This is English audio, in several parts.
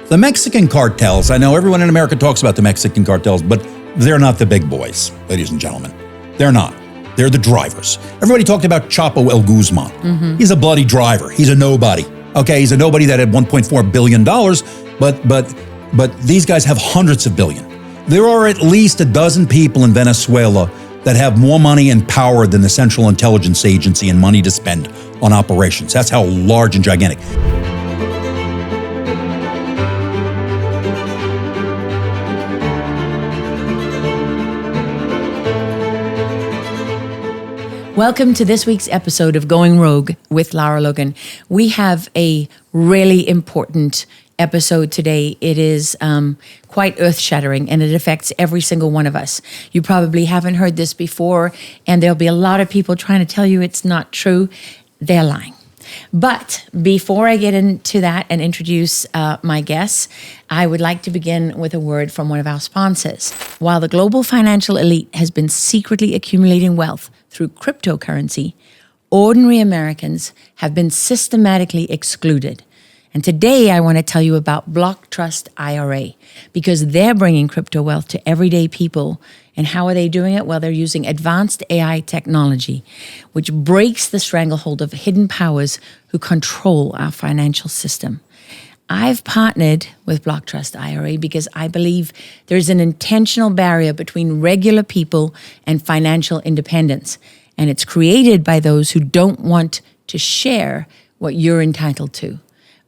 The Mexican cartels, I know everyone in America talks about the Mexican cartels, but they're not the big boys, ladies and gentlemen. They're not. They're the drivers. Everybody talked about Chapo El Guzman. Mm-hmm. He's a bloody driver. He's a nobody. Okay, he's a nobody that had $1.4 billion, but these guys have hundreds of billion. There are at least a dozen people in Venezuela that have more money and power than the Central Intelligence Agency and money to spend on operations. That's how large and gigantic. Welcome to this week's episode of Going Rogue with Lara Logan. We have a really important episode today. It is quite earth-shattering, and it affects every single one of us. You probably haven't heard this before, and there'll be a lot of people trying to tell you it's not true. They're lying. But before I get into that and introduce my guests, I would like to begin with a word from one of our sponsors. While the global financial elite has been secretly accumulating wealth through cryptocurrency, ordinary Americans have been systematically excluded. And today I want to tell you about Block Trust IRA, because they're bringing crypto wealth to everyday people. And how are they doing it? Well, they're using advanced AI technology, which breaks the stranglehold of hidden powers who control our financial system. I've partnered with Block Trust IRA because I believe there's an intentional barrier between regular people and financial independence. And it's created by those who don't want to share what you're entitled to.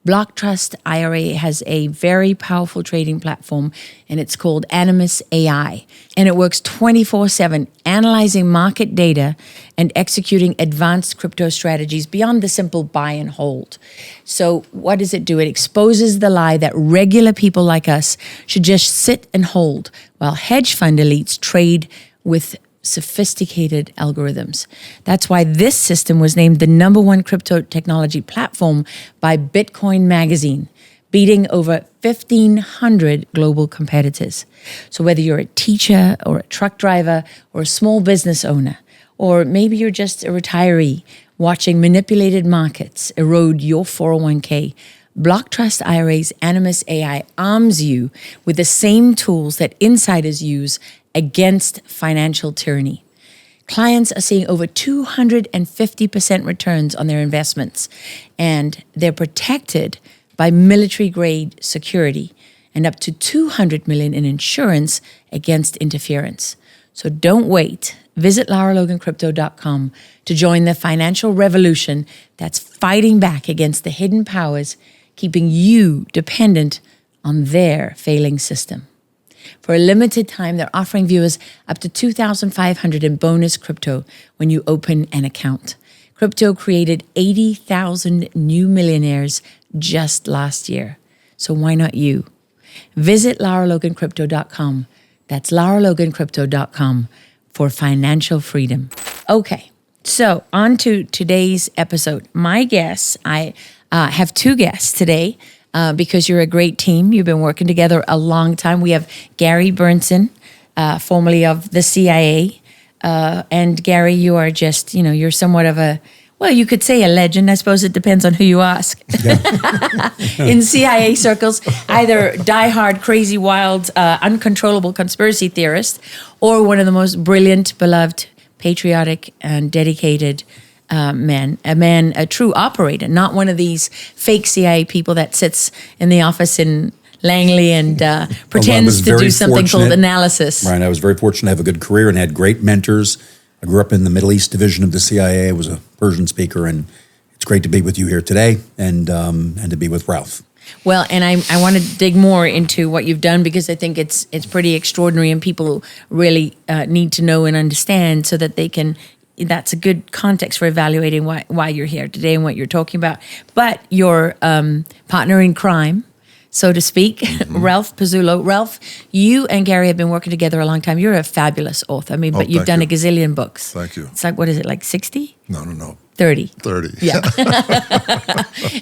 Block Trust IRA has a very powerful trading platform, and it's called Animus AI. And it works 24/7, analyzing market data and executing advanced crypto strategies beyond the simple buy and hold. So what does it do? It exposes the lie that regular people like us should just sit and hold, while hedge fund elites trade with sophisticated algorithms. That's why this system was named the #1 crypto technology platform by Bitcoin Magazine, beating over 1,500 global competitors. So whether you're a teacher or a truck driver or a small business owner, or maybe you're just a retiree watching manipulated markets erode your 401k, Block Trust IRA's Animus AI arms you with the same tools that insiders use against financial tyranny. Clients are seeing over 250% returns on their investments, and they're protected by military-grade security and up to $200 million in insurance against interference. So don't wait. Visit LaraLoganCrypto.com to join the financial revolution that's fighting back against the hidden powers, keeping you dependent on their failing system. For a limited time, they're offering viewers up to $2,500 in bonus crypto when you open an account. Crypto created 80,000 new millionaires just last year. So why not you? Visit LaraLoganCrypto.com. That's LaraLoganCrypto.com for financial freedom. Okay, so on to today's episode. My guests, I have two guests today. Because you're a great team. You've been working together a long time. We have Gary Berntsen, formerly of the CIA. And Gary, you are just, you're somewhat of you could say a legend. I suppose it depends on who you ask. Yeah. In CIA circles, either diehard, crazy, wild, uncontrollable conspiracy theorist, or one of the most brilliant, beloved, patriotic, and dedicated a true operator, not one of these fake CIA people that sits in the office in Langley and pretends to do something called analysis. Right, I was very fortunate to have a good career and had great mentors. I grew up in the Middle East division of the CIA. I was a Persian speaker, and it's great to be with you here today and to be with Ralph. Well, and I want to dig more into what you've done, because I think it's pretty extraordinary, and people really need to know and understand so that they can. That's a good context for evaluating why you're here today and what you're talking about. But your partner in crime, so to speak, mm-hmm. Ralph Pezzullo. Ralph, you and Gary have been working together a long time. You're a fabulous author. But you've done a gazillion books. Thank you. It's like, what is it, like 60? No. 30. 30. Yeah.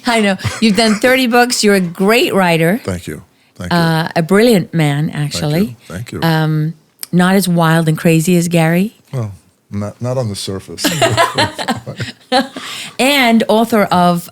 I know. You've done 30 books. You're a great writer. Thank you. A brilliant man, actually. Thank you. Not as wild and crazy as Gary. Well, not on the surface. And author of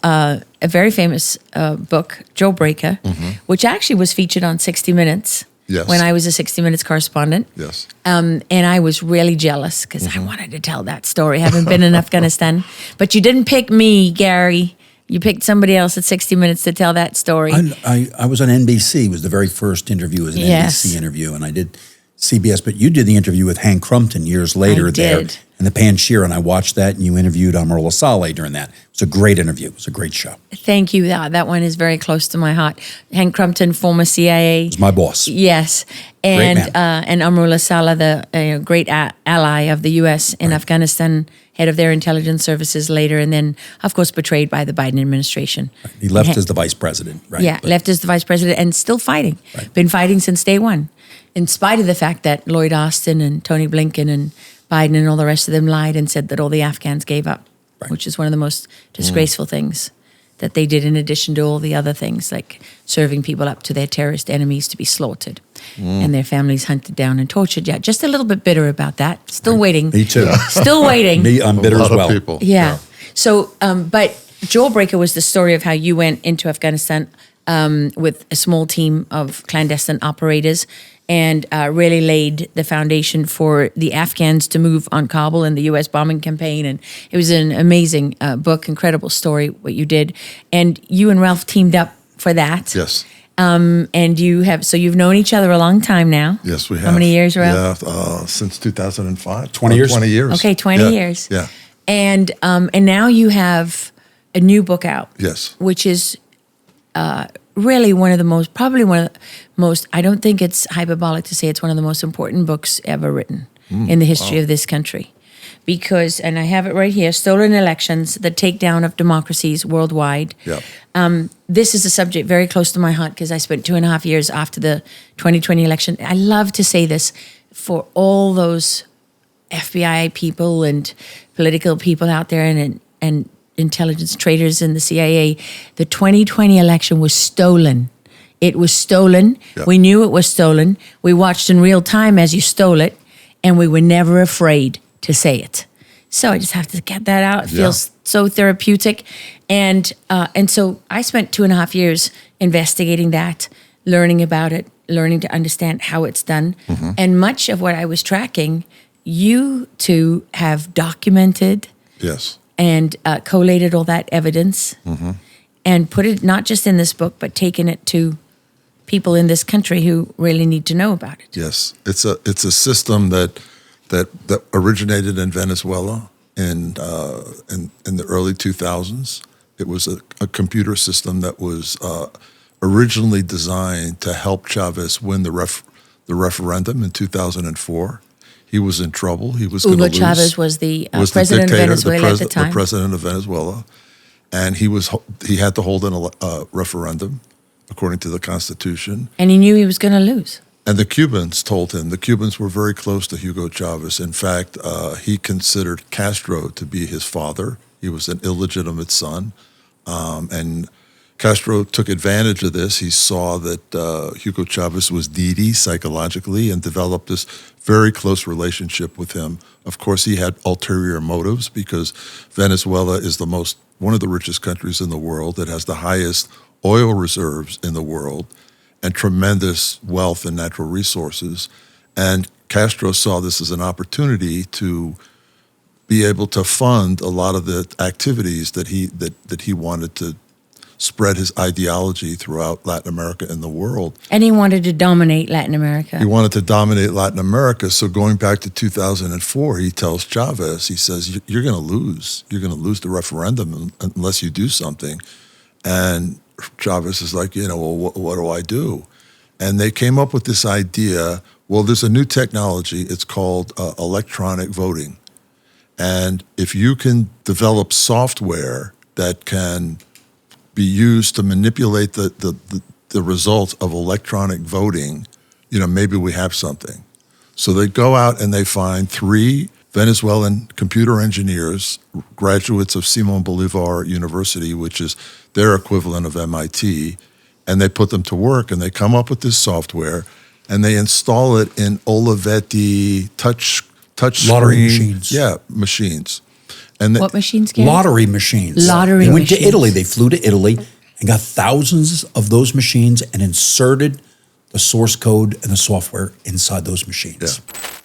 a very famous book, Jawbreaker, which actually was featured on 60 Minutes. Yes. When I was a 60 Minutes correspondent. Yes. And I was really jealous because I wanted to tell that story. I haven't been in Afghanistan. But you didn't pick me, Gary. You picked somebody else at 60 Minutes to tell that story. I was on NBC. It was the very first interview. It was an Yes. NBC interview, and I did CBS. But you did the interview with Hank Crumpton years later I there did. in the Panjshir, and I watched that, and you interviewed Amarullah Saleh during that. It was a great interview. It was a great show. It Thank you. That one is very close to my heart. Hank Crumpton, former CIA. was my boss. Yes. Great And man. and Amarullah Saleh, the great ally of the U.S. in Afghanistan, head of their intelligence services later, and then, of course, betrayed by the Biden administration. He left as the vice president, right? Yeah, But left as the vice president and still fighting. Right. Been fighting since day one, in spite of the fact that Lloyd Austin and Tony Blinken and Biden and all the rest of them lied and said that all the Afghans gave up, Right. which is one of the most disgraceful things that they did, in addition to all the other things like serving people up to their terrorist enemies to be slaughtered and their families hunted down and tortured. Yeah, just a little bit bitter about that. Still waiting. Me too. Still waiting. Me, I'm bitter a as lot well. of people. Yeah. So, but Jawbreaker was the story of how you went into Afghanistan with a small team of clandestine operators and really laid the foundation for the Afghans to move on Kabul in the U.S. bombing campaign. And it was an amazing book, incredible story, what you did. And you and Ralph teamed up for that. Yes. And you've known each other a long time now. Yes, we have. How many years, Ralph? Yeah, since 2005. 20 years? 20 years. Okay, 20 Yeah, years. Yeah. And now you have a new book out. Yes. Which is really probably one of the most, I don't think it's hyperbolic to say it's one of the most important books ever written in the history of this country. Because, and I have it right here, Stolen Elections, the Takedown of Democracies Worldwide. Yep. This is a subject very close to my heart because I spent 2.5 years after the 2020 election. I love to say this for all those FBI people and political people out there and intelligence traders in the CIA. The 2020 election was stolen. It was stolen. Yep. We knew it was stolen. We watched in real time as you stole it, and we were never afraid to say it. So I just have to get that out. It feels so therapeutic. And so I spent 2.5 years investigating that, learning about it, learning to understand how it's done. And much of what I was tracking, you two have documented Yes. and collated all that evidence and put it not just in this book, but taken it to people in this country who really need to know about it. Yes. It's a system that originated in Venezuela in the early 2000s. It was a computer system that was originally designed to help Chavez win the referendum in 2004. He was in trouble. He was going to lose. Hugo Chavez was the Was president dictator, of Venezuela at the time. The president of Venezuela, and he had to hold a referendum according to the Constitution. And he knew he was going to lose. And the Cubans told him. The Cubans were very close to Hugo Chavez. In fact, he considered Castro to be his father. He was an illegitimate son, and Castro took advantage of this. He saw that Hugo Chavez was needy psychologically and developed this very close relationship with him. Of course, he had ulterior motives because Venezuela is one of the richest countries in the world. It has the highest oil reserves in the world and tremendous wealth and natural resources. And Castro saw this as an opportunity to be able to fund a lot of the activities that he wanted to spread his ideology throughout Latin America and the world. And he wanted to dominate Latin America. He wanted to dominate Latin America. So going back to 2004, he tells Chavez, he says, you're going to lose. You're going to lose the referendum unless you do something. And Chavez is like, well, what do I do? And they came up with this idea, well, there's a new technology. It's called electronic voting. And if you can develop software that can be used to manipulate the results of electronic voting, maybe we have something. So they go out and they find 3 Venezuelan computer engineers, graduates of Simon Bolivar University, which is their equivalent of MIT, and they put them to work and they come up with this software and they install it in Olivetti touch Lottery screen, machines. Yeah, machines. And What machines, Gary? Lottery machines. Lottery They went machines. to Italy. They flew to Italy and got thousands of those machines and inserted the source code and the software inside those machines. Yeah.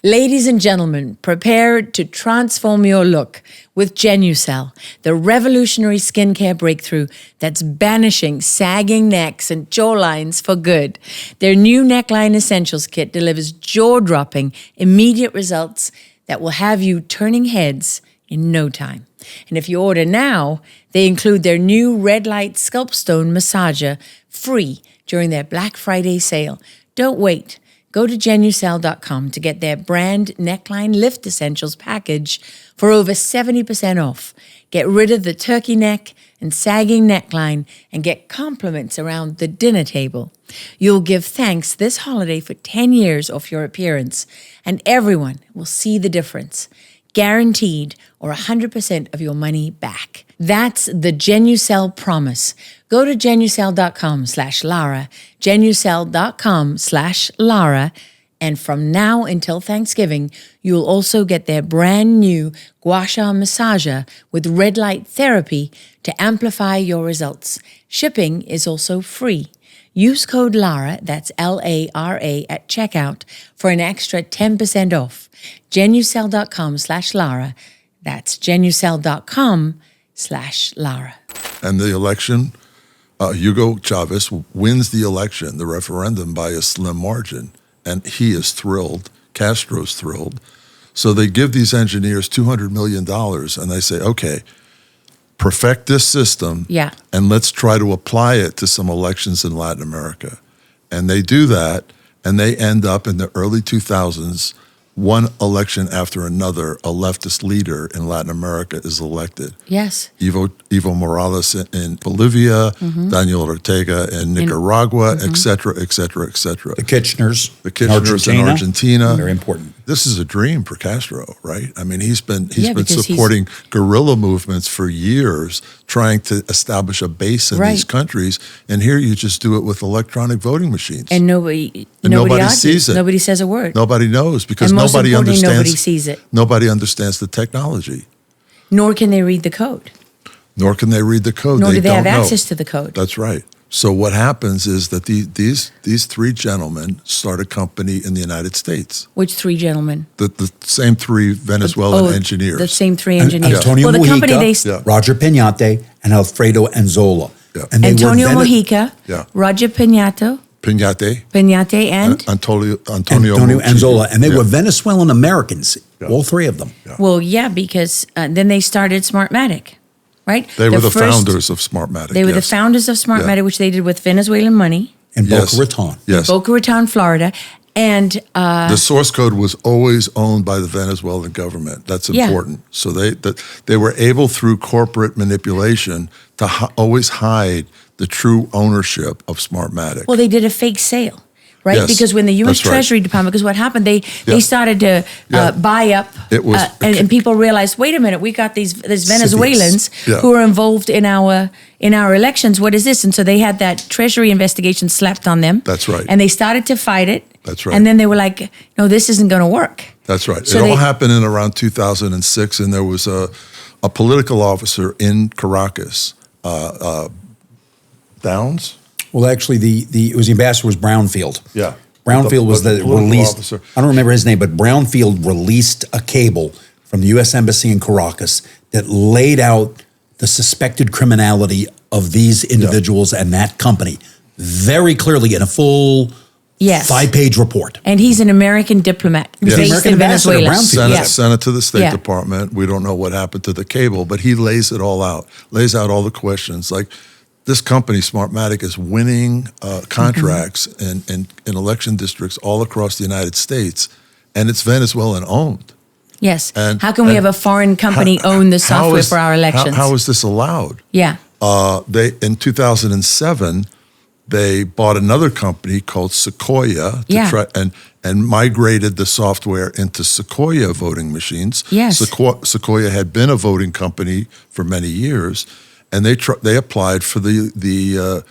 Ladies and gentlemen, prepare to transform your look with Genucel, the revolutionary skincare breakthrough that's banishing sagging necks and jawlines for good. Their new Neckline Essentials Kit delivers jaw-dropping, immediate results that will have you turning heads in no time. And if you order now, they include their new Red Light Sculpt Stone Massager free during their Black Friday sale. Don't wait. Go to Genucel.com to get their brand Neckline Lift Essentials package for over 70% off. Get rid of the turkey neck and sagging neckline and get compliments around the dinner table. You'll give thanks this holiday for 10 years off your appearance, and everyone will see the difference. Guaranteed, or 100% of your money back. That's the Genucel promise. Go to Genucel.com/Lara, Genucel.com/Lara, and from now until Thanksgiving, you'll also get their brand new Gua Sha Massager with red light therapy to amplify your results. Shipping is also free. Use code LARA, that's LARA, at checkout for an extra 10% off. Genucel.com/Lara. That's Genucel.com/Lara. And the election, Hugo Chavez wins the election, the referendum, by a slim margin. And he is thrilled. Castro's thrilled. So they give these engineers $200 million and they say, okay, perfect this system, and let's try to apply it to some elections in Latin America. And they do that, and they end up in the early 2000s, one election after another, a leftist leader in Latin America is elected. Yes. Evo Morales in Bolivia, Daniel Ortega in Nicaragua, et cetera, et cetera, et cetera. The Kitcheners in Argentina. Very important. This is a dream for Castro, right? I mean, he's been because supporting guerrilla movements for years, trying to establish a base in these countries. And here you just do it with electronic voting machines. And nobody sees it. Nobody says a word. Nobody knows because And most nobody importantly, understands. nobody sees it. Nobody understands the technology. Nor can they read the code. Nor can they read the code. Nor do they have don't know. access to the code. That's right. So what happens is that these three gentlemen start a company in the United States. Which three gentlemen? The same three Venezuelan engineers. The same three engineers. Antonio the Mujica, company Roger Piñate, and Alfredo Anzola. Yeah. And they Antonio were Mujica, Roger Piñate, and Antonio Anzola. And they were Venezuelan Americans, all three of them. Yeah. Well, because then they started Smartmatic, right? They were the founders of Smartmatic. They were the founders of Smartmatic, which they did with Venezuelan money. In Boca Raton. Yes. Boca Raton, Florida. And the source code was always owned by the Venezuelan government. That's important. So they were able through corporate manipulation to always hide the true ownership of Smartmatic. Well, they did a fake sale, right? Yes, because when the U.S. that's right. Treasury Department, because what happened, they started to buy up, and people realized, wait a minute, we got these Venezuelans who are involved in our elections. What is this? And so they had that Treasury investigation slapped on them. That's right. And they started to fight it. That's right. And then they were like, no, this isn't going to work. That's right. So it all happened in around 2006, and there was a political officer in Caracas, Downs. Well, actually, it was the ambassador was Brownfield. Yeah. Brownfield was the released. Officer. I don't remember his name, but Brownfield released a cable from the U.S. Embassy in Caracas that laid out the suspected criminality of these individuals and that company very clearly in a full 5-page report. And he's an American diplomat based in Venezuela. Sent it to the State Department. We don't know what happened to the cable, but he lays it all out, lays out all the questions. Like, this company, Smartmatic, is winning contracts in election districts all across the United States, and it's Venezuelan owned. Yes. And how can we have a foreign company own the software for our elections? How is this allowed? Yeah. In 2007, they bought another company called Sequoia to try and migrated the software into Sequoia voting machines. Yes. Sequoia had been a voting company for many years, and they applied for the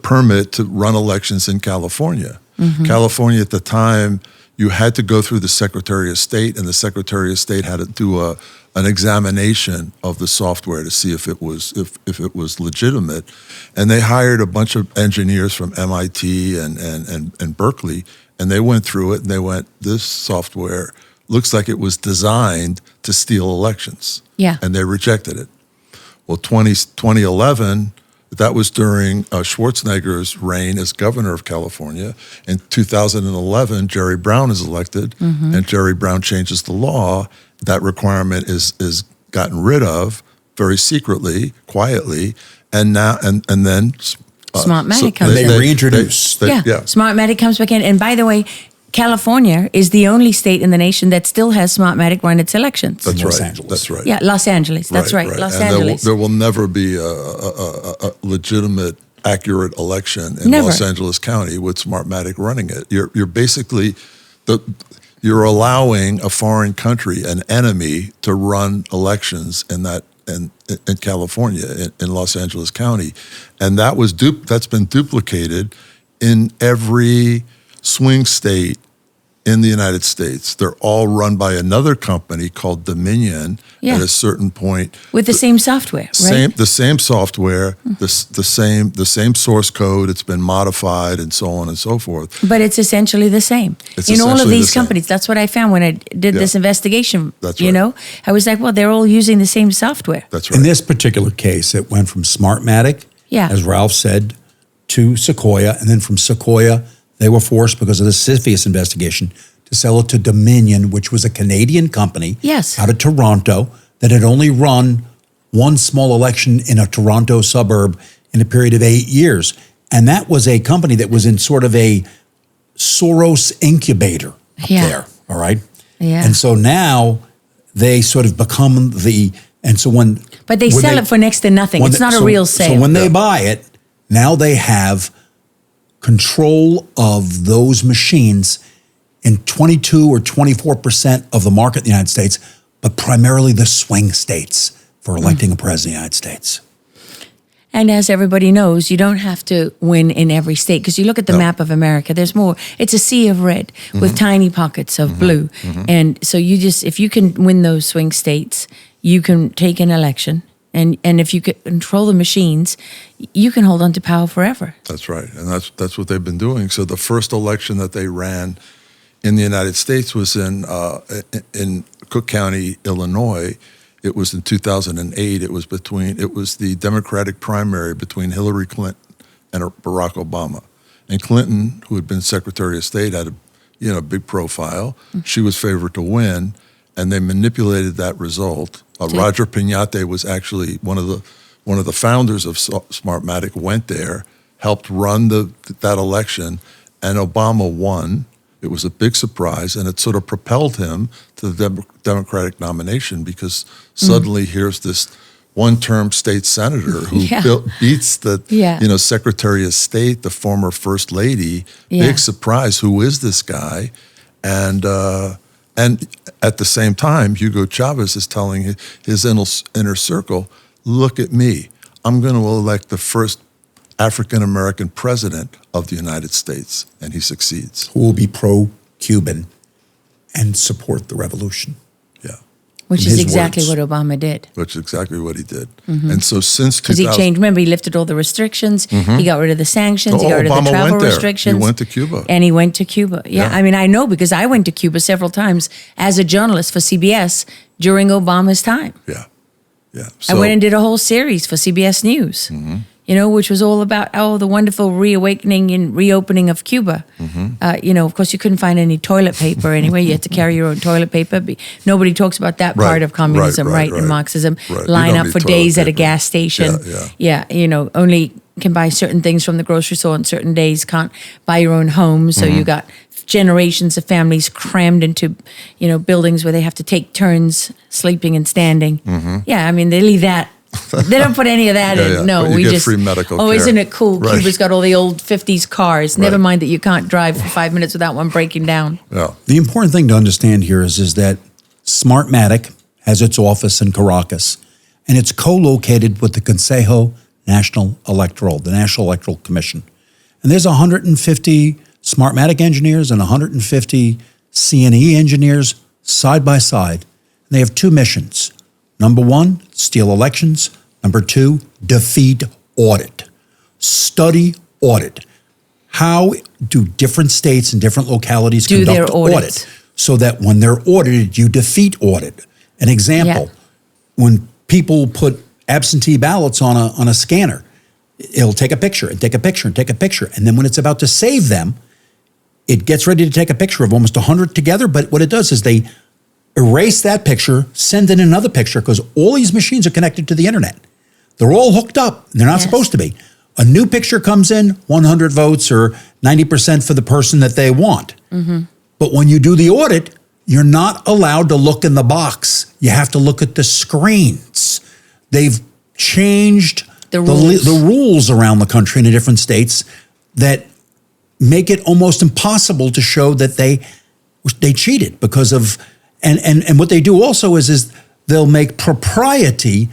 permit to run elections in California. California at the time, you had to go through the Secretary of State, and the Secretary of State had to do a an examination of the software to see if it was legitimate, and they hired a bunch of engineers from MIT and Berkeley, and they went through it and they went, this software looks like it was designed to steal elections. Yeah. And they rejected it. Well, 2011, that was during Schwarzenegger's reign as governor of California. In 2011, Jerry Brown is elected, and Jerry Brown changes the law. That requirement is gotten rid of very secretly, quietly, and now and then Smartmatic comes they in. reintroduce. Smartmatic comes back in. And by the way, California is the only state in the nation that still has Smartmatic run its elections. That's Los right. Angeles. That's right. Yeah, Los Angeles. That's right. Los And Angeles. There will never be a legitimate, accurate election in Never. Los Angeles County with Smartmatic running it. You're basically you're allowing a foreign country, an enemy, to run elections in California, in Los Angeles County, and that's been duplicated in every swing state in the United States. They're all run by another company called Dominion at a certain point. With the same software, right? The same software, the same source code. It's been modified and so on and so forth. But it's essentially the same. It's in all of essentially these the same. companies. That's what I found when I did this investigation. That's You right. know, I was like, well, they're all using the same software. That's right. In this particular case, it went from Smartmatic, as Ralph said, to Sequoia, and then from Sequoia, they were forced, because of the CFIUS investigation, to sell it to Dominion, which was a Canadian company out of Toronto that had only run one small election in a Toronto suburb in a period of 8 years. And that was a company that was in sort of a Soros incubator up there, all right? Yeah. And so now they sort of become But they sell it for next to nothing. It's not a real sale. So when they buy it, now they have control of those machines in 22 or 24% of the market in the United States, but primarily the swing states for electing a president of the United States. And as everybody knows, you don't have to win in every state, because you look at the map of America, there's more. It's a sea of red with tiny pockets of blue. And so if you can win those swing states, you can take an election. And if you can control the machines, you can hold on to power forever. That's right. And that's what they've been doing. So the first election that they ran in the United States was in Cook County, Illinois. It was in 2008. It was the Democratic primary between Hillary Clinton and Barack Obama. And Clinton, who had been Secretary of State, had a big profile. She was favored to win, and they manipulated that result. Roger Pignate was actually one of the founders of Smartmatic. Went there, helped run that election, and Obama won. It was a big surprise, and it sort of propelled him to the Democratic nomination, because suddenly here's this one-term state senator who beats the Secretary of State, the former First Lady. Big surprise. Who is this guy? And at the same time, Hugo Chavez is telling his inner circle, look at me. I'm going to elect the first African-American president of the United States, and he succeeds. Who will be pro-Cuban and support the revolution. Yeah. Which is exactly what Obama did. Which is exactly what he did. And so since 2000... Because he changed, remember, he lifted all the restrictions, he got rid of the sanctions, he got rid of Obama the travel went there. restrictions. He went to Cuba. And he went to Cuba. Yeah, I mean, I know, because I went to Cuba several times as a journalist for CBS during Obama's time. Yeah. I went and did a whole series for CBS News. Which was all about, the wonderful reawakening and reopening of Cuba. Of course, you couldn't find any toilet paper anyway. You had to carry your own toilet paper. Nobody talks about that part of communism, and Marxism. Line up for days at a gas station. Only can buy certain things from the grocery store on certain days, can't buy your own home. So you got generations of families crammed into, buildings where they have to take turns sleeping and standing. Yeah, I mean, they leave that. They don't put any of that in. No, but you we get just free medical care. isn't it cool? Right. Cuba's got all the old 50s cars. Never mind that you can't drive for 5 minutes without one breaking down. Yeah. The important thing to understand here is that Smartmatic has its office in Caracas, and it's co-located with the Consejo National Electoral, the National Electoral Commission. And there's 150 Smartmatic engineers and 150 CNE engineers side by side. And they have two missions. Number one, steal elections. Number two, defeat audit. Study audit. How do different states and different localities Do conduct their audits. audit so that when they're audited, you defeat audit? An example, when people put absentee ballots on a scanner, it'll take a picture and take a picture and take a picture. And then when it's about to save them, it gets ready to take a picture of almost 100 together. But what it does is they erase that picture, send in another picture, because all these machines are connected to the internet. They're all hooked up. They're not supposed to be. A new picture comes in, 100 votes or 90% for the person that they want. But when you do the audit, you're not allowed to look in the box. You have to look at the screens. They've changed the rules around the country in the different states that make it almost impossible to show that they cheated because of, and what they do also is they'll make proprietary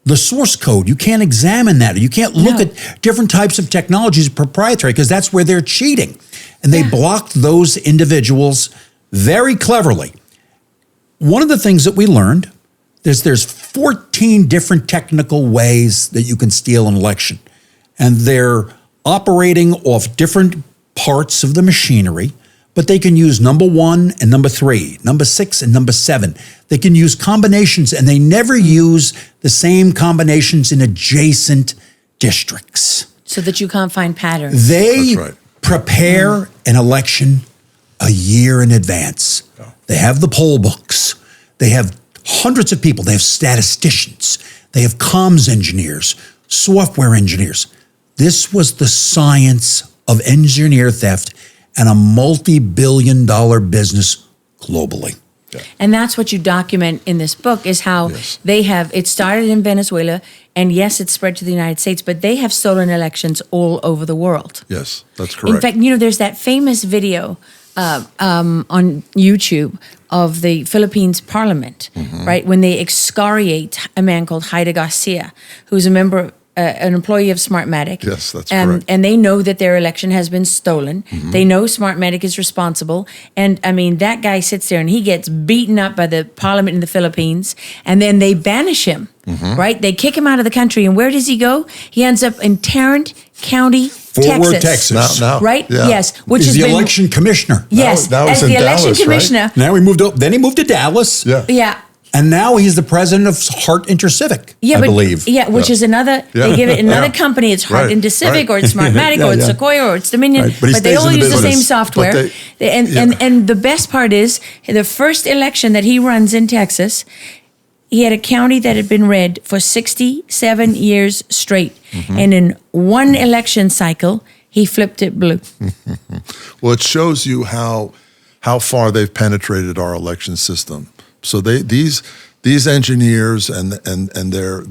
the source code. You can't examine that. You can't look at different types of technologies proprietary, because that's where they're cheating. And they blocked those individuals very cleverly. One of the things that we learned, there's 14 different technical ways that you can steal an election. And they're operating off different parts of the machinery, but they can use number 1 and number 3, number 6 and number 7. They can use combinations, and they never use the same combinations in adjacent districts. So that you can't find patterns. They prepare an election a year in advance. They have the poll books. They have hundreds of people. They have statisticians. They have comms engineers, software engineers. This was the science of engineer theft and a multi-billion-dollar business globally. And that's what you document in this book, is how they have, it started in Venezuela, and yes, it spread to the United States, but they have stolen elections all over the world. Yes, that's correct. In fact, there's that famous video on YouTube of the Philippines Parliament, right, when they excoriate a man called Haida Garcia, who's a member, an employee of Smartmatic. Yes, that's correct. And they know that their election has been stolen. They know Smartmatic is responsible. And I mean, that guy sits there and he gets beaten up by the parliament in the Philippines. And then they banish him, right? They kick him out of the country. And where does he go? He ends up in Tarrant County, Fort Worth, Texas. Now, right? Yes. Which He's is the election commissioner. Yes. Now as he's the in election Dallas, commissioner. right? Now he moved up. Then he moved to Dallas. Yeah. And now he's the president of Heart Intercivic, I believe. Yeah, which is another, they give it another company. It's Heart Intercivic, or it's Smartmatic, or it's Sequoia, or it's Dominion. Right, but they all in the use the business. same software. And the best part is, the first election that he runs in Texas, he had a county that had been red for 67 years straight. And in one election cycle, he flipped it blue. Well, it shows you how far they've penetrated our election system. So these engineers and they're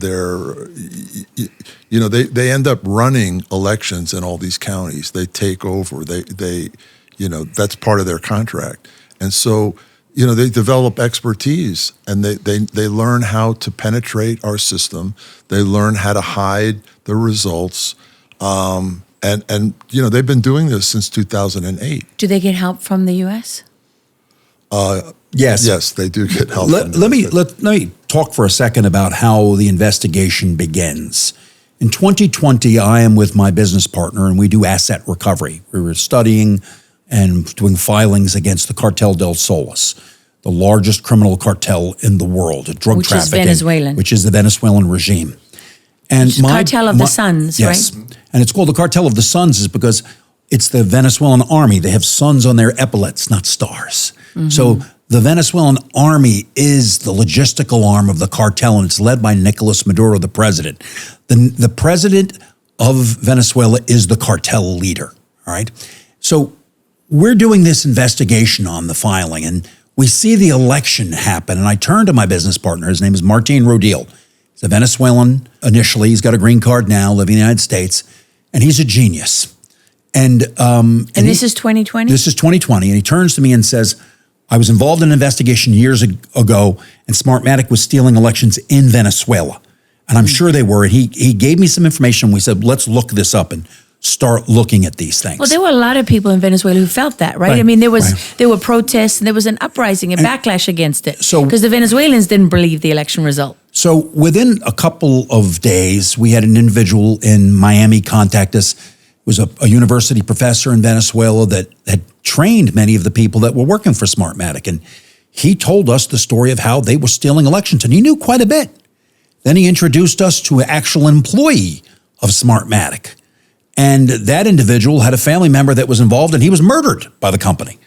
they end up running elections in all these counties. They take over. They that's part of their contract. And so they develop expertise, and they learn how to penetrate our system. They learn how to hide the results. And they've been doing this since 2008. Do they get help from the U.S.? Yes, they do get help. Let me talk for a second about how the investigation begins. In 2020, I am with my business partner, and we do asset recovery. We were studying and doing filings against the Cartel del Solis, the largest criminal cartel in the world, drug trafficking, Venezuelan. which is the Venezuelan regime. And Cartel of the Suns, yes, right? And it's called the Cartel of the Suns is because it's the Venezuelan army. They have suns on their epaulets, not stars. So the Venezuelan army is the logistical arm of the cartel, and it's led by Nicolas Maduro, the president. The president of Venezuela is the cartel leader, all right? So we're doing this investigation on the filing, and we see the election happen, and I turn to my business partner. His name is Martin Rodil. He's a Venezuelan initially. He's got a green card now, living in the United States, and he's a genius. And this is 2020? This is 2020, and he turns to me and says, I was involved in an investigation years ago, and Smartmatic was stealing elections in Venezuela. And I'm sure they were. And he gave me some information. We said, let's look this up. And start looking at these things. Well, there were a lot of people in Venezuela who felt that, right? Right, I mean, there were protests and there was an uprising, a backlash against it. So- because the Venezuelans didn't believe the election result. So within a couple of days, we had an individual in Miami contact us. It was a university professor in Venezuela that had trained many of the people that were working for Smartmatic. And he told us the story of how they were stealing elections, and he knew quite a bit. Then he introduced us to an actual employee of Smartmatic. And that individual had a family member that was involved, and he was murdered by the company.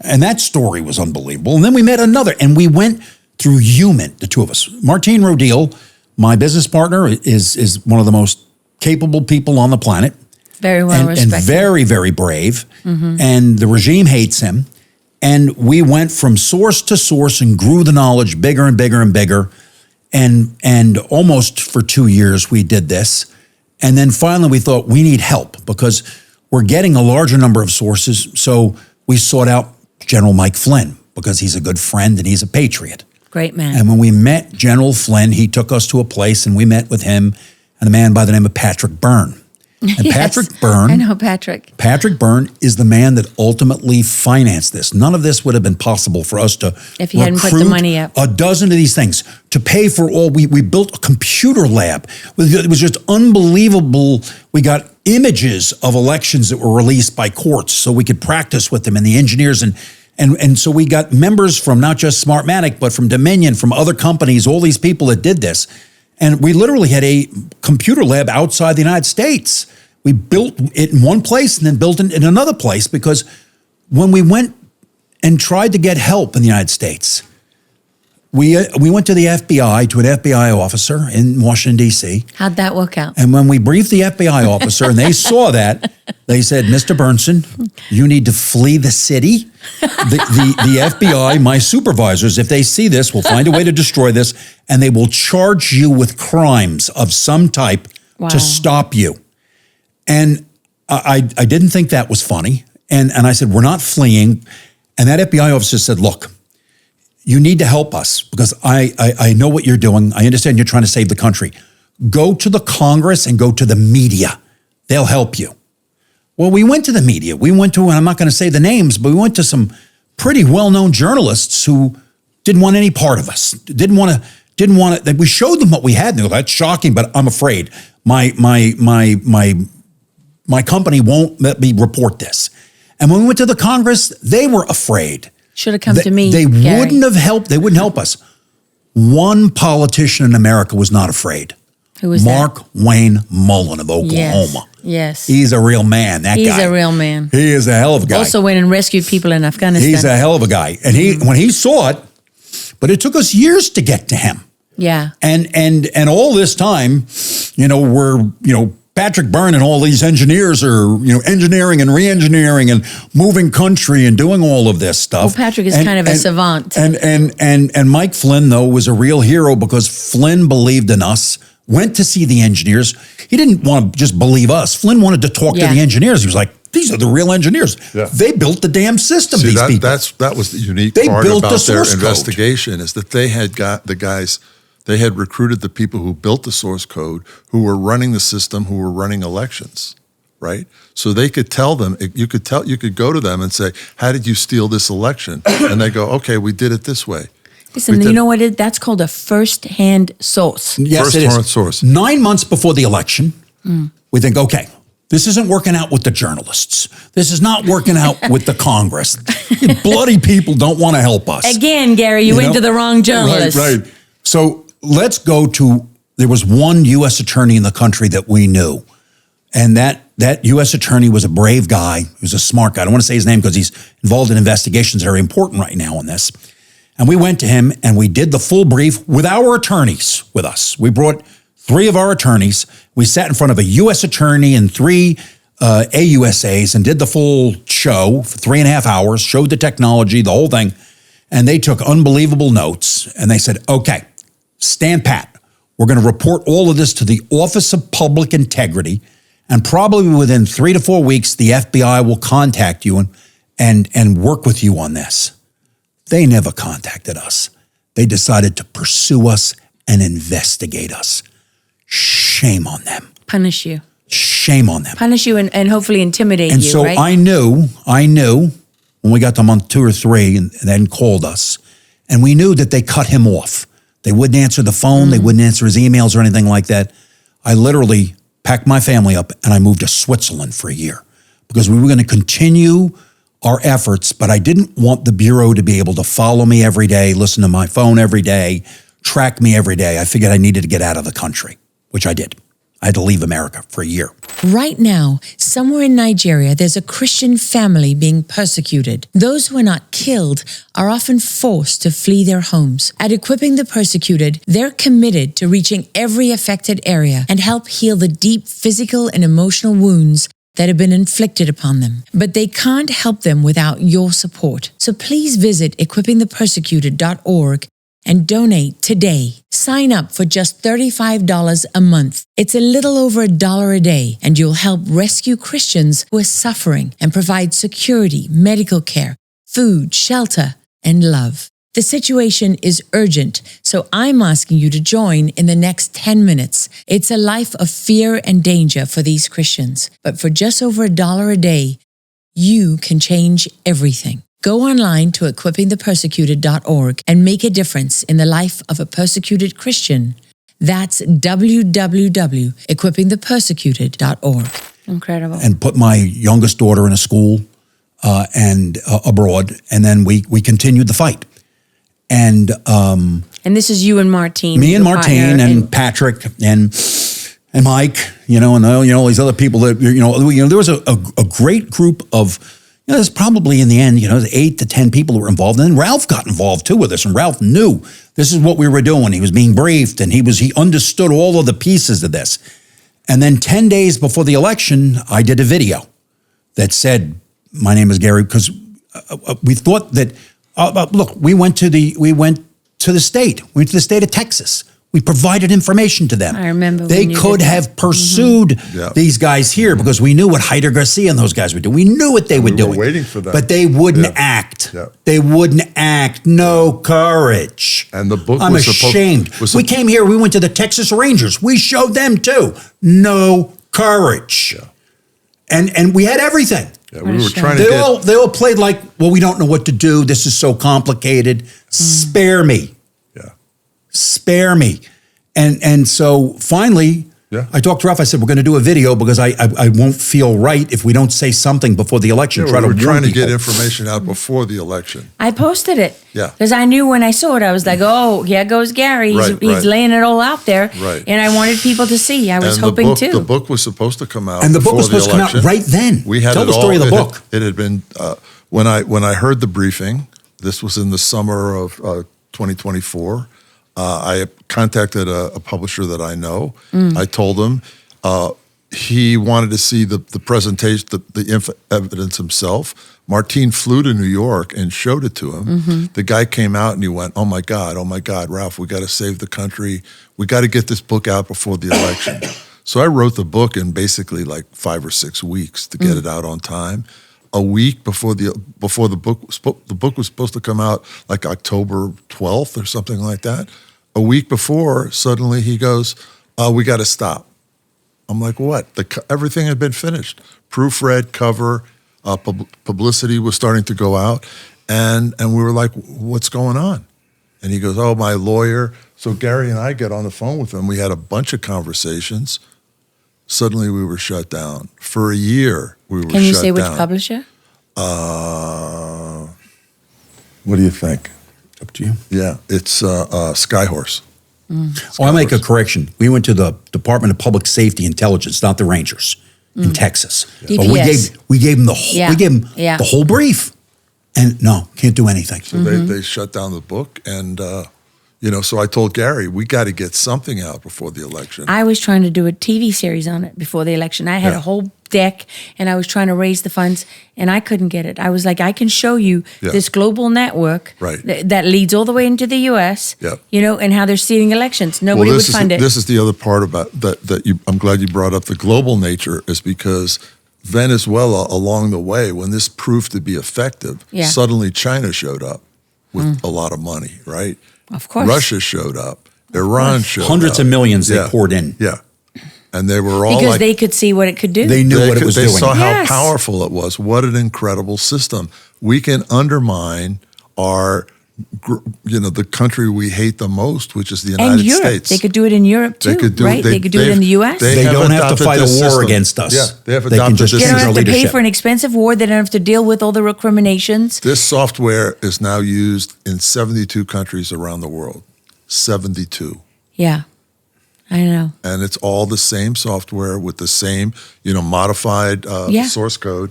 And that story was unbelievable. And then we met another, and we went through human, the two of us. Martine Rodil, my business partner, is one of the most capable people on the planet. Very well respected. And very, very brave. And the regime hates him. And we went from source to source and grew the knowledge bigger and bigger and bigger. And almost for 2 years we did this. And then finally we thought we need help because we're getting a larger number of sources. So we sought out General Mike Flynn because he's a good friend and he's a patriot. Great man. And when we met General Flynn, he took us to a place and we met with him and a man by the name of Patrick Byrne. And Yes, Patrick Byrne, I know Patrick. Patrick Byrne is the man that ultimately financed this. None of this would have been possible for us to If he hadn't put the recruit money up. a dozen of these things, to pay for all. We built a computer lab. It was just unbelievable. We got images of elections that were released by courts so we could practice with them and the engineers. And so we got members from not just Smartmatic, but from Dominion, from other companies, all these people that did this. And we literally had a computer lab outside the United States. We built it in one place and then built it in another place because when we went and tried to get help in the United States, we went to the FBI, to an FBI officer in Washington, D.C. How'd that work out? And when we briefed the FBI officer and they saw that, they said, Mr. Berntsen, you need to flee the city. The FBI, my supervisors, if they see this, will find a way to destroy this and they will charge you with crimes of some type to stop you. And I didn't think that was funny. And I said, we're not fleeing. And that FBI officer said, look, you need to help us because I know what you're doing. I understand you're trying to save the country. Go to the Congress and go to the media. They'll help you. Well, we went to the media. We went to, and I'm not going to say the names, but we went to some pretty well-known journalists who didn't want any part of us. Didn't want to. We showed them what we had. And they go, that's shocking, but I'm afraid my company won't let me report this. And when we went to the Congress, they were afraid. Should have come to me, They Gary. wouldn't have helped. They wouldn't help us. One politician in America was not afraid. Who was Mark Wayne Mullen of Oklahoma. Yes. He's a real man, that He's guy. a real man. He is a hell of a guy. Also went and rescued people in Afghanistan. He's a hell of a guy. And when he saw it, but it took us years to get to him. Yeah. And all this time, Patrick Byrne and all these engineers are, engineering and re-engineering and moving country and doing all of this stuff. Well, Patrick is kind of a savant. And Mike Flynn, though, was a real hero because Flynn believed in us, went to see the engineers. He didn't want to just believe us. Flynn wanted to talk to the engineers. He was like, these are the real engineers. Yeah. They built the damn system, these people. That was the unique They part built about the their source investigation is that they had got the guys. They had recruited the people who built the source code, who were running the system, who were running elections, right? So they could tell them, you could go to them and say, how did you steal this election? And they go, okay, we did it this way. Listen, you know what? That's called a first-hand source. Yes, First-hand source. 9 months before the election, we think, okay, this isn't working out with the journalists. This is not working out with the Congress. You bloody people don't want to help us. Again, Gary, you went to the wrong journalist. Right. So let's go to, there was one U.S. attorney in the country that we knew. And that U.S. attorney was a brave guy. He was a smart guy. I don't want to say his name because he's involved in investigations that are important right now on this. And we went to him and we did the full brief with our attorneys with us. We brought 3 of our attorneys. We sat in front of a U.S. attorney and 3 AUSAs and did the full show for 3.5 hours, showed the technology, the whole thing. And they took unbelievable notes. And they said, okay, stand pat. We're going to report all of this to the Office of Public Integrity. And probably within 3 to 4 weeks, the FBI will contact you and work with you on this. They never contacted us. They decided to pursue us and investigate us. Shame on them. Punish you. Shame on them. Punish you and hopefully intimidate And you, so right? I knew when we got to month 2 or 3 and then called us, and we knew that they cut him off. They wouldn't answer the phone. They wouldn't answer his emails or anything like that. I literally packed my family up and I moved to Switzerland for a year because we were going to continue our efforts, but I didn't want the Bureau to be able to follow me every day, listen to my phone every day, track me every day. I figured I needed to get out of the country, which I did. I had to leave America for a year. Right now, somewhere in Nigeria, there's a Christian family being persecuted. Those who are not killed are often forced to flee their homes. At Equipping the Persecuted, they're committed to reaching every affected area and help heal the deep physical and emotional wounds that have been inflicted upon them. But they can't help them without your support. So please visit equippingthepersecuted.org and donate today. Sign up for just $35 a month. It's a little over $1 a day, and you'll help rescue Christians who are suffering and provide security, medical care, food, shelter, and love. The situation is urgent, so I'm asking you to join in the next 10 minutes. It's a life of fear and danger for these Christians, but for just over $1 a day, you can change everything. Go online to equippingthepersecuted.org and make a difference in the life of a persecuted Christian. That's www.equippingthepersecuted.org. Incredible. And put my youngest daughter in a school and abroad, and then we continued the fight. And this is you and Martine. Me and Martine and Patrick and Mike, and all these other people that there was a great group of. There's probably in the end, there's 8 to 10 people that were involved. And then Ralph got involved too with this. And Ralph knew this is what we were doing. He was being briefed and he understood all of the pieces of this. And then 10 days before the election, I did a video that said, my name is Gary, because we thought that, look, we went to the state. We went to the state of Texas. We provided information to them. I remember they could have pursued these guys here because we knew what Hyder Garcia and those guys would do. We knew what they would do. We were waiting for them. But they wouldn't act. Yeah. They wouldn't act. No courage. And the book I'm was ashamed. We came here. We went to the Texas Rangers. We showed them too. No courage. Yeah. And we had everything. Yeah, we were trying to they all played like, well, we don't know what to do. This is so complicated. Spare me. Spare me. And so finally, I talked to Ralph. I said, we're going to do a video because I won't feel right if we don't say something before the election. We were trying to get information out before the election. I posted it. Yeah. Because I knew when I saw it, I was like, oh, here goes Gary. He's laying it all out there. Right. And I wanted people to see. I was hoping too. The book was supposed to come out and the book was supposed to come out right then. We had Tell the story of the book. It had been, when I heard the briefing, this was in the summer of 2024, I contacted a publisher that I know. I told him he wanted to see the presentation, the evidence himself. Martine flew to New York and showed it to him. The guy came out and he went, oh my God, Ralph, we got to save the country. We got to get this book out before the election. So I wrote the book in basically like 5 or 6 weeks to get it out on time. A week before the book was supposed to come out like October 12th or something like that. A week before, suddenly he goes, we got to stop. I'm like, what? Everything had been finished. Proofread, cover, publicity was starting to go out. And we were like, what's going on? And he goes, oh, my lawyer. So Gary and I get on the phone with him. We had a bunch of conversations. Suddenly we were shut down. For a year, we were shut down. Can you say which publisher? What do you think? Up to you. Yeah, it's Skyhorse. I'll make a correction. We went to the Department of Public Safety Intelligence, not the Rangers, in Texas. DPS. But we gave them the whole brief. And no, can't do anything. So they shut down the book. And, so I told Gary, we got to get something out before the election. I was trying to do a TV series on it before the election. I had a whole deck and I was trying to raise the funds and I couldn't get it. I was like, I can show you this global network that leads all the way into the U.S., and how they're stealing elections. Nobody would find it. This is the other part about that I'm glad you brought up the global nature is because Venezuela, along the way, when this proved to be effective, suddenly China showed up with a lot of money, right? Of course. Russia showed up. Iran showed up. Hundreds of millions they poured in. Yeah. And they were all because they could see what it could do. They knew what it was they doing. saw Yes. how powerful it was. What an incredible system. We can undermine our, the country we hate the most, which is the United and Europe. States. They could do it in Europe too, right? They could do it in the U.S. They don't have to fight a war against us. Yeah, they have They can adopted just this They don't Our have to pay leadership. for an expensive war. They don't have to deal with all the recriminations. This software is now used in 72 countries around the world. 72. Yeah, I know. And it's all the same software with the same, modified Yeah. source code.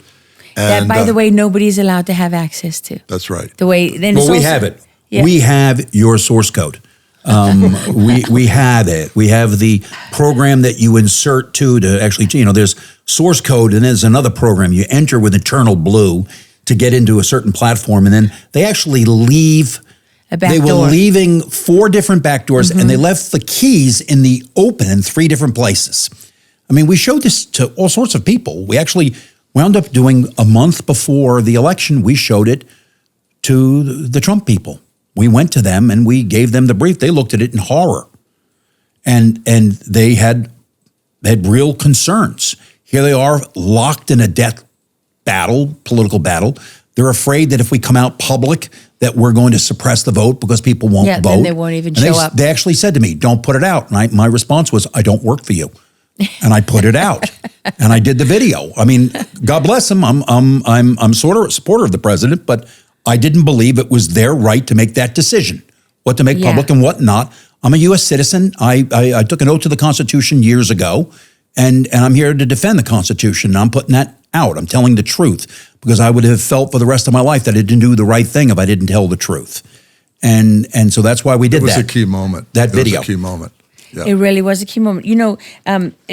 That, And, by the way, nobody's allowed to have access to. that's right. The way then Well, it's we also- have it. Yeah. We have your source code. We have it. We have the program that you insert to actually, there's source code, and there's another program you enter with Eternal Blue to get into a certain platform, and then they actually leave. A back They were door. leaving 4 different back doors, and they left the keys in the open in 3 different places. I mean, we showed this to all sorts of people. We actually wound up doing a month before the election. We showed it to the Trump people. We went to them and we gave them the brief. They looked at it in horror, and they had real concerns. Here they are, locked in a death battle, political battle. They're afraid that if we come out public, that we're going to suppress the vote because people won't Yeah, vote. then they won't even And show up. They actually said to me, "Don't put it out." And my response was, "I don't work for you," and I put it out, and I did the video. I mean, God bless them. I'm sort of a supporter of the president, but I didn't believe it was their right to make that decision, what to make Yeah. public and what not. I'm a U.S. citizen. I took an oath to the Constitution years ago, and I'm here to defend the Constitution. I'm putting that out. I'm telling the truth because I would have felt for the rest of my life that I didn't do the right thing if I didn't tell the truth. And so that's why we did that. It was a key moment. That video. It was a key moment. Yeah. It really was a key moment.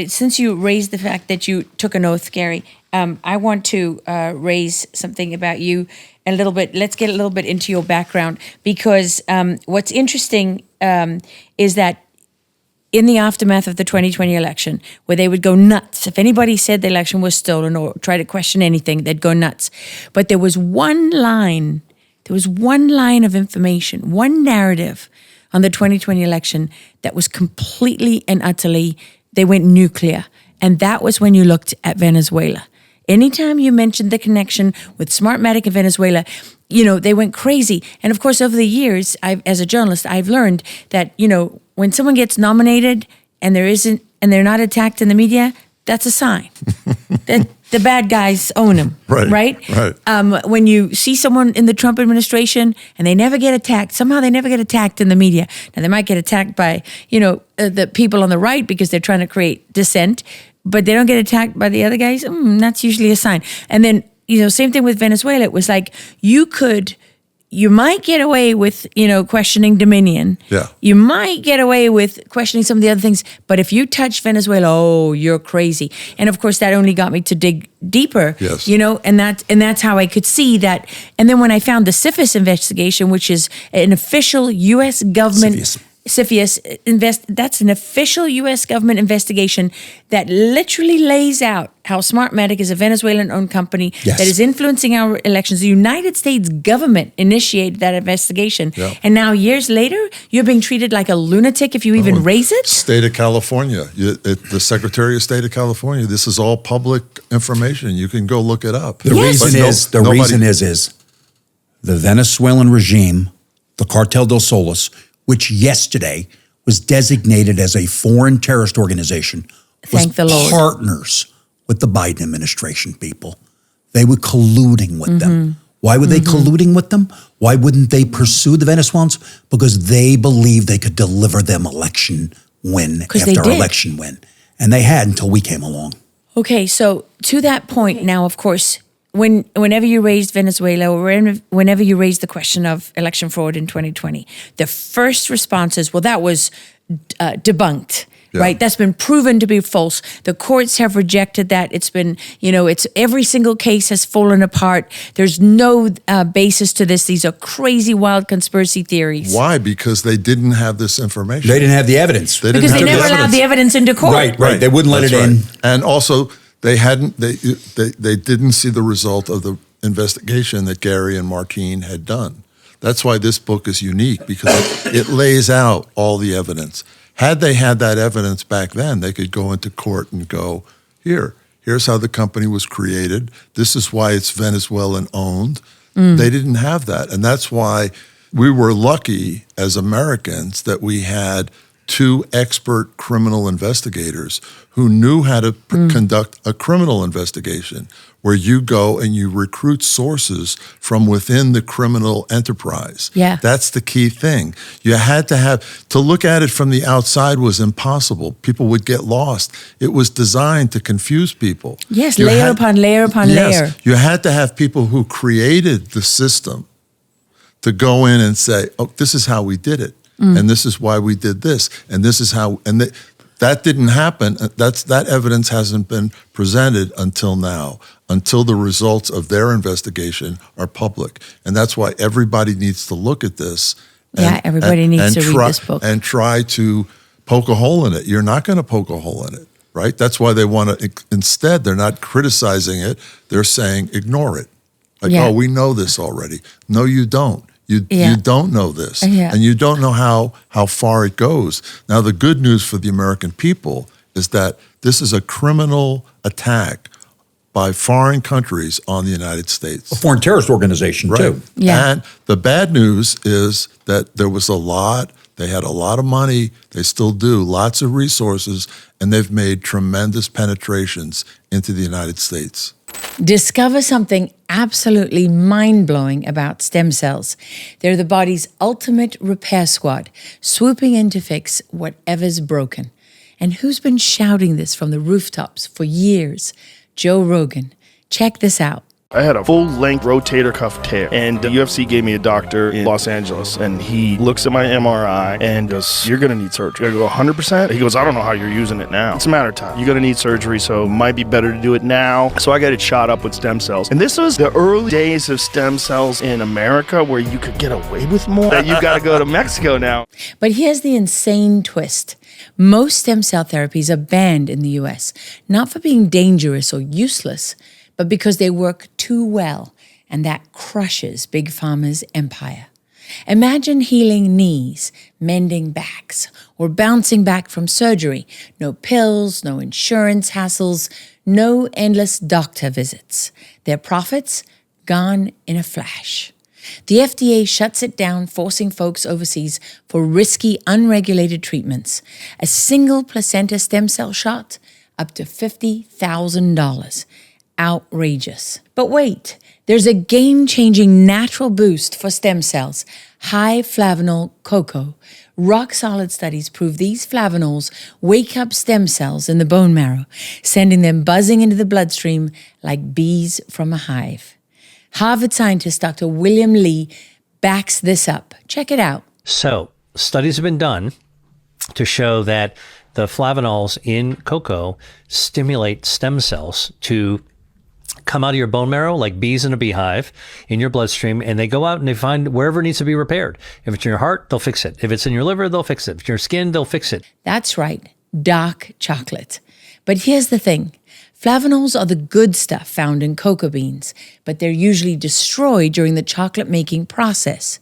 Since you raised the fact that you took an oath, Gary, I want to raise something about you a little bit. Let's get a little bit into your background because what's interesting is that in the aftermath of the 2020 election, where they would go nuts. If anybody said the election was stolen or tried to question anything, they'd go nuts. But there was one line of information, one narrative on the 2020 election that was completely and utterly, they went nuclear. And that was when you looked at Venezuela. Anytime you mentioned the connection with Smartmatic and Venezuela, they went crazy. And of course, over the years, as a journalist, I've learned that, when someone gets nominated and they're not attacked in the media, that's a sign that the bad guys own them, right? When you see someone in the Trump administration and they never get attacked, somehow they never get attacked in the media. Now they might get attacked by, the people on the right because they're trying to create dissent, but they don't get attacked by the other guys. That's usually a sign. And then, same thing with Venezuela. It was like you might get away with, questioning Dominion. Yeah. You might get away with questioning some of the other things, but if you touch Venezuela, you're crazy. And of course, that only got me to dig deeper. Yes. And that's how I could see that. And then when I found the CFIUS investigation, which is an official U.S. government. That's an official U.S. government investigation that literally lays out how Smartmatic is a Venezuelan-owned company Yes. that is influencing our elections. The United States government initiated that investigation. Yeah. And now, years later, you're being treated like a lunatic if you even raise it? State of California, the Secretary of State of California, this is all public information. You can go look it up. The reason is the Venezuelan regime, the Cartel del Solis, which yesterday was designated as a foreign terrorist organization, was Thank the Lord. partners with the Biden administration people. They were colluding with them. Why were they colluding with them? Why wouldn't they pursue the Venezuelans? Because they believed they could deliver them election win after election win. And they had until we came along. Okay, so to that point now, of course, whenever you raised Venezuela or whenever you raised the question of election fraud in 2020, the first response is, well, that was debunked. Yeah. Right, that's been proven to be false. The courts have rejected that. It's been, it's every single case has fallen apart. There's no basis to this. These are crazy, wild conspiracy theories. Why? Because they didn't have this information. They didn't have the evidence. Because they never allowed the evidence into court. Right. They wouldn't let it in. And also, they didn't see the result of the investigation that Gary and Martine had done. That's why this book is unique, because it lays out all the evidence. Had they had that evidence back then, they could go into court and go, here's how the company was created. This is why it's Venezuelan owned. They didn't have that. And that's why we were lucky as Americans that we had 2 expert criminal investigators who knew how to conduct a criminal investigation, where you go and you recruit sources from within the criminal enterprise. Yeah. That's the key thing. You had to look at it from the outside was impossible. People would get lost. It was designed to confuse people. Yes, layer upon layer upon layer. You had to have people who created the system to go in and say, oh, this is how we did it. And this is why we did this. And this is how, that didn't happen. That evidence hasn't been presented until now, until the results of their investigation are public. And that's why everybody needs to look at this. Everybody needs to read this book. And try to poke a hole in it. You're not going to poke a hole in it, right? That's why they want to, instead, they're not criticizing it. They're saying, ignore it. Like, oh, we know this already. No, you don't. You don't know this, and you don't know how far it goes. Now, the good news for the American people is that this is a criminal attack by foreign countries on the United States. A foreign terrorist organization, too. Yeah. And the bad news is that they had a lot of money, they still do, lots of resources, and they've made tremendous penetrations into the United States. Discover something absolutely mind-blowing about stem cells. They're the body's ultimate repair squad, swooping in to fix whatever's broken. And who's been shouting this from the rooftops for years? Joe Rogan. Check this out. I had a full-length rotator cuff tear, and the UFC gave me a doctor in Los Angeles, and he looks at my MRI and goes, you're going to need surgery. I go, 100%? He goes, I don't know how you're using it now. It's a matter of time. You're going to need surgery, so it might be better to do it now. So I got it shot up with stem cells. And this was the early days of stem cells in America where you could get away with more. That you got to go to Mexico now. But here's the insane twist. Most stem cell therapies are banned in the US, not for being dangerous or useless, but because they work too well, and that crushes Big Pharma's empire. Imagine healing knees, mending backs, or bouncing back from surgery. No pills, no insurance hassles, no endless doctor visits. Their profits gone in a flash. The FDA shuts it down, forcing folks overseas for risky, unregulated treatments. A single placenta stem cell shot, up to $50,000. Outrageous. But wait, there's a game-changing natural boost for stem cells, high flavanol cocoa. Rock-solid studies prove these flavanols wake up stem cells in the bone marrow, sending them buzzing into the bloodstream like bees from a hive. Harvard scientist Dr. William Lee backs this up. Check it out. So, studies have been done to show that the flavanols in cocoa stimulate stem cells to come out of your bone marrow like bees in a beehive in your bloodstream, and they go out and they find wherever it needs to be repaired. If it's in your heart, they'll fix it. If it's in your liver, they'll fix it. If it's in your skin, they'll fix it. That's right, dark chocolate. But here's the thing. Flavanols are the good stuff found in cocoa beans, but they're usually destroyed during the chocolate-making process.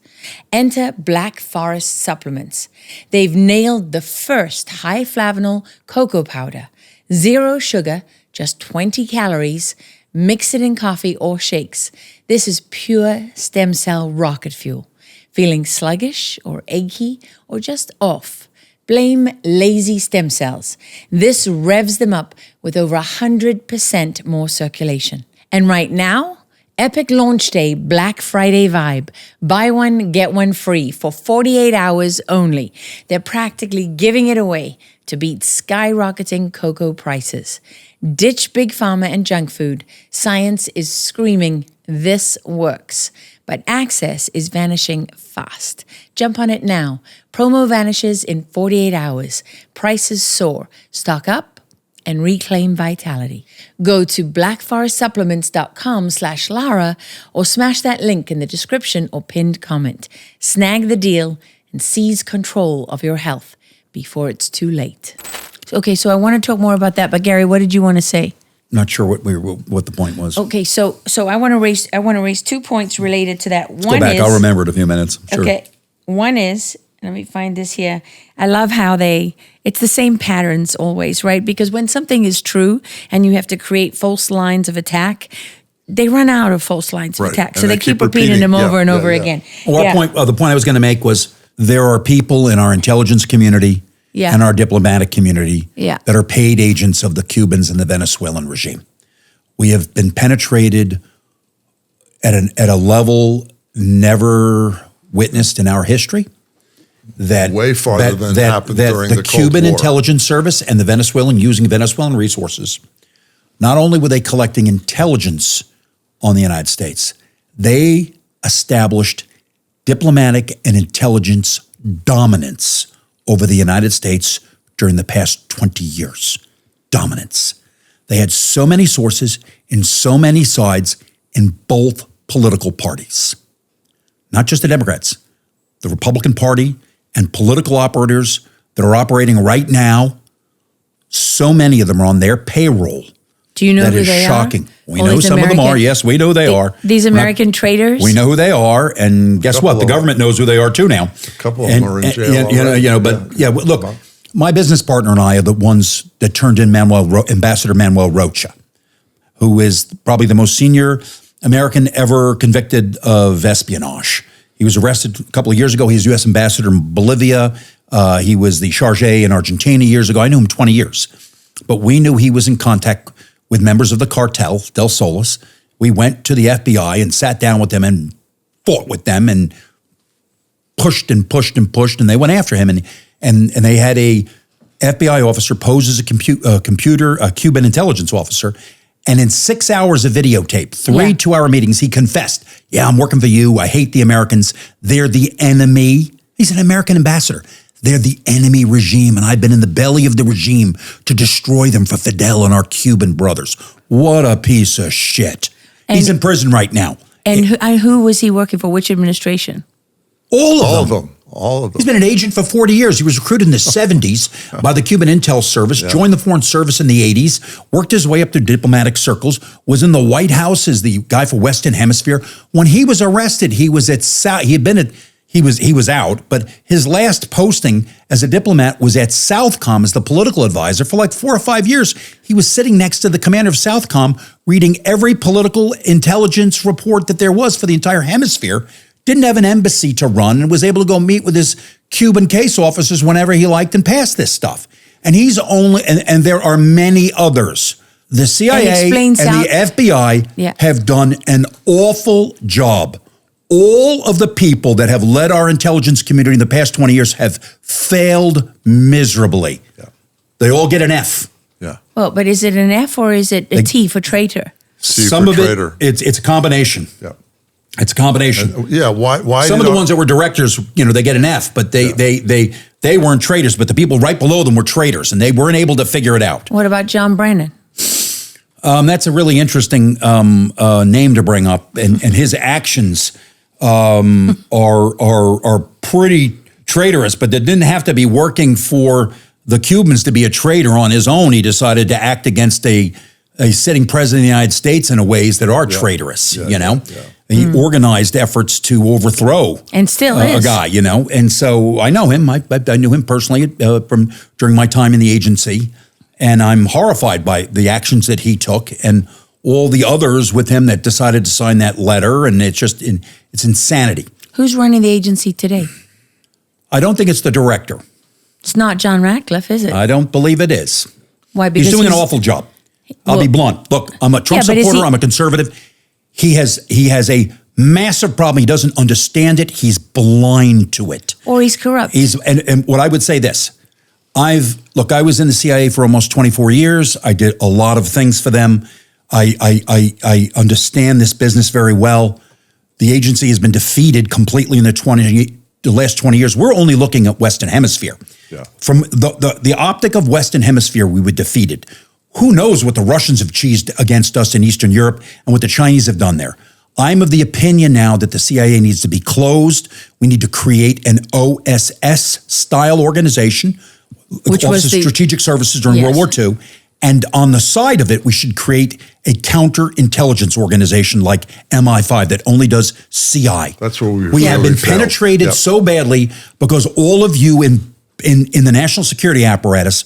Enter Black Forest supplements. They've nailed the first high flavanol cocoa powder. 0 sugar, just 20 calories. Mix it in coffee or shakes. This is pure stem cell rocket fuel. Feeling sluggish or achy or just off? Blame lazy stem cells. This revs them up with over 100% more circulation. And right now, Epic Launch Day Black Friday vibe. Buy one, get one free for 48 hours only. They're practically giving it away to beat skyrocketing cocoa prices. Ditch Big Pharma and junk food. Science is screaming, this works. But access is vanishing fast. Jump on it now. Promo vanishes in 48 hours. Prices soar. Stock up and reclaim vitality. Go to blackforestsupplements.com/Lara or smash that link in the description or pinned comment. Snag the deal and seize control of your health before it's too late. Okay, so I want to talk more about that, but Gary, what did you want to say? Not sure what the point was. Okay, so I want to raise 2 points related to that. Go back. I'll remember it in a few minutes. Sure. Okay, one is Let me find this here. I love how it's the same patterns always, right? Because when something is true and you have to create false lines of attack, they run out of false lines of attack. So they keep repeating them over and over again. Well, the point I was going to make was there are people in our intelligence community and our diplomatic community that are paid agents of the Cubans and the Venezuelan regime. We have been penetrated at a level never witnessed in our history. That way farther than happened during the Cold Cuban War. intelligence service and the Venezuelan, using Venezuelan resources, not only were they collecting intelligence on the United States, they established diplomatic and intelligence dominance over the United States during the past 20 years. Dominance. They had so many sources in so many sides in both political parties. Not just the Democrats, the Republican Party, and political operators that are operating right now, so many of them are on their payroll. Do you know that who is they shocking. are? We know some of them are. Yes, we know who they are. These American traitors? We know who they are, and guess what? The government knows who they are too now. A couple of them are in jail. Look, my business partner and I are the ones that turned in Ambassador Manuel Rocha, who is probably the most senior American ever convicted of espionage. He was arrested a couple of years ago. He's U.S. ambassador in Bolivia. He was the charge in Argentina years ago. I knew him 20 years. But we knew he was in contact with members of the Cartel, Del Solis. We went to the FBI and sat down with them and fought with them and pushed and pushed and pushed, and they went after him. And they had a FBI officer pose as a Cuban intelligence officer. And in 6 hours of videotape, 3 2-hour meetings, he confessed, I'm working for you. I hate the Americans. They're the enemy. He's an American ambassador. They're the enemy regime, and I've been in the belly of the regime to destroy them for Fidel and our Cuban brothers. What a piece of shit. He's in prison right now. And who was he working for? Which administration? All of them. All of them. He's been an agent for 40 years. He was recruited in the 70s by the Cuban Intel Service, joined the Foreign Service in the 80s, worked his way up through diplomatic circles, was in the White House as the guy for Western Hemisphere. When he was arrested, he was at he was out, but his last posting as a diplomat was at Southcom as the political advisor for like 4 or 5 years. He was sitting next to the commander of Southcom, reading every political intelligence report that there was for the entire hemisphere. Didn't have an embassy to run and was able to go meet with his Cuban case officers whenever he liked and pass this stuff. And he's only, and there are many others. The CIA and the FBI have done an awful job. All of the people that have led our intelligence community in the past 20 years have failed miserably. Yeah. They all get an F. Yeah. Well, but is it an F or is it a T for traitor? C for traitor. It's a combination. Yeah. It's a combination. Why? Some of the ones that were directors, they get an F, but they weren't traitors. But the people right below them were traitors, and they weren't able to figure it out. What about John Brennan? That's a really interesting name to bring up, and his actions are pretty traitorous. But they didn't have to be working for the Cubans to be a traitor on his own. He decided to act against a sitting president of the United States in ways that are traitorous. He organized efforts to overthrow and still a guy, and so I know him. I knew him personally from during my time in the agency, and I'm horrified by the actions that he took and all the others with him that decided to sign that letter, and it's insanity. Who's running the agency today? I don't think it's the director. It's not John Ratcliffe, is it? I don't believe it is. Why? Because he's doing an awful job. I'll be blunt. Look, I'm a Trump supporter. I'm a conservative. He has a massive problem. He doesn't understand it. He's blind to it. Or he's corrupt. And what I would say this. I was in the CIA for almost 24 years. I did a lot of things for them. I understand this business very well. The agency has been defeated completely in the last 20 years. We're only looking at Western Hemisphere. Yeah. From the optic of Western Hemisphere, we were defeated. Who knows what the Russians have cheesed against us in Eastern Europe and what the Chinese have done there. I'm of the opinion now that the CIA needs to be closed. We need to create an OSS-style organization, which was the Strategic Services during World War II, And on the side of it, we should create a counterintelligence organization like MI5 that only does CI. That's where we have been failed. penetrated Yep. so badly because all of you in the national security apparatus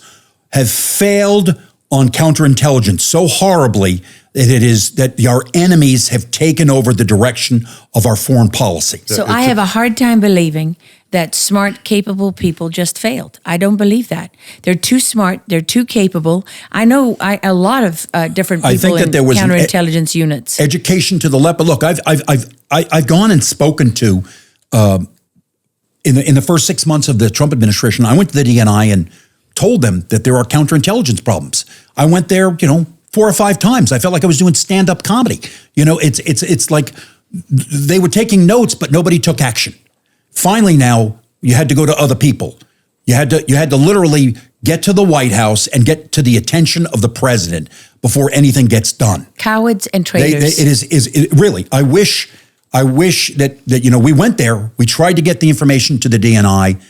have failed on counterintelligence so horribly that our enemies have taken over the direction of our foreign policy. So I have a hard time believing that smart, capable people just failed. I don't believe that. They're too smart. They're too capable. I know a lot of different people I think that in there was counterintelligence units. Education to the leper. Look, I've gone and spoken to in the first 6 months of the Trump administration. I went to the DNI and told them that there are counterintelligence problems. I went there, 4 or 5 times. I felt like I was doing stand-up comedy. It's like they were taking notes, but nobody took action. Finally, now you had to go to other people. You had to literally get to the White House and get to the attention of the president before anything gets done. Cowards and traitors. It really. I wish that we went there. We tried to get the information to the DNI.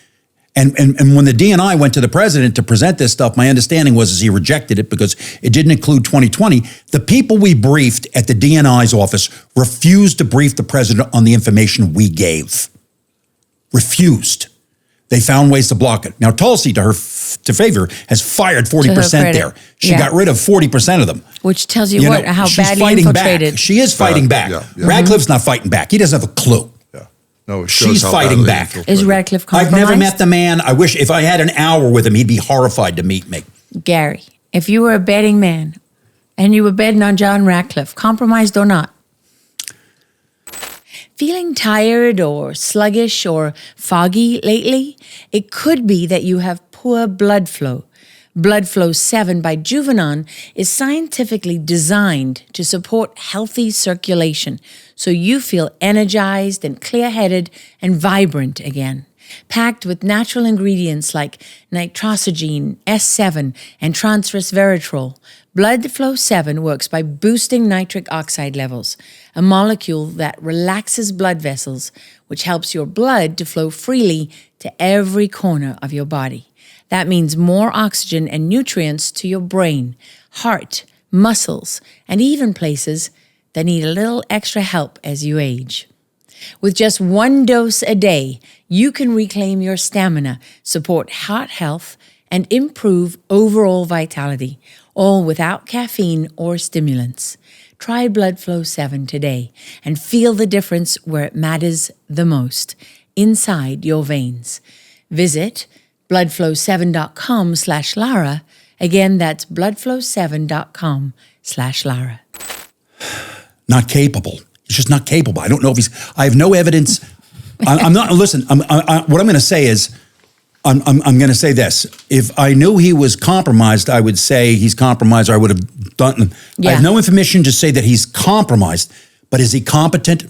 And when the DNI went to the president to present this stuff, my understanding was he rejected it because it didn't include 2020. The people we briefed at the DNI's office refused to brief the president on the information we gave. Refused. They found ways to block it. Now, Tulsi, to favor, has fired 40% there. She got rid of 40% of them. Which tells you how she's badly fighting infiltrated. back. She is fighting back. Yeah. Radcliffe's not fighting back. He doesn't have a clue. No, it shows She's how fighting badly back. infiltrated. Is Radcliffe I've compromised? never met the man. I wish if I had an hour with him, he'd be horrified to meet me. Gary, if you were a betting man and you were betting on John Radcliffe, compromised or not, feeling tired or sluggish or foggy lately? It could be that you have poor blood flow. Blood Flow 7 by Juvenon is scientifically designed to support healthy circulation so you feel energized and clear-headed and vibrant again. Packed with natural ingredients like nitrosogene, S7, and transresveratrol, Blood Flow 7 works by boosting nitric oxide levels, a molecule that relaxes blood vessels, which helps your blood to flow freely to every corner of your body. That means more oxygen and nutrients to your brain, heart, muscles, and even places that need a little extra help as you age. With just 1 dose a day, you can reclaim your stamina, support heart health, and improve overall vitality, all without caffeine or stimulants. Try Blood Flow 7 today and feel the difference where it matters the most, inside your veins. Visit bloodflow7.com/Lara. Again, that's bloodflow7.com/Lara. Not capable. He's just not capable. I don't know if I have no evidence. I'm not, listen, what I'm going to say is, I'm going to say this. If I knew he was compromised, I would say he's compromised, or I would have done. Yeah. I have no information to say that he's compromised, but is he competent?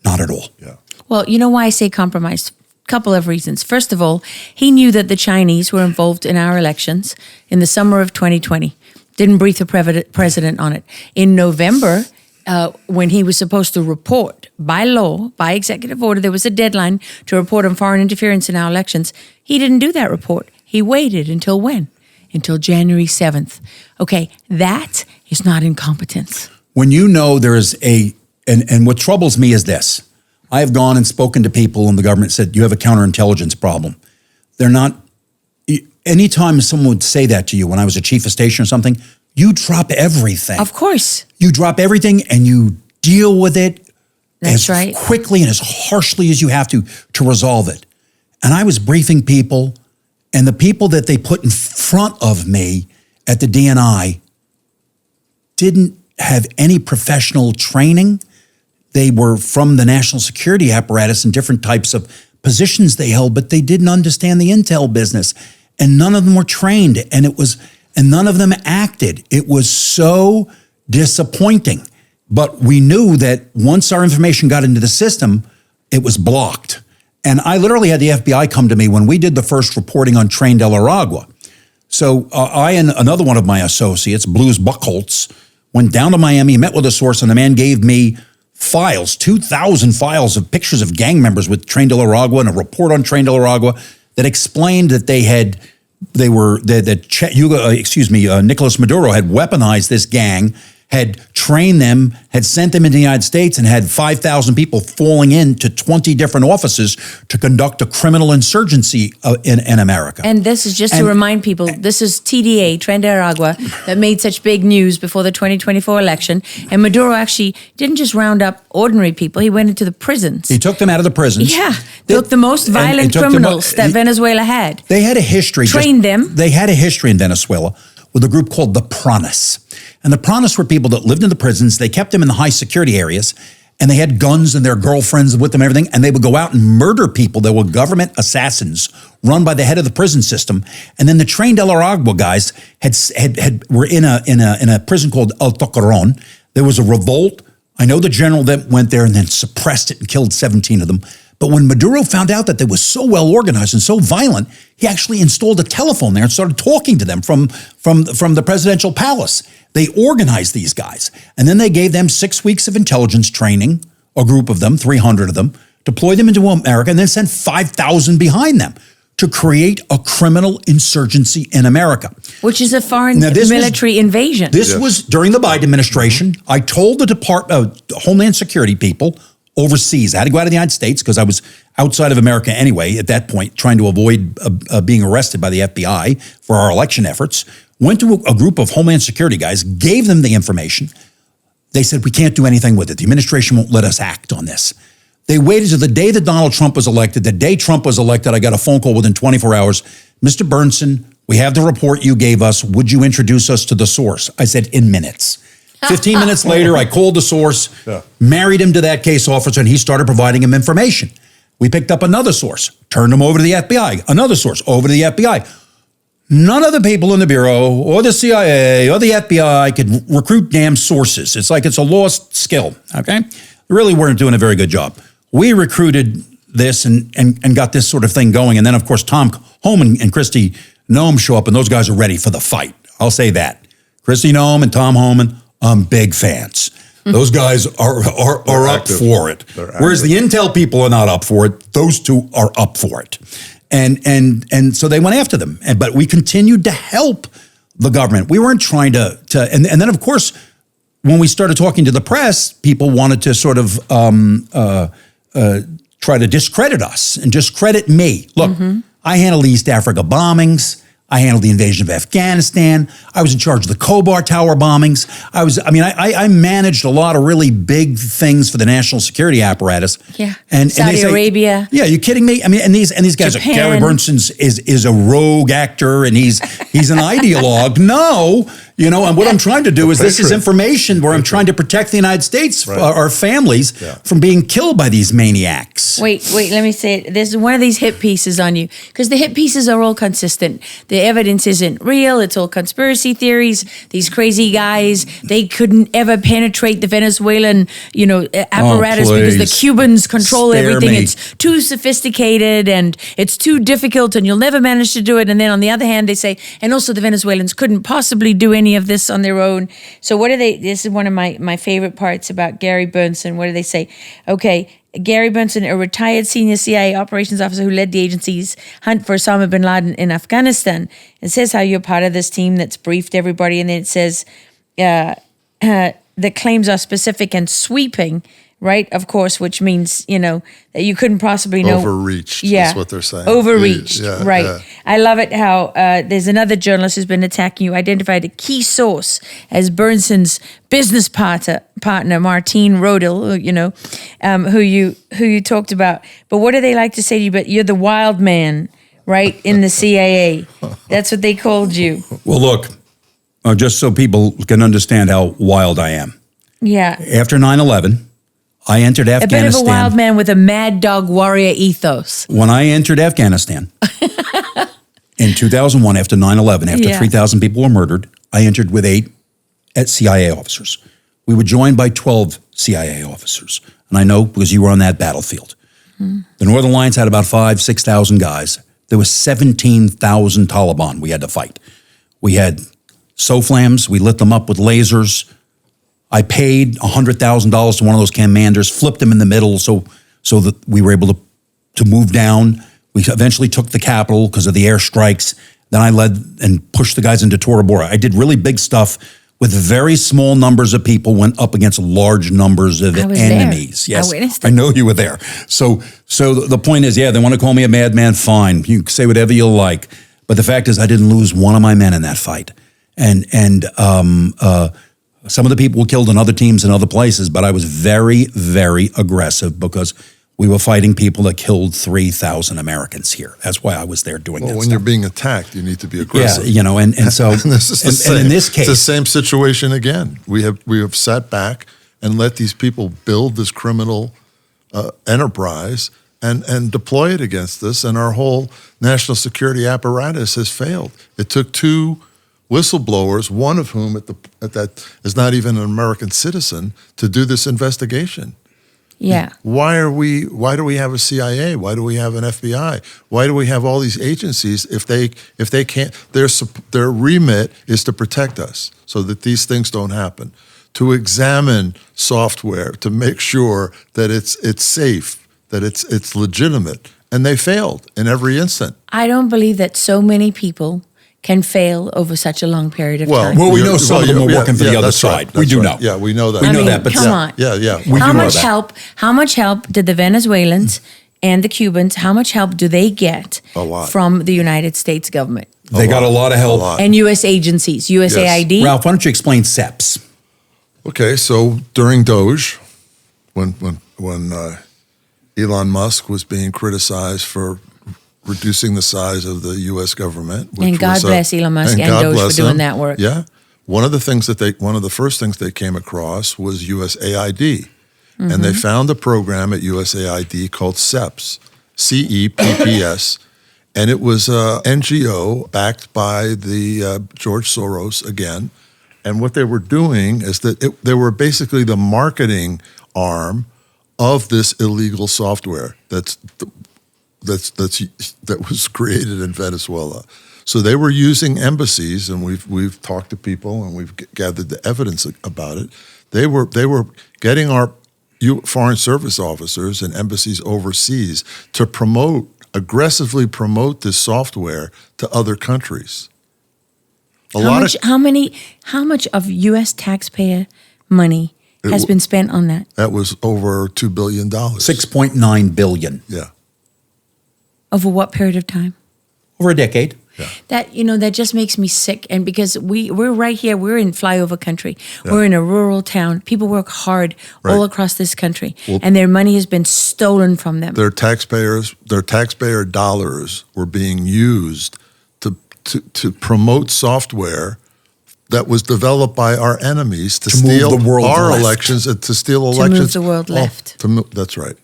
Not at all. Yeah. Well, you know why I say compromised? Couple of reasons. First of all, he knew that the Chinese were involved in our elections in the summer of 2020. Didn't brief the president on it. In November, when he was supposed to report by law, by executive order, there was a deadline to report on foreign interference in our elections. He didn't do that report. He waited until when? Until January 7th. Okay, that is not incompetence. When you know there is and what troubles me is this. I have gone and spoken to people in the government and said, you have a counterintelligence problem. They're not, anytime someone would say that to you when I was a chief of station or something, you drop everything. Of course. You drop everything and you deal with it That's right. quickly and as harshly as you have to resolve it. And I was briefing people, and the people that they put in front of me at the DNI didn't have any professional training. They were from the national security apparatus and different types of positions they held, but they didn't understand the intel business. And none of them were trained, and none of them acted. It was so disappointing. But we knew that once our information got into the system, it was blocked. And I literally had the FBI come to me when we did the first reporting on Train de la Aragua. So I and another one of my associates, Blues Buckholtz, went down to Miami, met with a source, and the man gave me files, 2,000 files of pictures of gang members with Train de la Aragua and a report on Train de la Aragua that explained that they had Nicolas Maduro had weaponized this gang, had trained them, had sent them into the United States, and had 5,000 people falling into 20 different offices to conduct a criminal insurgency in America. And this is just to remind people, this is TDA, Tren de Aragua, that made such big news before the 2024 election. And Maduro actually didn't just round up ordinary people, he went into the prisons. He took them out of the prisons. Yeah, took the most violent criminals that Venezuela had. They had a history. Trained them. They had a history in Venezuela with a group called the Pranas. And the Pranas were people that lived in the prisons. They kept them in the high security areas, and they had guns and their girlfriends with them and everything, and they would go out and murder people. They were government assassins run by the head of the prison system. And then the Tren de Aragua guys were in a prison called El Tocaron. There was a revolt. I know the general that went there and then suppressed it and killed 17 of them. But when Maduro found out that they was so well organized and so violent, he actually installed a telephone there and started talking to them from the presidential palace. They organized these guys, and then they gave them 6 weeks of intelligence training, a group of them, 300 of them, deployed them into America, and then sent 5,000 behind them to create a criminal insurgency in America. Which is a foreign military invasion. This was during the Biden administration. I told the Department of Homeland Security people overseas. I had to go out of the United States because I was outside of America anyway at that point, trying to avoid being arrested by the FBI for our election efforts. Went to a group of Homeland Security guys, gave them the information. They said, we can't do anything with it. The administration won't let us act on this. They waited to the day that Donald Trump was elected. The day Trump was elected, I got a phone call within 24 hours. Mr. Berntsen, we have the report you gave us. Would you introduce us to the source? I said, in minutes. 15 minutes later, I called the source, married him to that case officer, and he started providing him information. We picked up another source, turned him over to the FBI, another source, over to the FBI. None of the people in the Bureau or the CIA or the FBI could recruit damn sources. It's like it's a lost skill, okay? They really weren't doing a very good job. We recruited this and got this sort of thing going. And then, of course, Tom Homan and Kristi Noem show up, and those guys are ready for the fight. I'll say that. Kristi Noem and Tom Homan, I'm big fans. Those guys are up for it. Whereas the intel people are not up for it. Those two are up for it. And so they went after them. But we continued to help the government. We weren't trying to and then, of course, when we started talking to the press, people wanted to sort of try to discredit us and discredit me. Look, I handled the East Africa bombings. I handled the invasion of Afghanistan. I was in charge of the Covert Tower bombings. I managed a lot of really big things for the national security apparatus. Yeah. And Saudi Arabia. Yeah, you kidding me? I mean, and these guys Japan. Gary Berntsen is a rogue actor and he's an ideologue. No, and what I'm trying to do is this is information where I'm trying to protect the United States, our families, from being killed by these maniacs. Wait, let me say it. There's one of these hit pieces on you, because the hit pieces are all consistent. The evidence isn't real. It's all conspiracy theories. These crazy guys, they couldn't ever penetrate the Venezuelan, apparatus because the Cubans control everything. It's too sophisticated and it's too difficult and you'll never manage to do it. And then on the other hand, they say, and also the Venezuelans couldn't possibly do any of this on their own. So what do they, this is one of my favorite parts about Gary Berntsen. What do they say? Okay, Gary Berntsen, a retired senior CIA operations officer who led the agency's hunt for Osama bin Laden in Afghanistan. It says how you're part of this team that's briefed everybody. And then it says the claims are specific and sweeping, right? Of course, which means, that you couldn't possibly know. Overreached, yeah, is what they're saying. Overreached, right. Yeah. I love it how there's another journalist who's been attacking you, identified a key source as Berntsen's business partner Martine Rodil, who you talked about. But what do they like to say to you? But you're the wild man, right, in the CIA. That's what they called you. Well, look, just so people can understand how wild I am. Yeah. After 9/11, I entered Afghanistan. A bit of a wild man with a mad dog warrior ethos. When I entered Afghanistan in 2001, after 9/11, after 3,000 people were murdered, I entered with 8 CIA officers. We were joined by 12 CIA officers. And I know because you were on that battlefield. The Northern Alliance had about 5,000, 6,000 guys. There was 17,000 Taliban we had to fight. We had SOFLAMs. We lit them up with lasers. I paid $100,000 to one of those commanders, flipped him in the middle so that we were able to move down. We eventually took the capital because of the airstrikes. Then I led and pushed the guys into Tora Bora. I did really big stuff with very small numbers of people, went up against large numbers of enemies. There. Yes, I witnessed it. I know you were there. So the point is, yeah, they want to call me a madman, fine. You can say whatever you like. But the fact is, I didn't lose one of my men in that fight. And some of the people were killed in other teams in other places, but I was very, very aggressive because we were fighting people that killed 3,000 Americans here. That's why I was there doing that When stuff. you're being attacked, you need to be aggressive. Yeah, and so and this is the same. And in this case, it's the same situation again. We have sat back and let these people build this criminal enterprise and deploy it against us, and our whole national security apparatus has failed. It took 2 whistleblowers, one of whom at that is not even an American citizen, to do this investigation. Yeah. Why do we have a CIA? Why do we have an FBI? Why do we have all these agencies if they can't, their remit is to protect us so that these things don't happen, to examine software, to make sure that it's safe, that it's legitimate, and they failed in every instant. I don't believe that so many people can fail over such a long period of time. Well, we know some of them are working for the other side. We do know. Yeah, we know that. We know that, but come on. Yeah. How much help did the Venezuelans and the Cubans, how much help do they get A lot. from the United States government? They got a lot of help. And U.S. agencies, USAID? Ralph, why don't you explain SEPs? Okay, so during Doge, when Elon Musk was being criticized for reducing the size of the U.S. government. And God bless Elon Musk and Doge for doing that work. Yeah. One of the first things they came across was USAID. And they found a program at USAID called CEPS, CEPPS. And it was an NGO backed by the George Soros again. And what they were doing is that they were basically the marketing arm of this illegal software that was created in Venezuela. So they were using embassies, and we've talked to people and we've gathered the evidence about it. They were getting our foreign service officers and embassies overseas to aggressively promote this software to other countries. How much of U.S. taxpayer money has been spent on that? That was over $2 billion. $6.9 billion. Yeah. Over what period of time? Over a decade. Yeah. That just makes me sick. And because we're right here, we're in flyover country. Yeah. We're in a rural town. People work hard all across this country, and their money has been stolen from them. Their taxpayer dollars were being used to promote software that was developed by our enemies to steal our elections and to steal elections. To move the world left. That's right.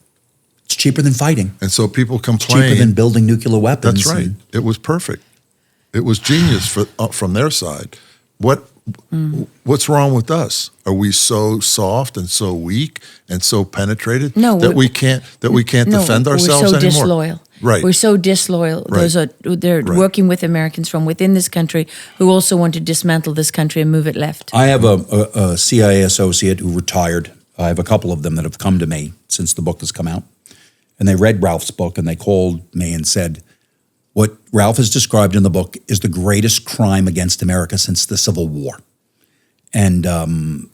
It's cheaper than fighting. And so people complain. It's cheaper than building nuclear weapons. That's right. It was perfect. It was genius from their side. What's wrong with us? Are we so soft and so weak and so penetrated that we can't defend ourselves anymore? We're so anymore? disloyal. Right. We're so disloyal. Right. They're working with Americans from within this country who also want to dismantle this country and move it left. I have a CIA associate who retired. I have a couple of them that have come to me since the book has come out. And they read Ralph's book and they called me and said, what Ralph has described in the book is the greatest crime against America since the Civil War. And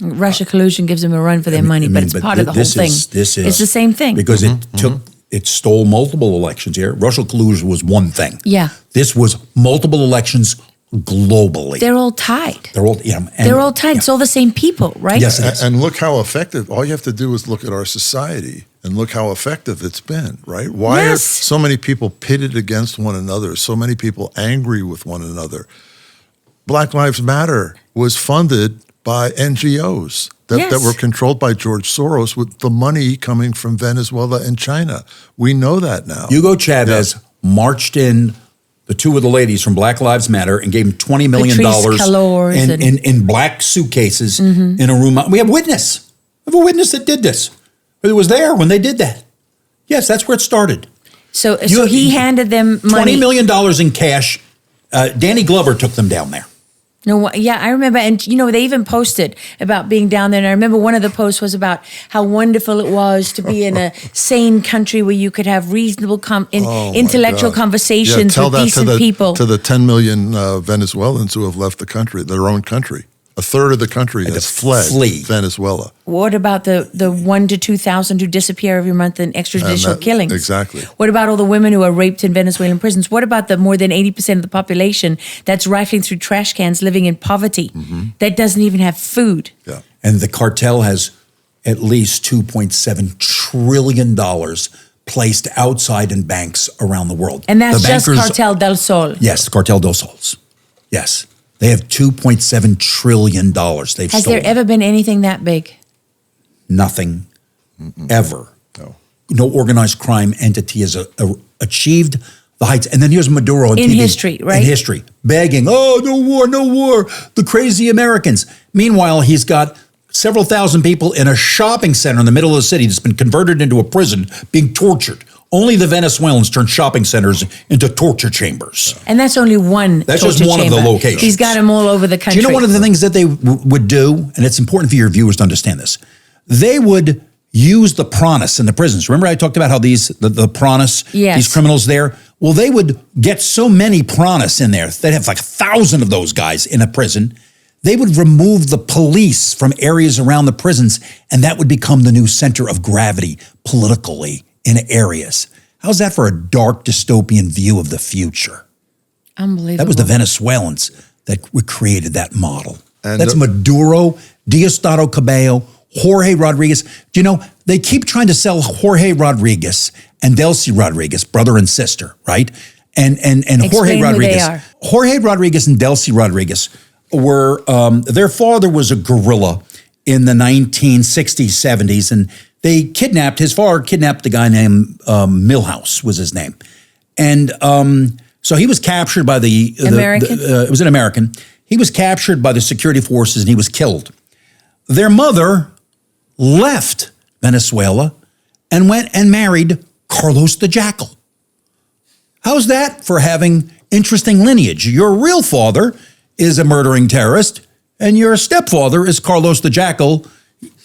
Russia collusion gives them a run for their money, but it's part of the whole thing. It's the same thing. Because it stole multiple elections here. Russia collusion was one thing. Yeah. This was multiple elections globally. They're all tied. They're all tied. Yeah. It's all the same people, right? Yes, it is. And look how effective. All you have to do is look at our society and look how effective it's been, right? Why are so many people pitted against one another? So many people angry with one another? Black Lives Matter was funded by NGOs that were controlled by George Soros with the money coming from Venezuela and China. We know that now. Hugo Chavez marched in the two of the ladies from Black Lives Matter and gave them $20 million in black suitcases in a room. We have a witness. We have a witness that did this. It was there when they did that. Yes, that's where it started. So he handed them money. $20 million in cash. Danny Glover took them down there. No, yeah, I remember. And, they even posted about being down there. And I remember one of the posts was about how wonderful it was to be in a sane country where you could have reasonable, intellectual conversations with decent people. To the 10 million Venezuelans who have left the country, their own country. A third of the country has fled Venezuela. What about the 1,000 to 2,000 who disappear every month in extrajudicial killings? Exactly. What about all the women who are raped in Venezuelan prisons? What about the more than 80% of the population that's rifling through trash cans, living in poverty, that doesn't even have food? Yeah. And the cartel has at least $2.7 trillion placed outside in banks around the world. And that's just Cartel del Sol. Yes, Cartel del Sols. Yes. They have $2.7 trillion they've stolen. Has there ever been anything that big? Nothing, ever. No organized crime entity has achieved the heights. And then here's Maduro on TV. In history, right? In history, begging, oh, no war, no war, the crazy Americans. Meanwhile, he's got several thousand people in a shopping center in the middle of the city that's been converted into a prison, being tortured. Only the Venezuelans turn shopping centers into torture chambers. And that's only one That's torture just one chamber. of the locations. He's got them all over the country. Do you know one of the things that they would do, and it's important for your viewers to understand this, they would use the pranas in the prisons. Remember I talked about how the pranas, these criminals there, well, they would get so many pranas in there, they'd have like 1,000 of those guys in a prison. They would remove the police from areas around the prisons, and that would become the new center of gravity politically in areas. How's that for a dark dystopian view of the future? Unbelievable. That was the Venezuelans that created that model. And that's Maduro, Diosdado Cabello, Jorge Rodriguez. Do you know, they keep trying to sell Jorge Rodriguez and Delcy Rodriguez, brother and sister, right? And Jorge Rodriguez. Jorge Rodriguez and Delcy Rodriguez were, their father was a guerrilla in the 1960s, 70s, and his father kidnapped a guy named Milhouse was his name. And so he was captured by it was an American. He was captured by the security forces and he was killed. Their mother left Venezuela and went and married Carlos the Jackal. How's that for having interesting lineage? Your real father is a murdering terrorist and your stepfather is Carlos the Jackal,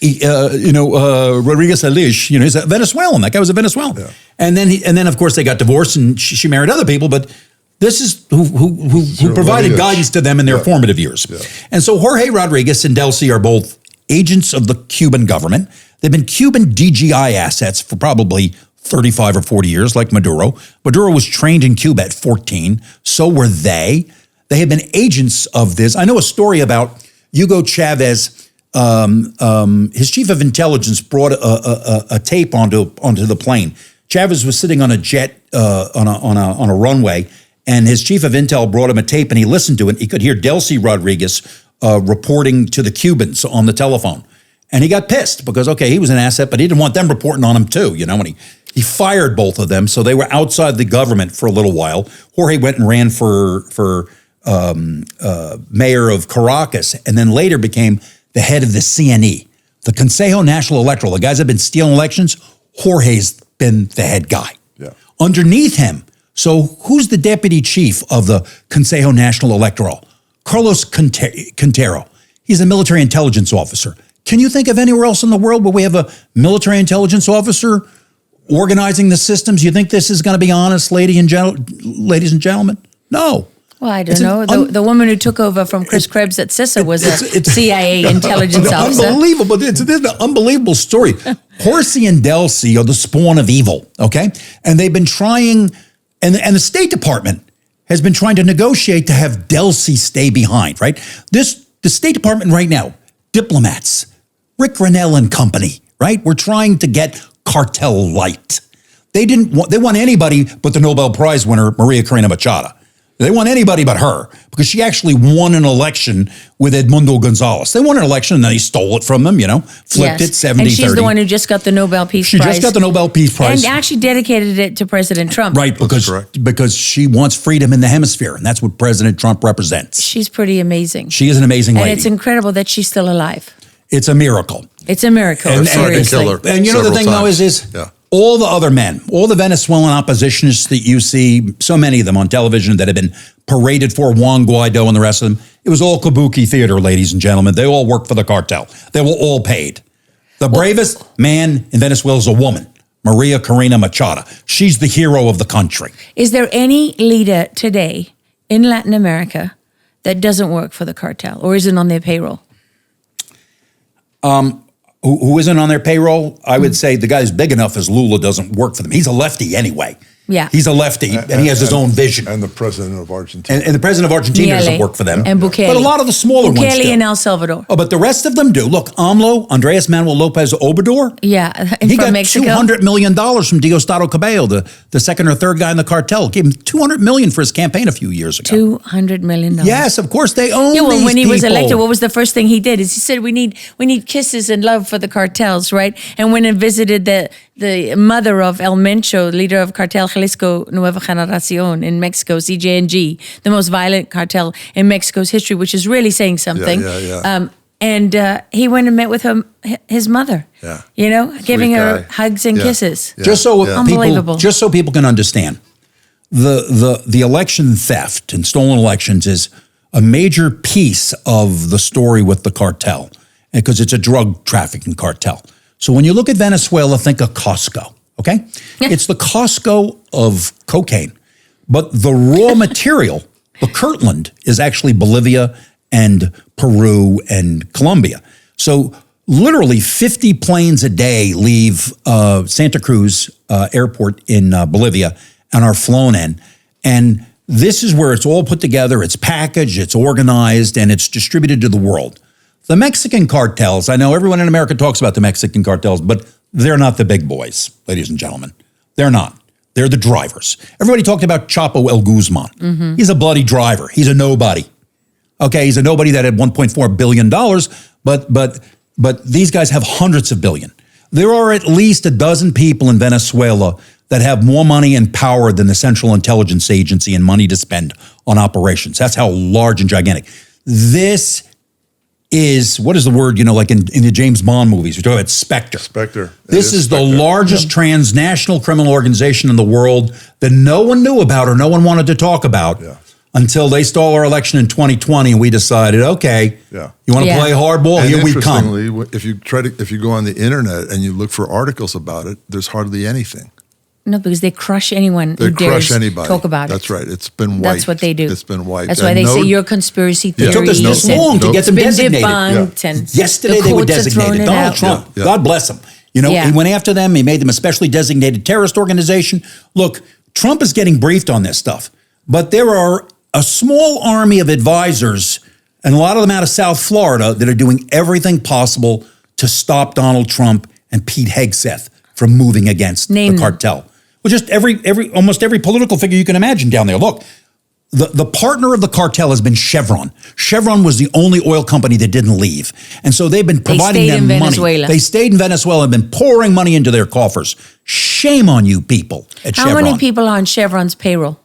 Rodriguez Elish, he's a Venezuelan. That guy was a Venezuelan. Yeah. And then of course they got divorced and she married other people, but this is who provided guidance to them in their formative years. Yeah. And so Jorge Rodriguez and Delcy are both agents of the Cuban government. They've been Cuban DGI assets for probably 35 or 40 years, like Maduro. Maduro was trained in Cuba at 14. So were they. They have been agents of this. I know a story about Hugo Chavez. His chief of intelligence brought a tape onto the plane. Chavez was sitting on a jet on a runway, and his chief of intel brought him a tape, and he listened to it. He could hear Delcy Rodriguez reporting to the Cubans on the telephone, and he got pissed because he was an asset, but he didn't want them reporting on him too. And he fired both of them, so they were outside the government for a little while. Jorge went and ran for mayor of Caracas, and then later became the head of the CNE, the Consejo Nacional Electoral. The guys that have been stealing elections, Jorge's been the head guy. Yeah. Underneath him, so who's the deputy chief of the Consejo Nacional Electoral? Carlos Quintero. He's a military intelligence officer. Can you think of anywhere else in the world where we have a military intelligence officer organizing the systems? You think this is going to be honest, ladies and gentlemen? No. Well, I don't know. The woman who took over from Chris Krebs at CISA was a CIA intelligence officer. Unbelievable. It's an unbelievable story. Horsey and Delcy are the spawn of evil, okay? And they've been trying, and the State Department has been trying to negotiate to have Delcy stay behind, right? The State Department right now, diplomats, Rick Grenell and company, right? We're trying to get cartel light. They want anybody but the Nobel Prize winner, Maria Corina Machado. They want anybody but her because she actually won an election with Edmundo Gonzalez. They won an election and then he stole it from them, flipped it 70-30. And she's the one who just got the Nobel Peace Prize. She just got the Nobel Peace Prize. And actually dedicated it to President Trump. Right, because she wants freedom in the hemisphere, and that's what President Trump represents. She's pretty amazing. She is an amazing lady. And it's incredible that she's still alive. It's a miracle. It's a miracle, seriously. And the thing, though, is all the other men, all the Venezuelan oppositionists that you see, so many of them on television that have been paraded for, Juan Guaido and the rest of them, It was all kabuki theater, ladies and gentlemen. They all worked for the cartel. They were all paid. The bravest man in Venezuela is a woman, Maria Corina Machado. She's the hero of the country. Is there any leader today in Latin America that doesn't work for the cartel or isn't on their payroll? Who isn't on their payroll? I would say the guy who's big enough as Lula doesn't work for them. He's a lefty anyway. Yeah. He's a lefty, and he has his own vision. And the president of Argentina. And the president of Argentina doesn't work for them. And Bukele. But a lot of the smaller ones Bukele do. in El Salvador. Oh, but the rest of them do. Look, AMLO, Andres Manuel Lopez Obrador. Yeah, He from got Mexico. $200 million from Diosdado Cabello, the second or third guy in the cartel. Gave him $200 million for his campaign a few years ago. $200 million. Yes, of course they own Yeah, well, these when he was people. elected, what was the first thing he did? Is he said we need kisses and love for the cartels, right? And when he visited the mother of El Mencho, leader of Cartel Jalisco Nueva Generación in Mexico, CJNG, the most violent cartel in Mexico's history, which is really saying something. Yeah. And he went and met with his mother. Yeah. You know, giving her guy. hugs and kisses. Yeah. Unbelievable. So people can understand, the election theft and stolen elections is a major piece of the story with the cartel, because it's a drug trafficking cartel. So when you look at Venezuela, think of Costco, okay? Yeah. It's the Costco of cocaine, but the raw material, the Kirtland, is actually Bolivia and Peru and Colombia. So literally 50 planes a day leave Santa Cruz airport in Bolivia and are flown in. And this is where it's all put together, it's packaged, it's organized, and it's distributed to the world. The Mexican cartels, I know everyone in America talks about the Mexican cartels, but they're not the big boys, ladies and gentlemen. They're not. They're the drivers. Everybody talked about Chapo El Guzman. Mm-hmm. He's a bloody driver. He's a nobody. Okay, he's a nobody that had $1.4 billion, but these guys have hundreds of billion. There are at least a dozen people in Venezuela that have more money and power than the Central Intelligence Agency and money to spend on operations. That's how large and gigantic. This is, what is the word, like in the James Bond movies, we talk about Spectre. Spectre. This is the largest transnational criminal organization in the world that no one knew about or no one wanted to talk about until they stole our election in 2020 and we decided, okay, you want to play hardball? And here we come. Interestingly, if you go on the internet and you look for articles about it, there's hardly anything. No, because they crush anyone who dares talk about it. That's right. It's been wiped. That's what they do. It's been wiped. That's why they say you're conspiracy theories. It took us this long to get them designated. And yesterday they were designated. Donald Trump, God bless him. He went after them. He made them a specially designated terrorist organization. Look, Trump is getting briefed on this stuff, but there are a small army of advisors, and a lot of them out of South Florida, that are doing everything possible to stop Donald Trump and Pete Hegseth from moving against the cartel. Well, just almost every political figure you can imagine down there. Look, the partner of the cartel has been Chevron. Chevron was the only oil company that didn't leave. And so they've been providing them money. They stayed in Venezuela and been pouring money into their coffers. Shame on you people at Chevron. How many people are on Chevron's payroll?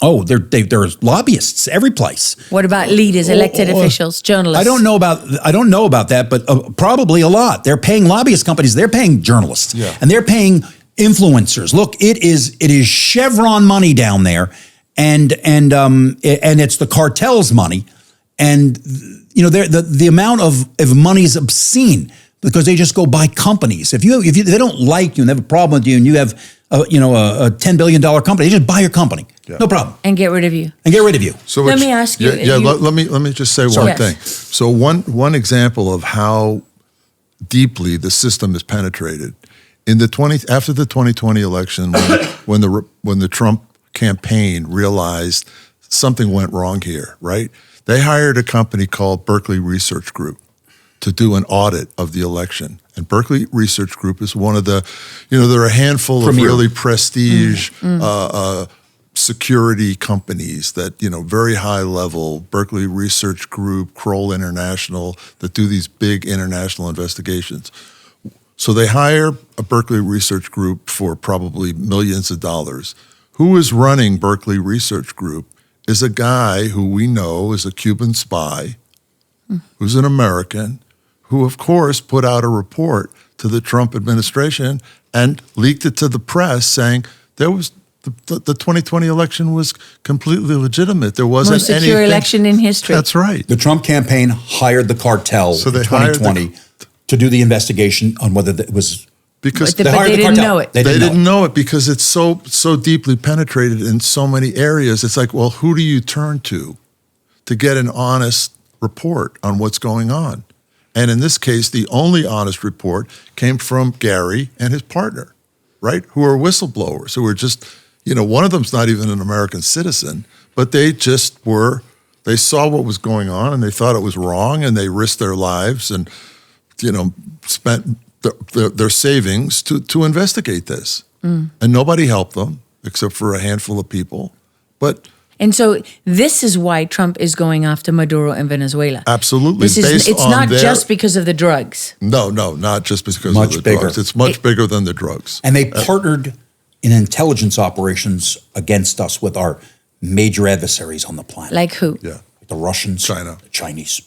Oh, there's lobbyists every place. What about leaders, elected officials, journalists? I don't know about that, but probably a lot. They're paying lobbyist companies. They're paying journalists, and they're paying influencers. Look, it is Chevron money down there, and it's the cartel's money, and the amount of money is obscene because they just go buy companies. If they don't like you and they have a problem with you, and you have a $10 billion company, they just buy your company. Yeah. No problem. And get rid of you. So let me ask you. Let me just say one thing. So one example of how deeply the system is penetrated after the 2020 election, when the Trump campaign realized something went wrong here, right? They hired a company called Berkeley Research Group to do an audit of the election. And Berkeley Research Group is one of the, there are a handful of really prestige security companies that, very high level, Berkeley Research Group, Kroll International, that do these big international investigations. So they hire a Berkeley Research Group for probably millions of dollars. Who is running Berkeley Research Group is a guy who we know is a Cuban spy, who's an American, who, of course, put out a report to the Trump administration and leaked it to the press saying there was The 2020 election was completely legitimate. There wasn't most secure anything. election in history. That's right. The Trump campaign hired the cartel So they in hired 2020 to do the investigation on whether it was. Because But They they hired the didn't cartel. know it. They they didn't didn't know. know it because it's so deeply penetrated in so many areas. It's like, well, who do you turn to get an honest report on what's going on? And in this case, the only honest report came from Gary and his partner, right? Who are whistleblowers, who are just, one of them's not even an American citizen, but they saw what was going on and they thought it was wrong and they risked their lives and, spent their savings to investigate this. And nobody helped them except for a handful of people. And so this is why Trump is going after Maduro in Venezuela. Absolutely. It's not just because of the drugs. No, not just because Much of the bigger. drugs. It's much bigger than the drugs. And they partnered in intelligence operations against us with our major adversaries on the planet. Like who? Yeah. The Russians, China. the Chinese.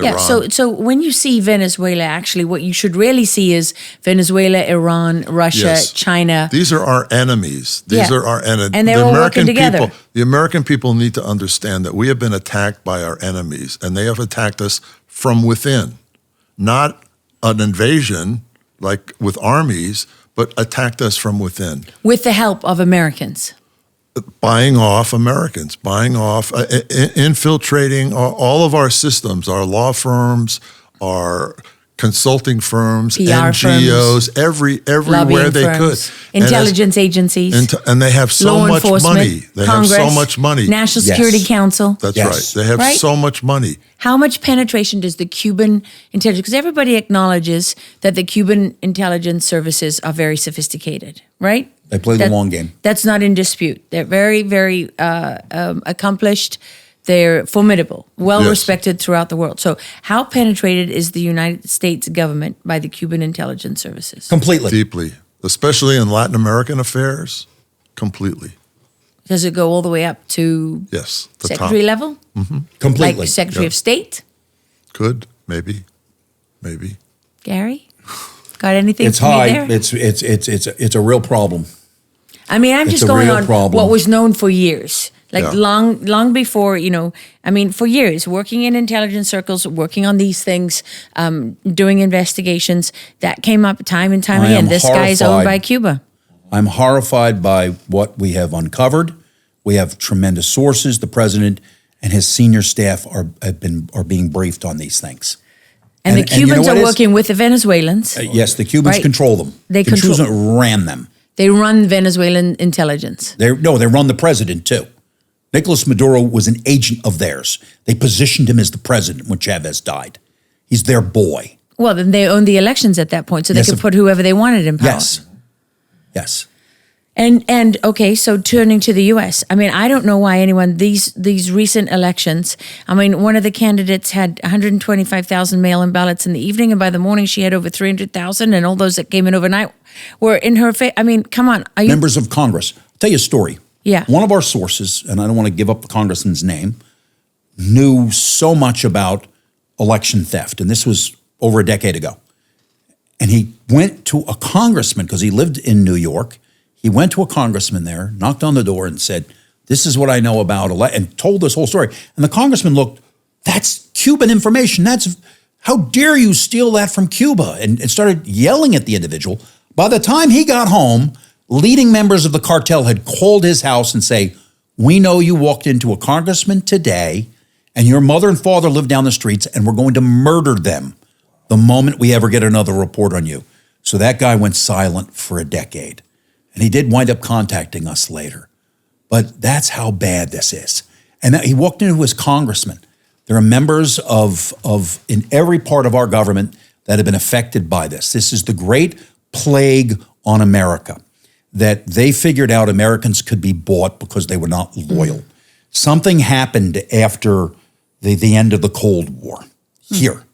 Yeah, Iran. so when you see Venezuela, actually what you should really see is Venezuela, Iran, Russia, Yes. China. These are our enemies. These Yeah. are our enemies. And they're all working together. The American people need to understand that we have been attacked by our enemies, and they have attacked us from within. Not an invasion like with armies, but attacked us from within. With the help of Americans. Buying off Americans, infiltrating all of our systems, our law firms, our consulting firms, PR NGOs, everywhere Lobbying they firms, could. intelligence agencies, And they have so law much enforcement, money. They Congress, have so much money. National Yes. Security Council. That's Yes. right. They have Right? so much money. How much penetration does the Cuban intelligence? Because everybody acknowledges that the Cuban intelligence services are very sophisticated, right? They play the long game. That's not in dispute. They're very, very accomplished. They're formidable, well Yes. respected throughout the world. So, how penetrated is the United States government by the Cuban intelligence services? Completely. Deeply. Especially in Latin American affairs. Completely. Does it go all the way up to Yes. The secretary top. level, Completely. like Secretary Yeah. of State? Could. Maybe. Gary, got anything It's for me high. there? It's a real problem. I mean, I'm It's just a going real on problem. what was known for years, like Yeah. long before, for years, working in intelligence circles, working on these things, doing investigations. That came up time and time I again. am This guy is owned horrified. by Cuba. I'm horrified by what we have uncovered. We have tremendous sources. The president and his senior staff are being briefed on these things. And the And you know Cubans what are is- working with the Venezuelans. Yes, the Cubans Right. control them. They the control- Cubans ran them. They run Venezuelan intelligence. They run the president too. Nicolas Maduro was an agent of theirs. They positioned him as the president when Chavez died. He's their boy. Well, then they owned the elections at that point, so they Yes, could of- put whoever they wanted in power. Yes. And okay, so turning to the U.S., I mean, I don't know why anyone these recent elections. I mean, one of the candidates had 125,000 mail-in ballots in the evening, and by the morning she had over 300,000, and all those that came in overnight were in her face. I mean, come on, are you? Members of Congress. I'll tell you a story. Yeah. One of our sources, and I don't want to give up the congressman's name, knew so much about election theft, and this was over a decade ago. And he went to a congressman, because he lived in New York. He went to a congressman there, knocked on the door and said, "This is what I know about," and told this whole story. And the congressman looked, "That's Cuban information. How dare you steal that from Cuba?" And started yelling at the individual. By the time he got home, leading members of the cartel had called his house and say, "We know you walked into a congressman today, and your mother and father live down the streets, and we're going to murder them the moment we ever get another report on you." So that guy went silent for a decade. And he did wind up contacting us later. But that's how bad this is. And he walked into his congressman. There are members of in every part of our government that have been affected by this. This is the great plague on America, that they figured out Americans could be bought because they were not loyal. Something happened after the end of the Cold War here.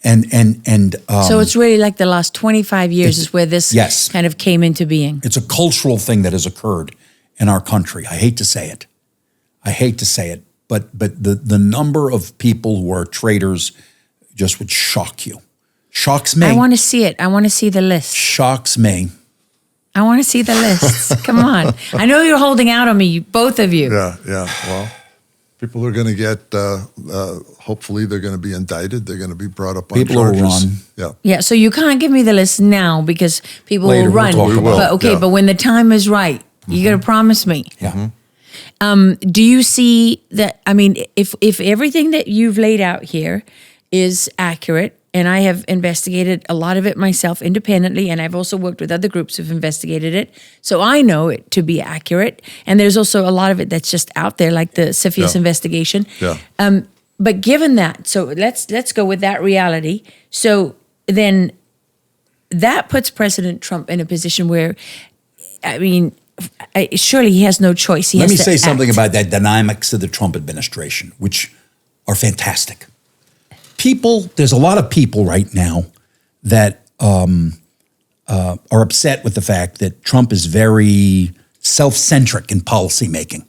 So it's really like the last 25 years is where this Yes. kind of came into being. It's a cultural thing that has occurred in our country. I hate to say it. But the number of people who are traitors just would shock you. Shocks me. I want to see it. I want to see the list. Shocks me. I want to see the lists. Come on. I know you're holding out on me, both of you. Yeah. Well, people are going to get, hopefully they're going to be indicted. They're going to be brought up on People charges. will run. Yeah. Yeah, so you can't give me the list now because people Later, will we'll run. talk about But it. okay, Yeah. but when the time is right, you got to promise me. Yeah. Do you see that? I mean, if everything that you've laid out here is accurate, and I have investigated a lot of it myself independently, and I've also worked with other groups who've investigated it, so I know it to be accurate. And there's also a lot of it that's just out there, like the CFIUS investigation. Yeah. But given that, so let's go with that reality. So then that puts President Trump in a position where, I mean, surely he has no choice. He Let has me to say something act. about that dynamics of the Trump administration, which are fantastic. There's a lot of people right now that are upset with the fact that Trump is very self-centric in policymaking.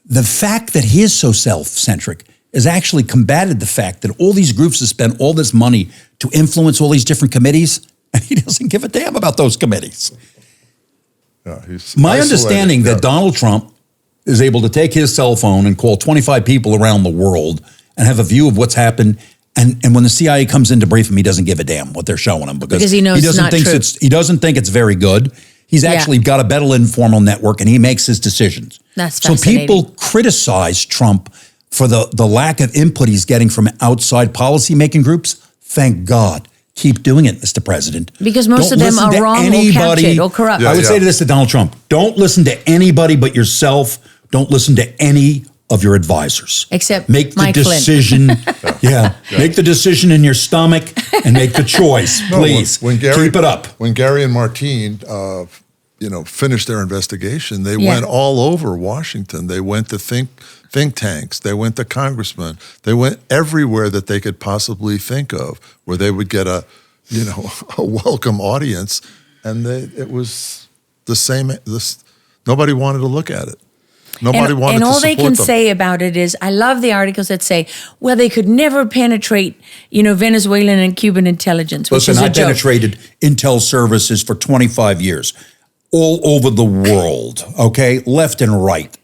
The fact that he is so self-centric has actually combated the fact that all these groups have spent all this money to influence all these different committees, and he doesn't give a damn about those committees. Yeah, he's My isolated. understanding that Donald Trump is able to take his cell phone and call 25 people around the world and have a view of what's happened. And when the CIA comes in to brief him, he doesn't give a damn what they're showing him because he knows it's doesn't not think true. he doesn't think it's very good. He's actually got a better informal network, and he makes his decisions. That's so fascinating. people criticize Trump for the lack of input he's getting from outside policymaking groups. Thank God. Keep doing it, Mr. President. Because most Don't of them listen are to wrong or captured or corrupt. Yeah, I would say this to Donald Trump. Don't listen to anybody but yourself. Don't listen to any of your advisors. Except make the Mike Flynn. decision. Make the decision in your stomach and make the choice, No, please. Keep it up. When Gary and Martine, finished their investigation, they went all over Washington. They went to think tanks. They went to congressmen. They went everywhere that they could possibly think of, where they would get a welcome audience, and it was the same. Nobody wanted to look at it. Nobody wanted to support them. And all they can say about it is, I love the articles that say, well, they could never penetrate, Venezuelan and Cuban intelligence, which Listen, is a I joke. penetrated intel services for 25 years, all over the world, okay? Left and right.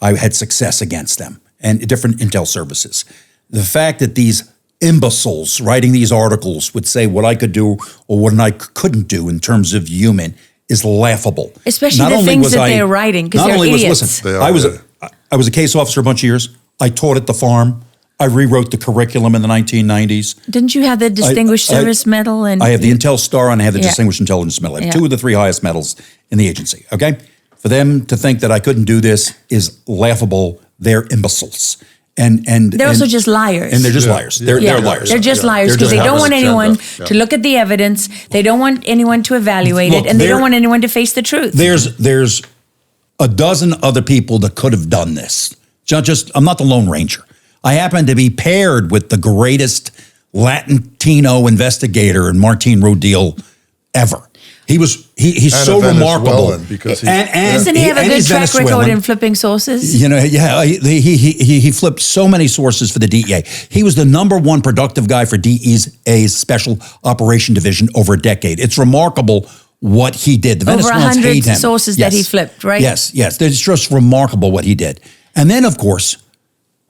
I had success against them and different intel services. The fact that these imbeciles writing these articles would say what I could do or what I couldn't do in terms of human is laughable. Especially Not the only things was that I- they're writing, because not they're only was- idiots. Listen, They are, I was a case officer a bunch of years. I taught at the farm. I rewrote the curriculum in the 1990s. Didn't you have the Distinguished Service Medal? And I have the Intel Star and I have the Yeah. Distinguished Intelligence Medal. I have Yeah. 2 of the 3 highest medals in the agency, okay? For them to think that I couldn't do this is laughable. They're imbeciles. And they're also just liars. And they're just liars. They're liars. They're just liars They're because just they don't liars. want anyone Yeah. to look at the evidence. They don't want anyone to evaluate Look, it, and they don't there- want anyone to face the truth. There's a dozen other people that could have done this. I'm not the Lone Ranger. I happen to be paired with the greatest Latino investigator in Martine Rodil ever. He's And so a remarkable. Venezuelan, because Doesn't he have a and good he's track record Venezuelan. in flipping sources? He flipped so many sources for the DEA. He was the #1 productive guy for DEA's Special Operation Division over a decade. It's remarkable what he did. The Over Venezuelans 100 hate him. sources that he flipped, right? Yes. It's just remarkable what he did. And then, of course,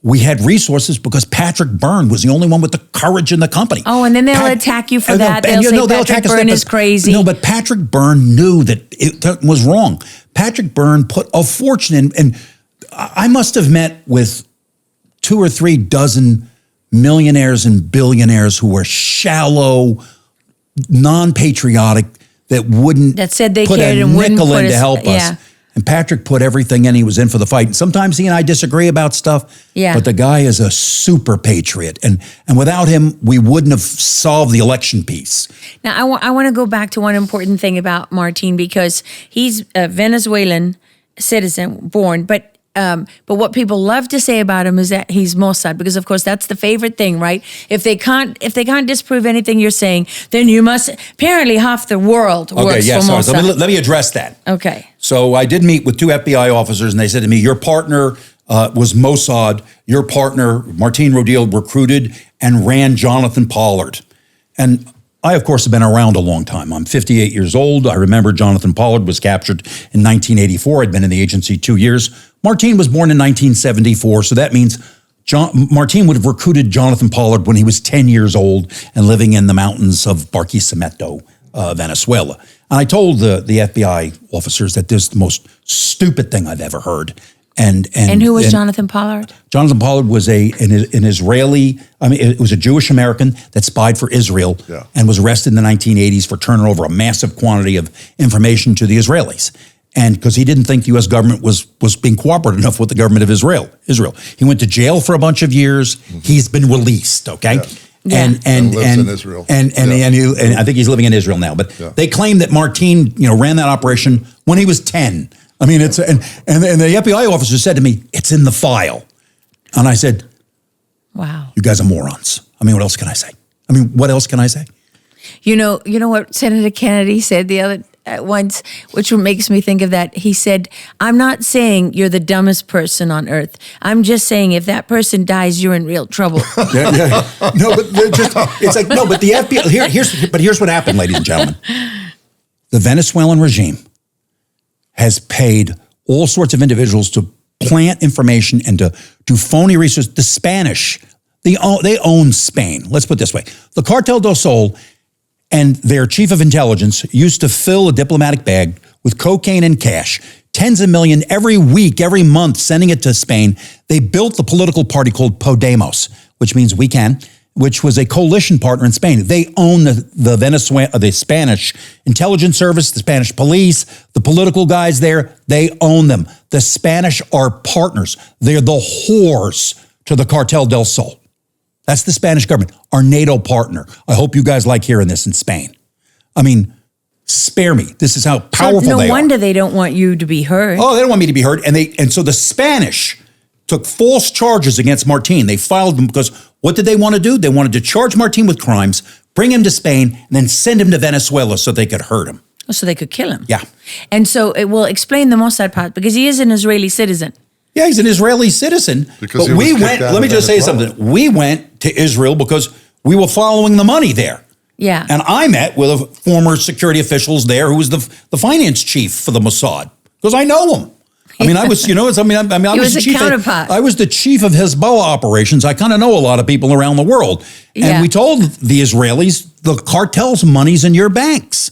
we had resources because Patrick Byrne was the only one with the courage in the company. Oh, and then they'll attack you for and that. and They'll say Patrick attack us Byrne that, is but- crazy. No, but Patrick Byrne knew that it was wrong. Patrick Byrne put a fortune in, and I must have met with 2 or 3 dozen millionaires and billionaires who were shallow, non-patriotic, that said they put cared a and wouldn't nickel put in to us- help us. yeah. And Patrick put everything in. He was in for the fight. And sometimes he and I disagree about stuff. Yeah. But the guy is a super patriot. And without him, we wouldn't have solved the election piece. Now, I want to go back to one important thing about Martine, because he's a Venezuelan citizen, born, but what people love to say about him is that he's Mossad, because of course that's the favorite thing, right? If they can't disprove anything you're saying, then you must. Apparently, half the world works for So Mossad. let me address that. Okay. So I did meet with 2 FBI officers, and they said to me, your partner was Mossad. Your partner, Martine Rodil, recruited and ran Jonathan Pollard. And I, of course, have been around a long time. I'm 58 years old. I remember Jonathan Pollard was captured in 1984. I'd been in the agency 2 years. Martine was born in 1974, so that means Martine would have recruited Jonathan Pollard when he was 10 years old and living in the mountains of Barquisimeto, Venezuela. And I told the FBI officers that this is the most stupid thing I've ever heard. And who was Jonathan Pollard? Jonathan Pollard was an Israeli, it was a Jewish American that spied for Israel and was arrested in the 1980s for turning over a massive quantity of information to the Israelis. And because he didn't think the U.S. government was being cooperative enough with the government of Israel. He went to jail for a bunch of years. He's been released, okay? Yeah. And lives in Israel. And I think he's living in Israel now. But they claim that Martine, ran that operation when he was 10. I mean, it's and the FBI officer said to me, "It's in the file," and I said, "Wow, you guys are morons." I mean, what else can I say? What else can I say? You know what Senator Kennedy said the other once, which makes me think of that. He said, "I'm not saying you're the dumbest person on earth. I'm just saying if that person dies, you're in real trouble." No, but it's like no, but the FBI. Here's what happened, ladies and gentlemen. The Venezuelan regime has paid all sorts of individuals to plant information and to do phony research. The Spanish, they own Spain. Let's put it this way. The Cartel del Sol and their chief of intelligence used to fill a diplomatic bag with cocaine and cash, tens of millions every week, every month, sending it to Spain. They built the political party called Podemos, which means we can, which was a coalition partner in Spain. They own the Spanish intelligence service, the Spanish police, the political guys there. They own them. The Spanish are partners. They're the whores to the Cartel del Sol. That's the Spanish government, our NATO partner. I hope you guys like hearing this in Spain. Spare me. This is how powerful they are. No wonder they don't want you to be heard. Oh, they don't want me to be heard. And so the Spanish took false charges against Martine. They filed them because what did they want to do? They wanted to charge Martine with crimes, bring him to Spain, and then send him to Venezuela so they could hurt him. So they could kill him. Yeah. And so it will explain the Mossad part because he is an Israeli citizen. Yeah, he's an Israeli citizen. Because but we went, let me just say something. We went to Israel because we were following the money there. Yeah. And I met with a former security officials there who was the finance chief for the Mossad because I know him. I was, I was the chief. I was the chief of Hezbollah operations. I kind of know a lot of people around the world. And we told the Israelis, the cartel's money's in your banks.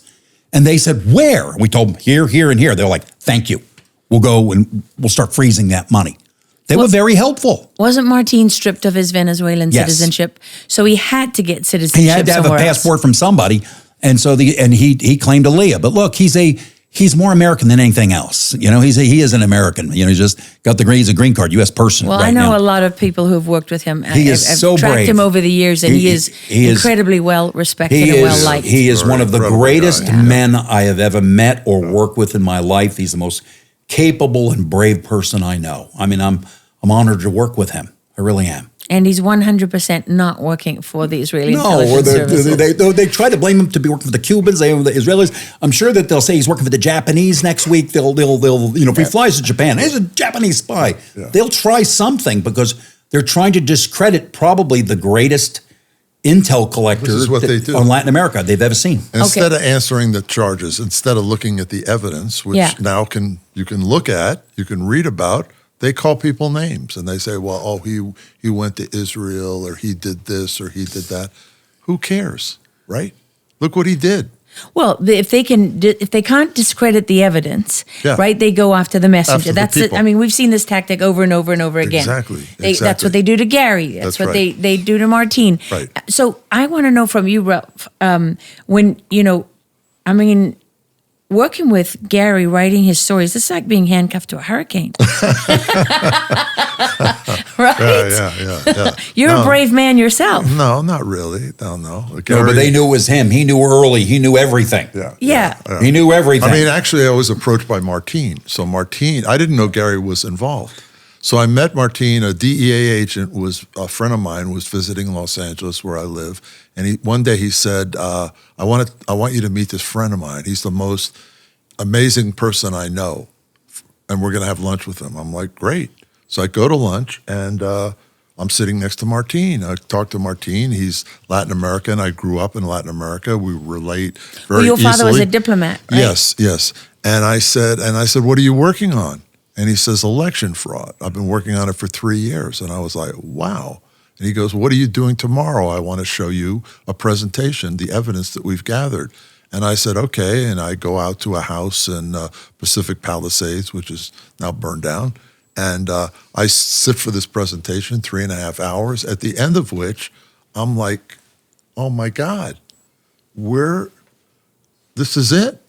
And they said, where? We told them here, here, and here. They're like, thank you. We'll go and we'll start freezing that money. They were very helpful. Wasn't Martine stripped of his Venezuelan citizenship? So he had to get citizenship. He had to have a passport from somebody. And so he claimed Aaliyah. But look, he's more American than anything else. He is an American. He's just got he's a green card, U.S. person. Well, right I know now. a lot of people who've worked with him. He is so brave. I've tracked him over the years, and he is incredibly well respected and well liked. He is one of the greatest men I have ever met or worked with in my life. He's the most capable and brave person I know. I'm honored to work with him. I really am. And he's 100% not working for the Israeli intelligence services. They try to blame him to be working for the Cubans, the Israelis. I'm sure that they'll say he's working for the Japanese next week. They'll if he flies to Japan, he's a Japanese spy. Yeah. They'll try something because they're trying to discredit probably the greatest intel collector on Latin America they've ever seen. Instead of answering the charges, instead of looking at the evidence, which now you can look at, you can read about, they call people names and they say, well, he went to Israel or he did this or he did that. Who cares, right? Look what he did. Well, if they can't discredit the evidence, right? They go after the messenger. That's it. We've seen this tactic over and over and over again. Exactly. That's what they do to Gary. That's what they do to Martine. Right. So I want to know from you, Ralph, working with Gary, writing his stories, it's like being handcuffed to a hurricane. Right? Yeah. You're a brave man yourself. No, not really. No. Gary, no, but they knew it was him. He knew early. He knew everything. Yeah. He knew everything. Actually, I was approached by Martine. So Martine, I didn't know Gary was involved. So I met Martine, a DEA agent, was a friend of mine, was visiting Los Angeles where I live. And one day he said, I want you to meet this friend of mine. He's the most amazing person I know. And we're going to have lunch with him. I'm like, great. So I go to lunch and I'm sitting next to Martin. I talked to Martin. He's Latin American. I grew up in Latin America. We relate very Your father was easily. a diplomat, right? Yes. And I said, what are you working on? And he says, election fraud. I've been working on it for 3 years. And I was like, wow. And he goes, what are you doing tomorrow? I want to show you a presentation, the evidence that we've gathered. And I said, okay. And I go out to a house in Pacific Palisades, which is now burned down. And I sit for this presentation, 3.5 hours, at the end of which I'm like, oh my God, this is it.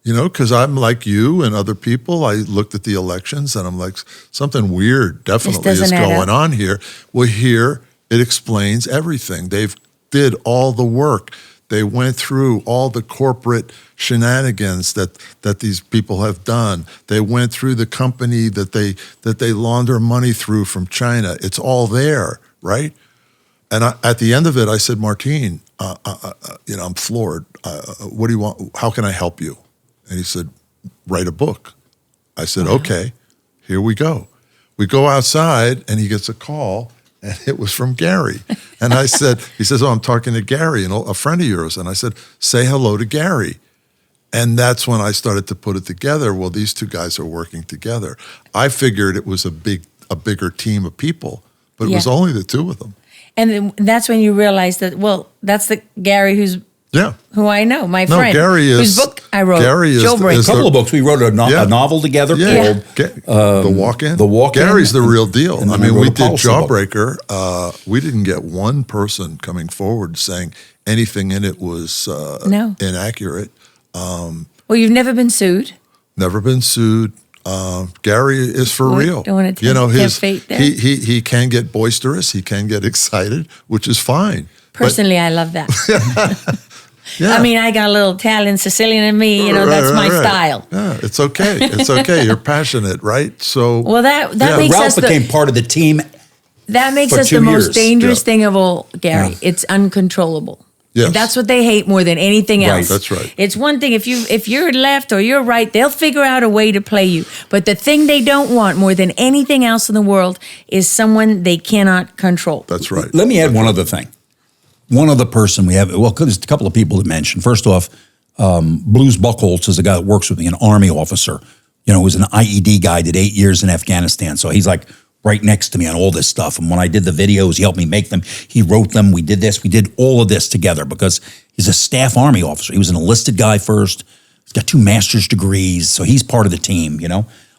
You know, because I'm like you and other people. I looked at the elections and I'm like, something weird definitely is going on here. Well, here it explains everything. They've did all the work. They went through all the corporate shenanigans that these people have done. They went through the company that they launder money through from China. It's all there, right? And at the end of it, I said, Martin, I'm floored. What do you want? How can I help you? And he said, write a book. I said, okay, here we go. We go outside and he gets a call and it was from Gary. And he says, oh, I'm talking to Gary, a friend of yours. And I said, say hello to Gary. And that's when I started to put it together. Well, these two guys are working together. I figured it was a bigger team of people, but it was only the two of them. And then that's when you realized that, well, that's the Gary who I know, my friend. Gary is, whose book I wrote. Gary is a couple of books. We wrote a novel together called The Walk-In. The Walk-In. Gary's the real deal. And I then mean, we wrote a did policy Jawbreaker. We didn't get one person coming forward saying anything in it was inaccurate. Well, you've never been sued. Never been sued. Gary is for real. Don't want to tempt fate there. He can get boisterous. He can get excited, which is fine. Personally, I love that. Yeah. I mean, I got a little Italian, Sicilian in me. That's my style. Yeah, it's okay. It's okay. You're passionate, right? So well, that makes Ralph us became part of the team. That makes for us 2 the years. most dangerous thing of all, Gary. It's uncontrollable. Yes. That's what they hate more than anything else. Right, that's right. It's one thing if you're left or you're right, they'll figure out a way to play you. But the thing they don't want more than anything else in the world is someone they cannot control. That's right. Let me add one other thing. One other person we have, well, there's a couple of people to mention. First off, Blues Buchholz is a guy that works with me, an Army officer, who's an IED guy, did 8 years in Afghanistan. So he's like right next to me on all this stuff. And when I did the videos, he helped me make them. He wrote them. We did this. We did all of this together because he's a staff Army officer. He was an enlisted guy first. He's got 2 master's degrees. So he's part of the team,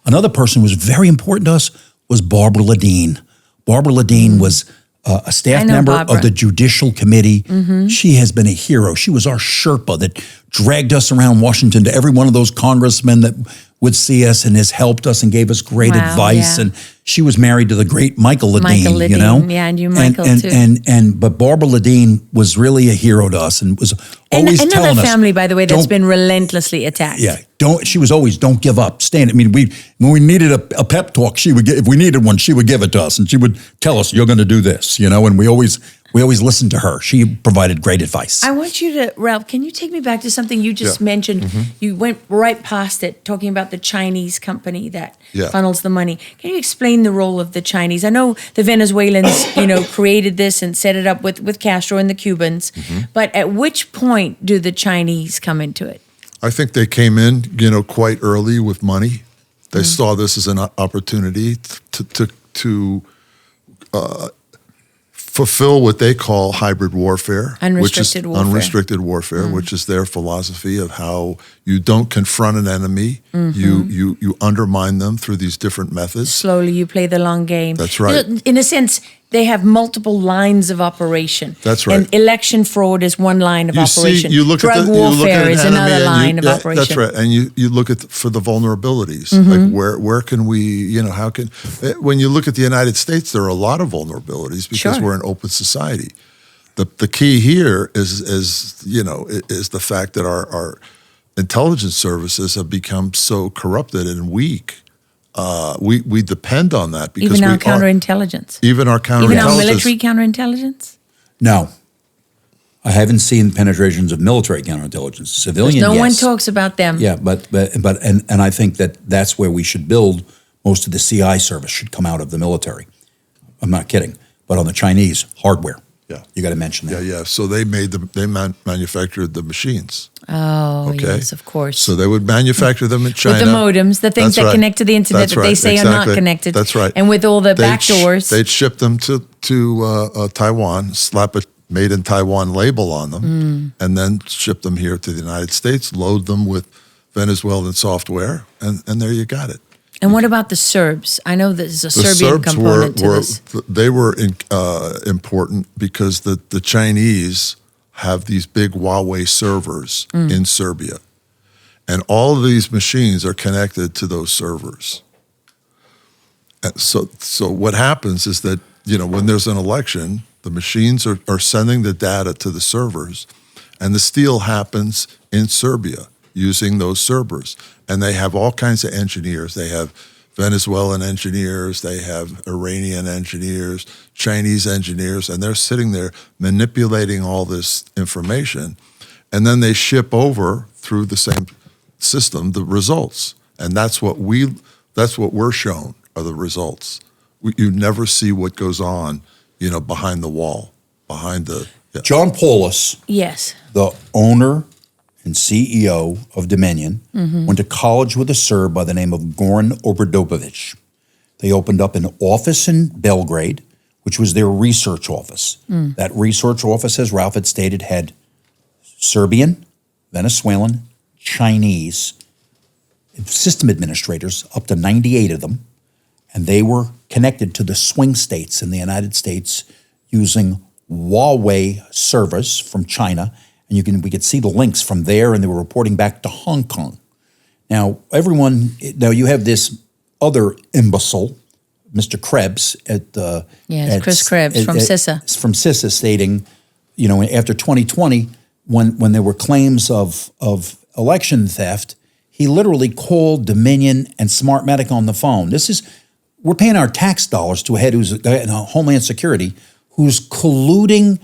Another person who was very important to us was Barbara Ladine. Barbara Ladine was a staff member of the Judicial Committee. Mm-hmm. She has been a hero. She was our Sherpa that dragged us around Washington to every one of those congressmen that would see us and has helped us and gave us great advice. Yeah. And she was married to the great Michael Ladine, Yeah, and you, Michael, too. But Barbara Ladine was really a hero to us and was always telling us. Another family, by the way, that's been relentlessly attacked. Yeah, she was always, don't give up, stand. I mean, when we needed a pep talk, if we needed one, she would give it to us and she would tell us, you're going to do this, and we always listened to her. She provided great advice. I want you to, Ralph, can you take me back to something you just mentioned? Mm-hmm. You went right past it, talking about the Chinese company that funnels the money. Can you explain the role of the Chinese? I know the Venezuelans, created this and set it up with Castro and the Cubans, but at which point do the Chinese come into it? I think they came in, quite early with money. They saw this as an opportunity to fulfill what they call hybrid warfare, unrestricted warfare, which is their philosophy of how you don't confront an enemy, you undermine them through these different methods. Slowly, you play the long game. That's right. In a sense, they have multiple lines of operation. That's right. And election fraud is one line of operation. Drug warfare is another line of operation. That's right. And you look for the vulnerabilities. Like where can we, how can, when you look at the United States, there are a lot of vulnerabilities because we're an open society. The key here is the fact that our intelligence services have become so corrupted and weak. We depend on that because even our counterintelligence. Even our military counterintelligence? No. I haven't seen penetrations of military counterintelligence. Civilian, no one talks about them. Yeah, but I think that's where we should build. Most of the CI service should come out of the military. I'm not kidding. But on the Chinese, hardware. Yeah. You got to mention that. Yeah. So they manufactured the machines. Oh, Okay. yes, of course. So they would manufacture them in China. With the modems, the things That's that right. connect to the internet That's that they right. say are not connected. That's right. And with all the backdoors. They'd ship them to Taiwan, slap a made in Taiwan label on them, and then ship them here to the United States, load them with Venezuelan software, and there you got it. And what about the Serbs? I know there's a The Serbian Serbs component to this. they were important because the Chinese have these big Huawei servers in Serbia. And all of these machines are connected to those servers. And so what happens is that, when there's an election, the machines are sending the data to the servers, and the steal happens in Serbia using those servers. And they have all kinds of engineers. They have Venezuelan engineers, they have Iranian engineers, Chinese engineers, and they're sitting there manipulating all this information. And then they ship over through the same system the results. And that's what we're shown are the results. You never see what goes on, behind the wall, behind the... Yeah. John Paulus, Yes. the owner and CEO of Dominion, went to college with a Serb by the name of Goran Obradović. They opened up an office in Belgrade, which was their research office. That research office, as Ralph had stated, had Serbian, Venezuelan, Chinese system administrators, up to 98 of them, and they were connected to the swing states in the United States using Huawei servers from China. And we could see the links from there, and they were reporting back to Hong Kong. Now, you have this other imbecile, Mr. Krebs Chris Krebs from CISA. From CISA stating, after 2020, when there were claims of election theft, he literally called Dominion and Smartmatic on the phone. We're paying our tax dollars to a head who's in Homeland Security, who's colluding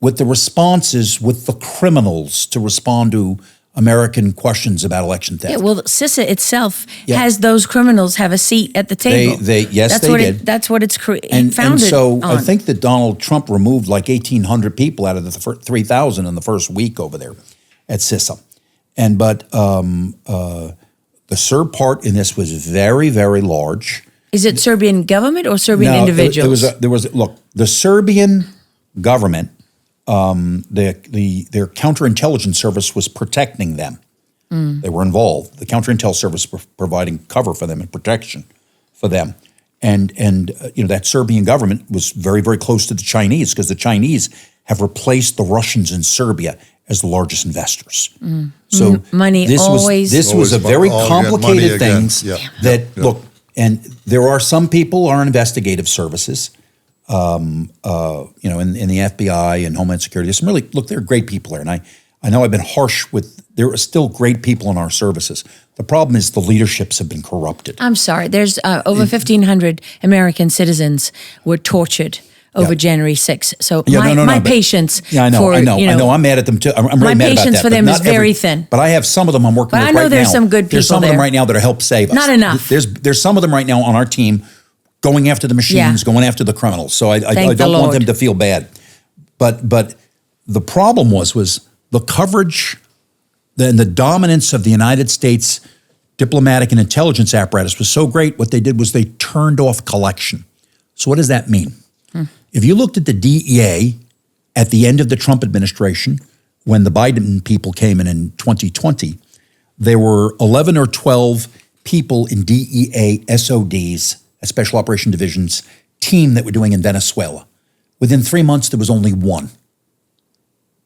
with the responses with the criminals to respond to American questions about election theft. Yeah, well, CISA itself has those criminals have a seat at the table. They did. That's what it's founded and so on. I think that Donald Trump removed like 1,800 people out of the 3,000 in the first week over there at CISA. But the Serb part in this was very, very large. Is it Serbian government or Serbian individuals? Look, the Serbian government, their counterintelligence service was protecting them. They were involved. The counterintel service was providing cover for them and protection for them. And that Serbian government was very, very close to the Chinese because the Chinese have replaced the Russians in Serbia as the largest investors. So money this was a very complicated thing look, and there are some people are investigative services, in the FBI and Homeland Security. There's some they're great people there. And I know I've been harsh there are still great people in our services. The problem is the leaderships have been corrupted. I'm sorry. There's over 1,500 American citizens were tortured over January 6th. So my patience I know. I'm mad at them too. I'm really my mad about patience that. for but them not is very thin. But I have some of them I'm working with right now. I know there's some good people There's some of them right now that are help save us. Not enough. There's some of them right now on our team going after the machines, going after the criminals. So I don't want them to feel bad. But the problem was the coverage and the dominance of the United States diplomatic and intelligence apparatus was so great. What they did was they turned off collection. So what does that mean? If you looked at the DEA at the end of the Trump administration, when the Biden people came in 2020, there were 11 or 12 people in DEA SODs, Special Operation Divisions, team that were doing in Venezuela. Within 3 months, there was only one.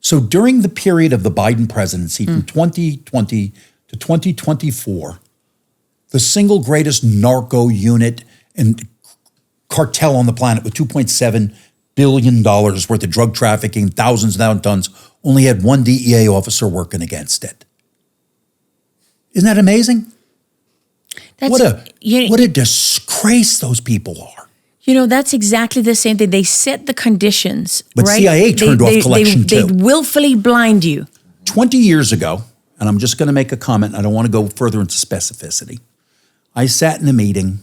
So during the period of the Biden presidency from 2020 to 2024, the single greatest narco unit and cartel on the planet with $2.7 billion worth of drug trafficking, thousands of tons, only had one DEA officer working against it. Isn't that amazing? What a disgrace those people are. That's exactly the same thing. They set the conditions, but right? CIA turned off collection too. They willfully blind you. 20 years ago, and I'm just going to make a comment, I don't want to go further into specificity. I sat in a meeting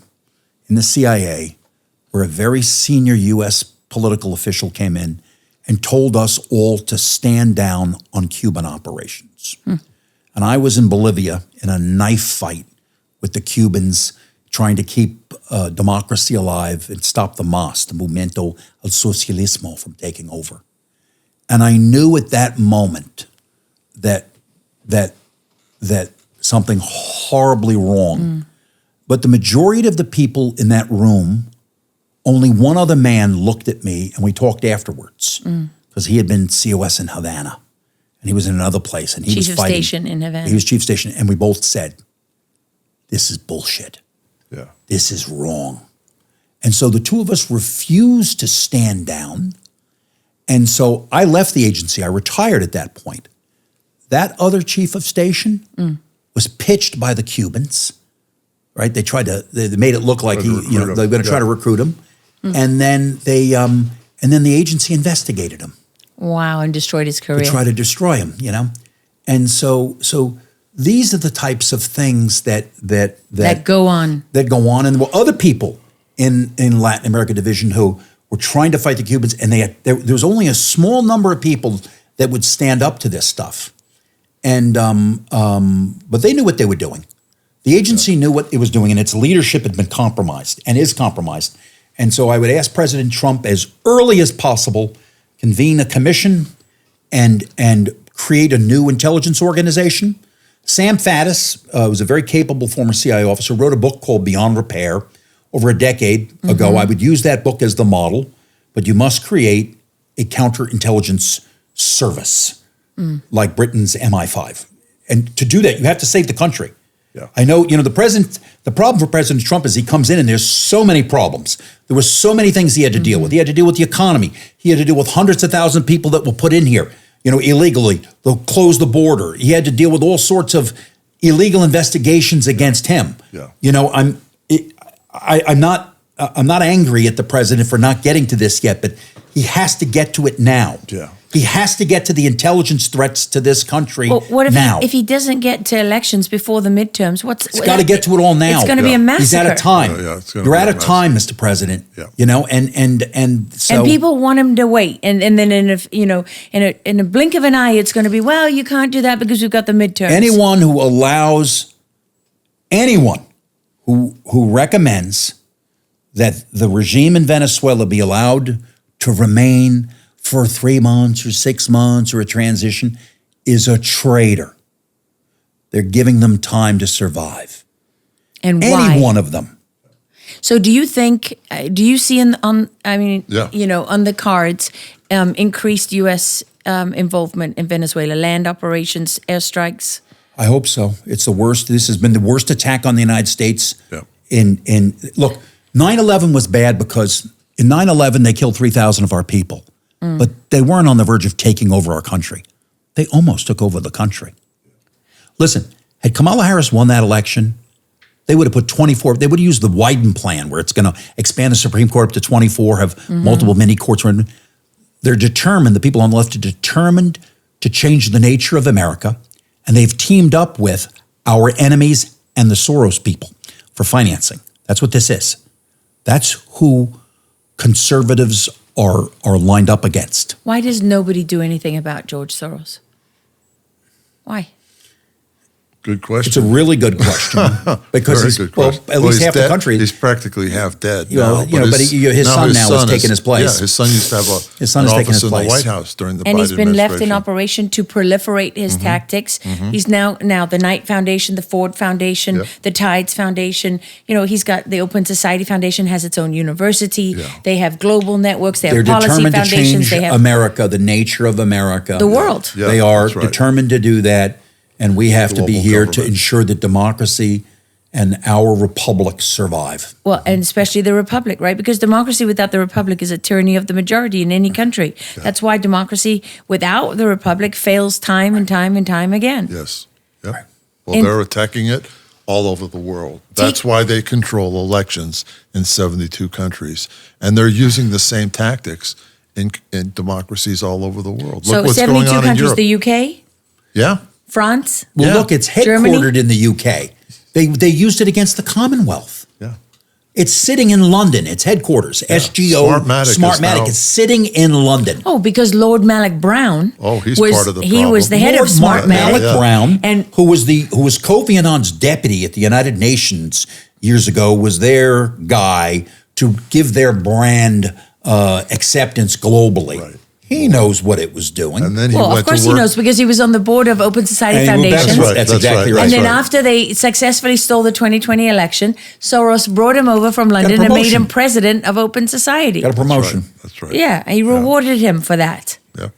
in the CIA where a very senior U.S. political official came in and told us all to stand down on Cuban operations. And I was in Bolivia in a knife fight with the Cubans trying to keep democracy alive and stop the MAS, the Movimiento al Socialismo, from taking over. And I knew at that moment that something horribly wrong. But the majority of the people in that room, only one other man looked at me, and we talked afterwards because he had been COS in Havana, and he was in another place, and he was fighting. Chief of station in Havana. He was chief of station, and we both said, "This is bullshit. Yeah. This is wrong." And so the two of us refused to stand down, and so I left the agency. I retired at that point. That other chief of station was pitched by the Cubans. Right? They made it look like they're going to try to recruit him, and then the agency investigated him. Wow, and destroyed his career. To try to destroy him, and so these are the types of things that go on. That go on, and there were other people in Latin America division who were trying to fight the Cubans, and there was only a small number of people that would stand up to this stuff, and but they knew what they were doing. The agency knew what it was doing, and its leadership had been compromised and is compromised. And so I would ask President Trump as early as possible, convene a commission and create a new intelligence organization. Sam Faddis was a very capable former CIA officer, wrote a book called Beyond Repair over a decade ago. I would use that book as the model, but you must create a counterintelligence service like Britain's MI5. And to do that, you have to save the country. Yeah. I know, the problem for President Trump is he comes in and there's so many problems. There were so many things he had to deal with. He had to deal with the economy. He had to deal with hundreds of thousands of people that were put in here, illegally. They'll close the border. He had to deal with all sorts of illegal investigations against him. Yeah. I'm not angry at the president for not getting to this yet, but he has to get to it now. Yeah. He has to get to the intelligence threats to this country what if now. If he doesn't get to elections before the midterms? He's got to get to it all now. It's going to be a massacre. He's out of time. You're out of time, Mr. President. Yeah. And so and people want him to wait, and then in a blink of an eye, it's going to be, well, you can't do that because we've got the midterms. Anyone who allows anyone who recommends that the regime in Venezuela be allowed to remain for 3 months or 6 months or a transition is a traitor. They're giving them time to survive. And any why? one of them. So do you see on the cards increased U.S. Involvement in Venezuela, land operations, airstrikes? I hope so. It's the worst. This has been the worst attack on the United States. Yeah. Look, 9/11 was bad because in 9/11 they killed 3,000 of our people. But they weren't on the verge of taking over our country. They almost took over the country. Listen, had Kamala Harris won that election, they would have put 24, they would have used the Wyden plan where it's going to expand the Supreme Court up to 24, have multiple mini courts. They're determined, the people on the left are determined to change the nature of America, and they've teamed up with our enemies and the Soros people for financing. That's what this is. That's who conservatives are lined up against. Why does nobody do anything about George Soros? Why? Good question. It's a really good question because he's, at least half the country. He's practically half dead. But his son now has taken his place. Yeah, his son used to have an office in the White House during the Biden administration. And he's been left in operation to proliferate his tactics. He's now the Knight Foundation, the Ford Foundation, the Tides Foundation. He's got the Open Society Foundation has its own university. Yeah. They have global networks. They have policy foundations. They're determined to change America, the nature of America, the world. Yeah, they are determined to do that. And we have to be here to ensure that democracy and our republic survive. Well, and especially the republic, right? Because democracy without the republic is a tyranny of the majority in any country. Yeah. That's why democracy without the republic fails time and time and time again. Yes. Yep. Right. Well, they're attacking it all over the world. That's why they control elections in 72 countries. And they're using the same tactics in democracies all over the world. So look what's 72 going on countries, in Europe. the UK? Yeah. France? Well, look, it's headquartered in the UK. They used it against the Commonwealth. Yeah. It's sitting in London. Its headquarters, SGO Smartmatic is sitting in London. Oh, because Lord Malik Brown. Oh, he's part of the He problem. was the head of Lord Smartmatic. Malik Brown, And who was Kofi Annan's deputy at the United Nations years ago, was their guy to give their brand acceptance globally. Right. He knows what it was doing. And then he well, went of course to he work. knows because he was on the board of Open Society Foundation. That's exactly right. And then after they successfully stole the 2020 election, Soros brought him over from London and made him president of Open Society. Got a promotion. That's right. Yeah, he rewarded him for that. Yeah.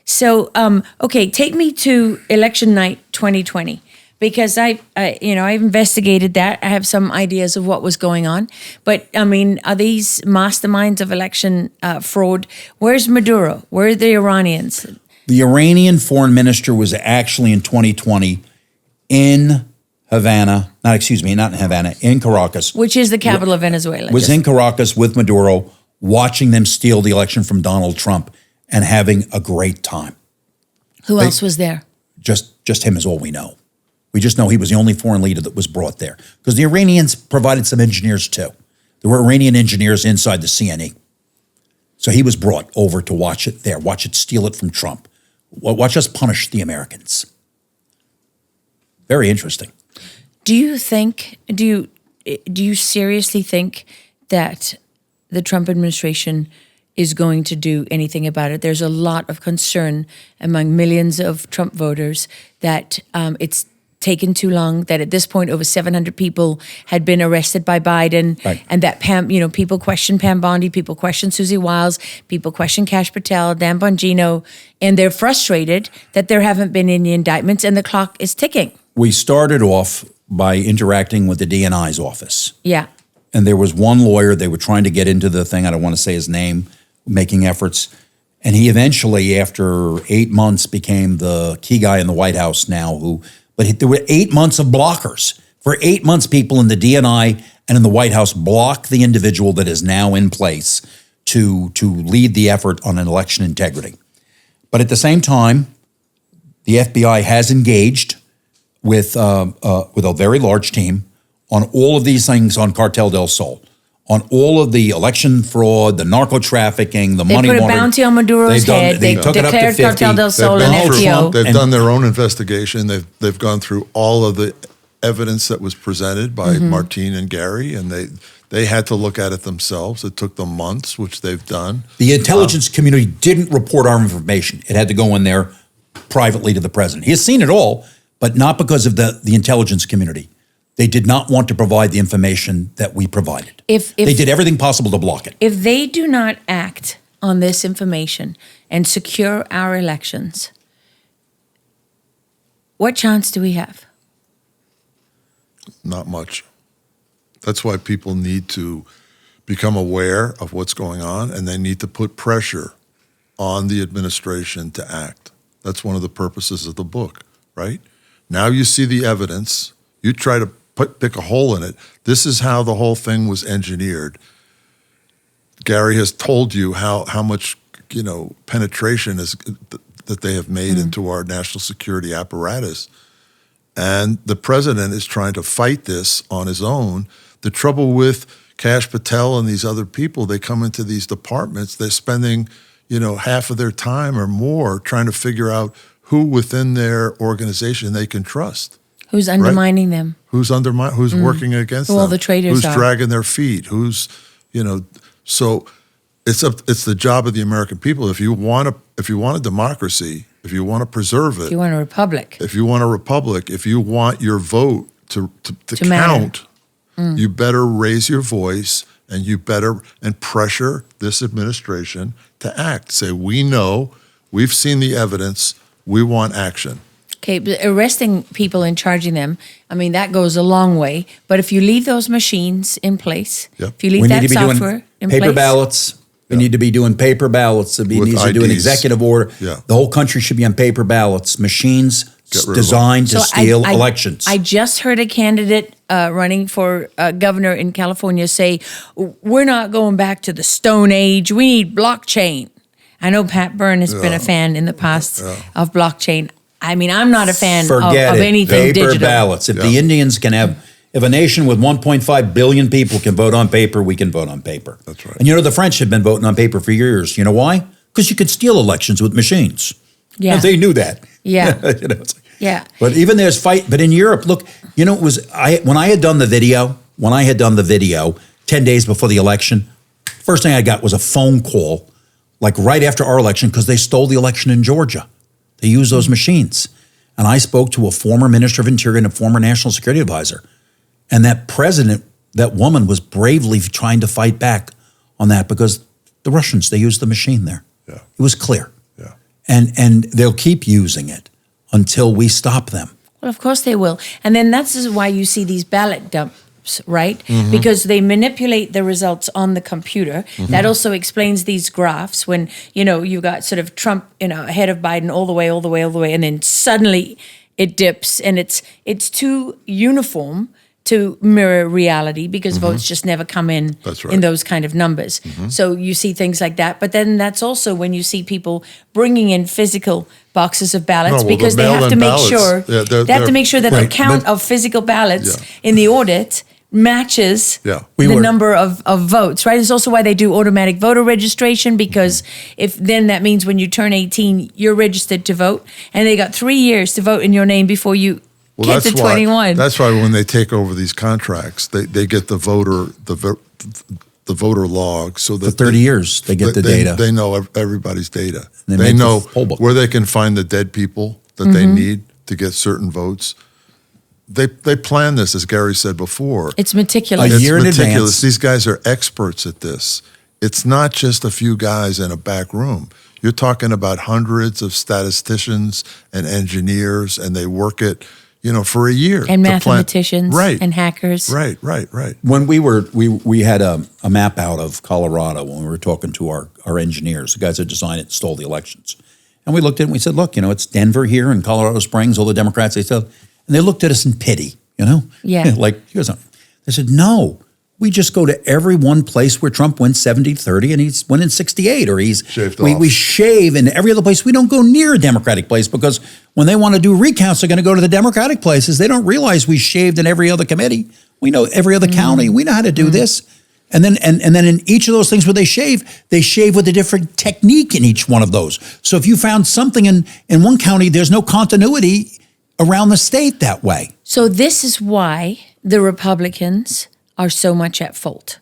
So, okay, take me to election night 2020 because I investigated that. I have some ideas of what was going on. But I mean, are these masterminds of election fraud? Where's Maduro? Where are the Iranians? The Iranian foreign minister was actually in 2020 in Havana, not in Havana, in Caracas. Which is the capital of Venezuela. Was in Caracas with Maduro, watching them steal the election from Donald Trump and having a great time. Who else was there? Just him is all we know. We just know he was the only foreign leader that was brought there. Because the Iranians provided some engineers too. There were Iranian engineers inside the CNE. So he was brought over to watch it there, watch it steal it from Trump. Watch us punish the Americans. Very interesting. Do you seriously think that the Trump administration is going to do anything about it? There's a lot of concern among millions of Trump voters that it's taken too long, that at this point over 700 people had been arrested by Biden, right. And that people question Pam Bondi, people question Susie Wiles, people question Kash Patel, Dan Bongino, and they're frustrated that there haven't been any indictments and the clock is ticking. We started off by interacting with the DNI's office. Yeah. And there was one lawyer, they were trying to get into the thing, I don't want to say his name, making efforts. And he eventually, after 8 months, became the key guy in the White House now. But there were 8 months of blockers. For 8 months, people in the DNI and in the White House blocked the individual that is now in place to lead the effort on an election integrity. But at the same time, the FBI has engaged with a very large team on all of these things on Cartel del Sol, on all of the election fraud, the narco trafficking, the money laundering. They put a bounty on Maduro's head. They declared Cartel del Sol an FTO. They've done their own investigation. They've gone through all of the evidence that was presented by Martine and Gary, and they had to look at it themselves. It took them months, which they've done. The intelligence community didn't report our information. It had to go in there privately to the president. He has seen it all, but not because of the intelligence community. They did not want to provide the information that we provided. If they did everything possible to block it. If they do not act on this information and secure our elections, what chance do we have? Not much. That's why people need to become aware of what's going on, and they need to put pressure on the administration to act. That's one of the purposes of the book, right? Now you see the evidence. You try to pick a hole in it. This is how the whole thing was engineered. Gary has told you how much penetration is that they have made into our national security apparatus. And the president is trying to fight this on his own. The trouble with Kash Patel and these other people, they come into these departments, they're spending, half of their time or more trying to figure out who within their organization they can trust. Who's undermining them? Who's working against them? Who all the traitors Who's are. dragging their feet? So it's the job of the American people. If you want a democracy, if you want to preserve it, If you want a republic. if you want your vote to count, you better raise your voice and and pressure this administration to act. Say, we know, we've seen the evidence, we want action. Okay, but arresting people and charging them, I mean, that goes a long way. But if you leave those machines in place, if you leave that software in place. Paper ballots. We need to be doing paper ballots. It needs to do an IDs. executive order. Yeah. The whole country should be on paper ballots. Machines Get rid of designed to steal elections. I just heard a candidate running for governor in California say, we're not going back to the Stone Age. We need blockchain. I know Pat Byrne has been a fan in the past of blockchain. I mean, I'm not a fan of anything paper digital. ballots. If the Indians can have If a nation with 1.5 billion people can vote on paper, we can vote on paper. That's right. And you know, the French have been voting on paper for years. You know why? Because you could steal elections with machines. Yeah. And they knew that. Yeah. You know, it's like, Yeah. But even there's fight. But in Europe, look, you know, when I had done the video, 10 days before the election, first thing I got was a phone call, like right after our election, because they stole the election in Georgia. They used those machines. And I spoke to a former Minister of Interior and a former National Security Advisor. And that president, that woman was bravely trying to fight back on that because the Russians, they used the machine there. Yeah. It was clear. Yeah. And they'll keep using it until we stop them. Well, of course they will. And then that's why you see these ballot dumps, right? Because they manipulate the results on the computer. That also explains these graphs when, you know, you got sort of Trump, you know, ahead of Biden all the way, and then suddenly it dips, and it's too uniform to mirror reality because votes just never come in That's right. in those kind of numbers. So you see things like that. But then that's also when you see people bringing in physical boxes of ballots No, well, because the they have to mail-in make ballots, sure they have to make sure that the count of physical ballots in the audit matches Yeah. the number of votes, right? It's also why they do automatic voter registration because if then that means when you turn 18, you're registered to vote, and they got 3 years to vote in your name before you get to 21. That's why when they take over these contracts, they get the voter log so that For 30 years, they get the data. They know everybody's data. They They make the know poll book. where they can find the dead people that they need to get certain votes. They plan this, as Gary said before. It's meticulous. A year in It's meticulous. advance. These guys are experts at this. It's not just a few guys in a back room. You're talking about hundreds of statisticians and engineers, and they work it, you know, for a year. And to plan- mathematicians Right. and hackers. Right. When we had a map out of Colorado when we were talking to our engineers, the guys that designed it and stole the elections. And we looked at it and we said, look, you know, it's Denver here and Colorado Springs, all the Democrats, they said, and they looked at us in pity, you know? Yeah. Like, here's something. They said, no, we just go to every one place where Trump wins 70-30 and he's winning 68 or he's Shaved we, off. we shave in every other place. We don't go near a Democratic place because when they want to do recounts, they're going to go to the Democratic places. They don't realize we shaved in every other committee. We know every other county. We know how to do this. And then and then in each of those things where they shave with a different technique in each one of those. So if you found something in one county, there's no continuity around the state that way. So this is why the Republicans are so much at fault,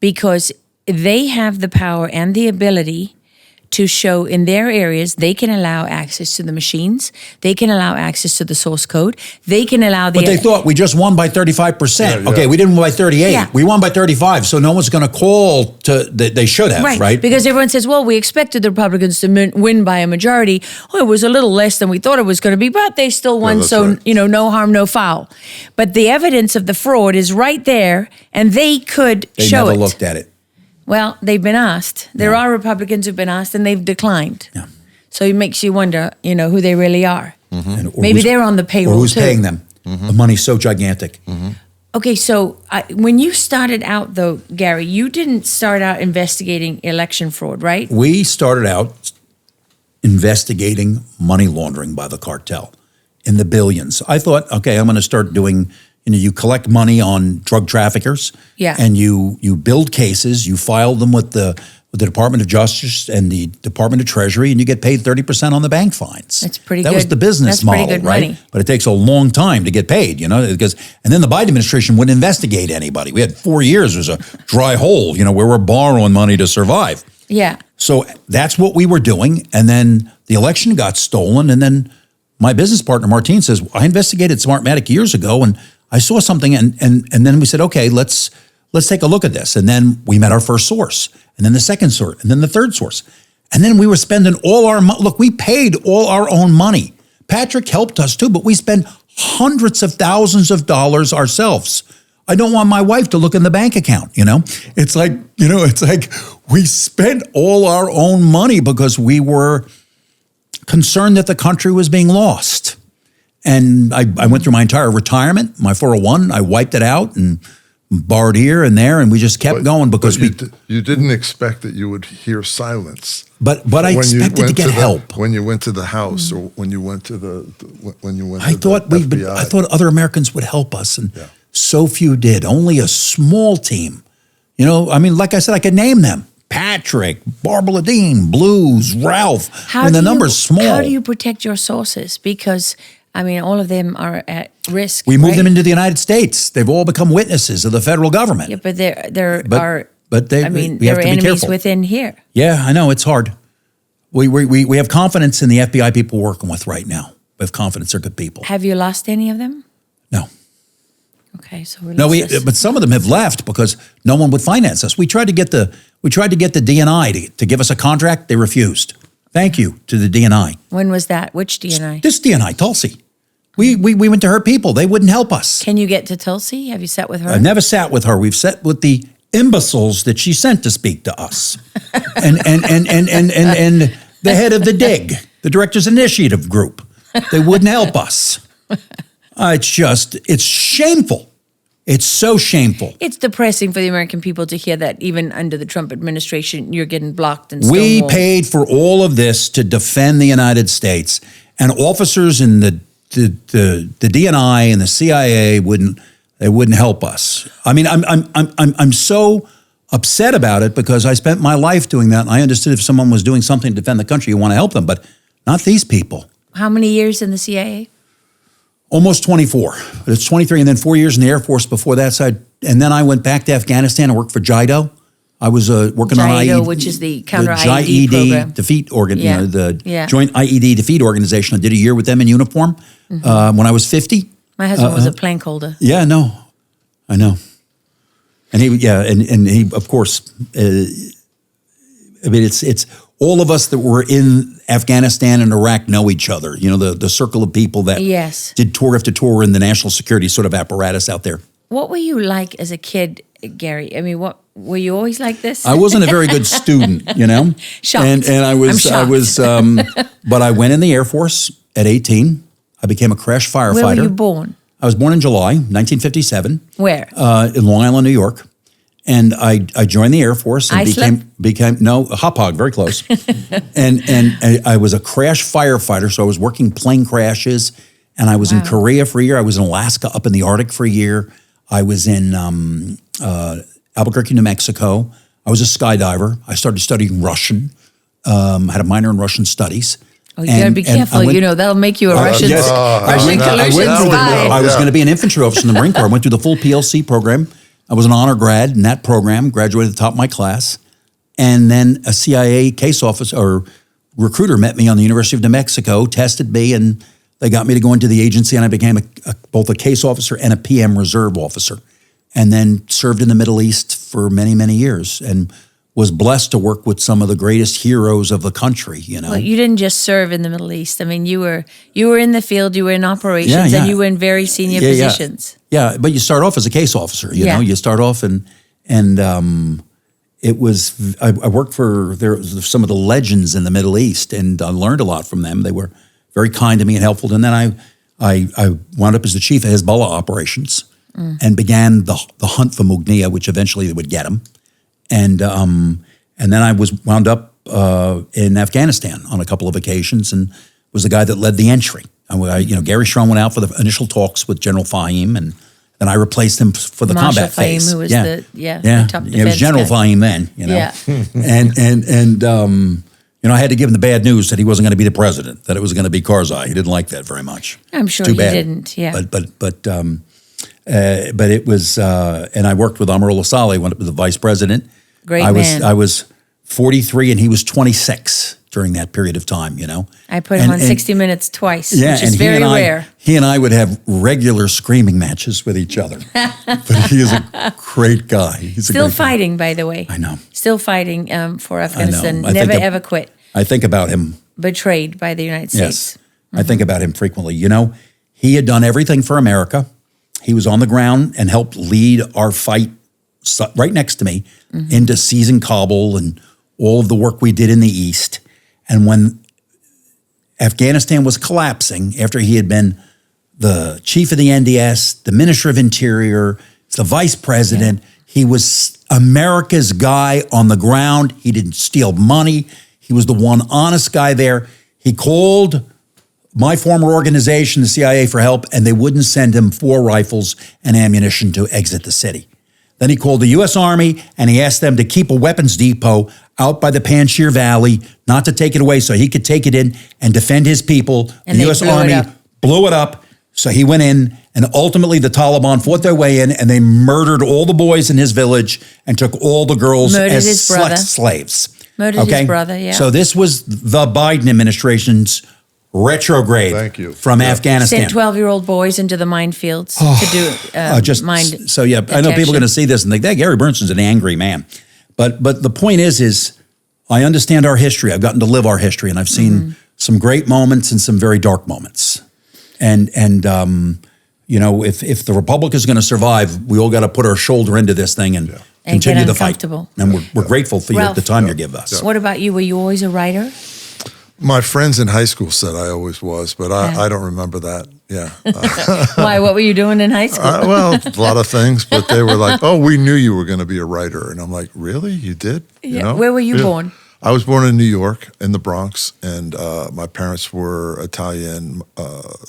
because they have the power and the ability to show in their areas they can allow access to the machines, they can allow access to the source code, they can allow the... But they thought we just won by 35%. Yeah. Okay, we didn't win by 38. Yeah. We won by 35, so no one's going to call they should have, right? Because everyone says, well, we expected the Republicans to win by a majority. Oh, it was a little less than we thought it was going to be, but they still won, that's so, right. you know, no harm, no foul. But the evidence of the fraud is right there, and they could They show never it. looked at it. Well, they've been asked. There are Republicans who've been asked, and they've declined. Yeah. So it makes you wonder, you know, who they really are. And- or Maybe who's- they're on the payroll, Or who's too. paying them. The money's so gigantic. Okay, so when you started out, though, Gary, you didn't start out investigating election fraud, right? We started out investigating money laundering by the cartel in the billions. I thought, okay, I'm going to start doing, you know, you collect money on drug traffickers, Yeah. and you build cases, you file them with the Department of Justice and the Department of Treasury, and you get paid 30% on the bank fines. That's pretty That was good. the business That's pretty model, good right? money. But it takes a long time to get paid, you know, and then the Biden administration wouldn't investigate anybody. We had 4 years. There's a dry hole, you know, where we're borrowing money to survive. Yeah. So that's what we were doing. And then the election got stolen. And then my business partner, Martine, says, I investigated Smartmatic years ago and I saw something. And then we said, okay, let's take a look at this. And then we met our first source, and then the second source, and then the third source. And then we were spending all our money. Look, we paid all our own money. Patrick helped us too, but we spent hundreds of thousands of dollars ourselves. I don't want my wife to look in the bank account, you know? It's like we spent all our own money because we were concerned that the country was being lost. And I went through my entire retirement, my 401, I wiped it out and borrowed here and there, and we just kept going because you didn't expect that you would hear silence. But I expected to get help. When you went to the House, or when you went to the I thought FBI. I thought other Americans would help us, and So few did. Only a small team. You know, I mean, like I said, I could name them. Patrick, Barbara Ladine, Blues, Ralph. The number's small. How do you protect your sources? Because, I mean, all of them are at risk. We moved them into the United States. They've all become witnesses of the federal government. Yeah, but there are. But I mean, there are enemies within here. Yeah, I know, it's hard. We have confidence in the FBI people we're working with right now. We have confidence they're good people. Have you lost any of them? No. Okay, so but some of them have left because no one would finance us. We tried to get the DNI to give us a contract. They refused. Thank you to the DNI. When was that? Which DNI? This DNI, Tulsi. We went to her people. They wouldn't help us. Can you get to Tulsi? Have you sat with her? I've never sat with her. We've sat with the imbeciles that she sent to speak to us, and the head of the DIG, the Directors Initiative Group. They wouldn't help us. It's shameful. It's so shameful. It's depressing for the American people to hear that even under the Trump administration, you're getting blocked and we stonewalled. paid for all of this to defend the United States, and officers in the DNI and the CIA wouldn't help us. I mean, I'm so upset about it because I spent my life doing that, and I understood if someone was doing something to defend the country, you want to help them, but not these people. How many years in the CIA? Almost 24. It's 23, and then 4 years in the Air Force before that. And then I went back to Afghanistan and worked for JIDO. I was working on IED, which is the counter-IED program. Defeat Joint IED Defeat Organization. I did a year with them in uniform when I was 50. My husband was a plank holder. Yeah, no, I know. And he, of course, I mean, it's all of us that were in Afghanistan and Iraq know each other. You know, the circle of people that did tour after tour in the national security sort of apparatus out there. What were you like as a kid, Gary? I mean, what were you always like this? I wasn't a very good student, you know. Shocked. And I was, but I went in the Air Force at 18. I became a crash firefighter. Where were you born? I was born in July 1957. Where? In Long Island, New York. And I joined the Air Force and became Hauppauge, very close. and I was a crash firefighter, so I was working plane crashes. And I was in Korea for a year. I was in Alaska, up in the Arctic for a year. I was in Albuquerque, New Mexico. I was a skydiver. I started studying Russian. Had a minor in Russian studies. Oh, you gotta be careful. That'll make you a Russian collusion spy. I was going to be an infantry officer in the Marine Corps. I went through the full PLC program. I was an honor grad in that program, graduated at the top of my class. And then a CIA case officer or recruiter met me on the University of New Mexico, tested me, and they got me to go into the agency, and I became both a case officer and a PM reserve officer, and then served in the Middle East for many, many years, and was blessed to work with some of the greatest heroes of the country, you know. Well, you didn't just serve in the Middle East. I mean, you were in the field, you were in operations, and you were in very senior positions. Yeah, but you start off as a case officer, you know. You start off and it was, I worked for some of the legends in the Middle East, and I learned a lot from them. They were very kind to me and helpful. And then I wound up as the chief of Hezbollah operations and began the hunt for Mughniya, which eventually they would get him. And then I wound up in Afghanistan on a couple of occasions and was the guy that led the entry. Gary Schrum went out for the initial talks with General Fahim, and then I replaced him for the Marshal combat phase. Fahim, who was the top defense it was General guy. Fahim then, you know. Yeah. And I had to give him the bad news that he wasn't going to be the president, that it was going to be Karzai. He didn't like that very much. I'm sure Too he bad. didn't. Yeah. But it was, and I worked with Amarullah Saleh, went up to the vice president. Great man. I was 43 and he was 26 during that period of time, you know. I put him on 60 Minutes twice, which is very rare. He and I would have regular screaming matches with each other. But he is a great guy. Still fighting, by the way. I know. Still fighting for Afghanistan. I Never ever quit. I think about him. Betrayed by the United States. Yes. I think about him frequently. You know, he had done everything for America. He was on the ground and helped lead our fight right next to me into seizing Kabul and all of the work we did in the East. And when Afghanistan was collapsing, after he had been the chief of the NDS, the minister of Interior, the vice president, he was America's guy on the ground. He didn't steal money. He was the one honest guy there. He called my former organization, the CIA, for help, and they wouldn't send him 4 rifles and ammunition to exit the city. Then he called the U.S. Army, and he asked them to keep a weapons depot out by the Panjshir Valley, not to take it away, so he could take it in and defend his people. And the they U.S. blew it Army up. blew it up, so he went in, and ultimately the Taliban fought their way in, and they murdered all the boys in his village and took all the girls Murdered as his brother. slaves. Murdered his brother, yeah. So this was the Biden administration's retrograde Thank you. from Yeah. Afghanistan. Sent 12-year-old boys into the minefields to do mind So yeah, I know people are going to see this and think, Gary Berntsen's an angry man. But the point is I understand our history. I've gotten to live our history, and I've seen some great moments and some very dark moments. And you know, if the Republic is going to survive, we all got to put our shoulder into this thing and continue get the fight. uncomfortable. And we're grateful for Ralph. the time you give us. What about you? Were you always a writer? My friends in high school said I always was, but I don't remember that. Yeah. Why? What were you doing in high school? Well, a lot of things, but they were like, "Oh, we knew you were going to be a writer," and I'm like, "Really? You did? Yeah. You know? Where were you born? I was born in New York, in the Bronx, and my parents were Italian,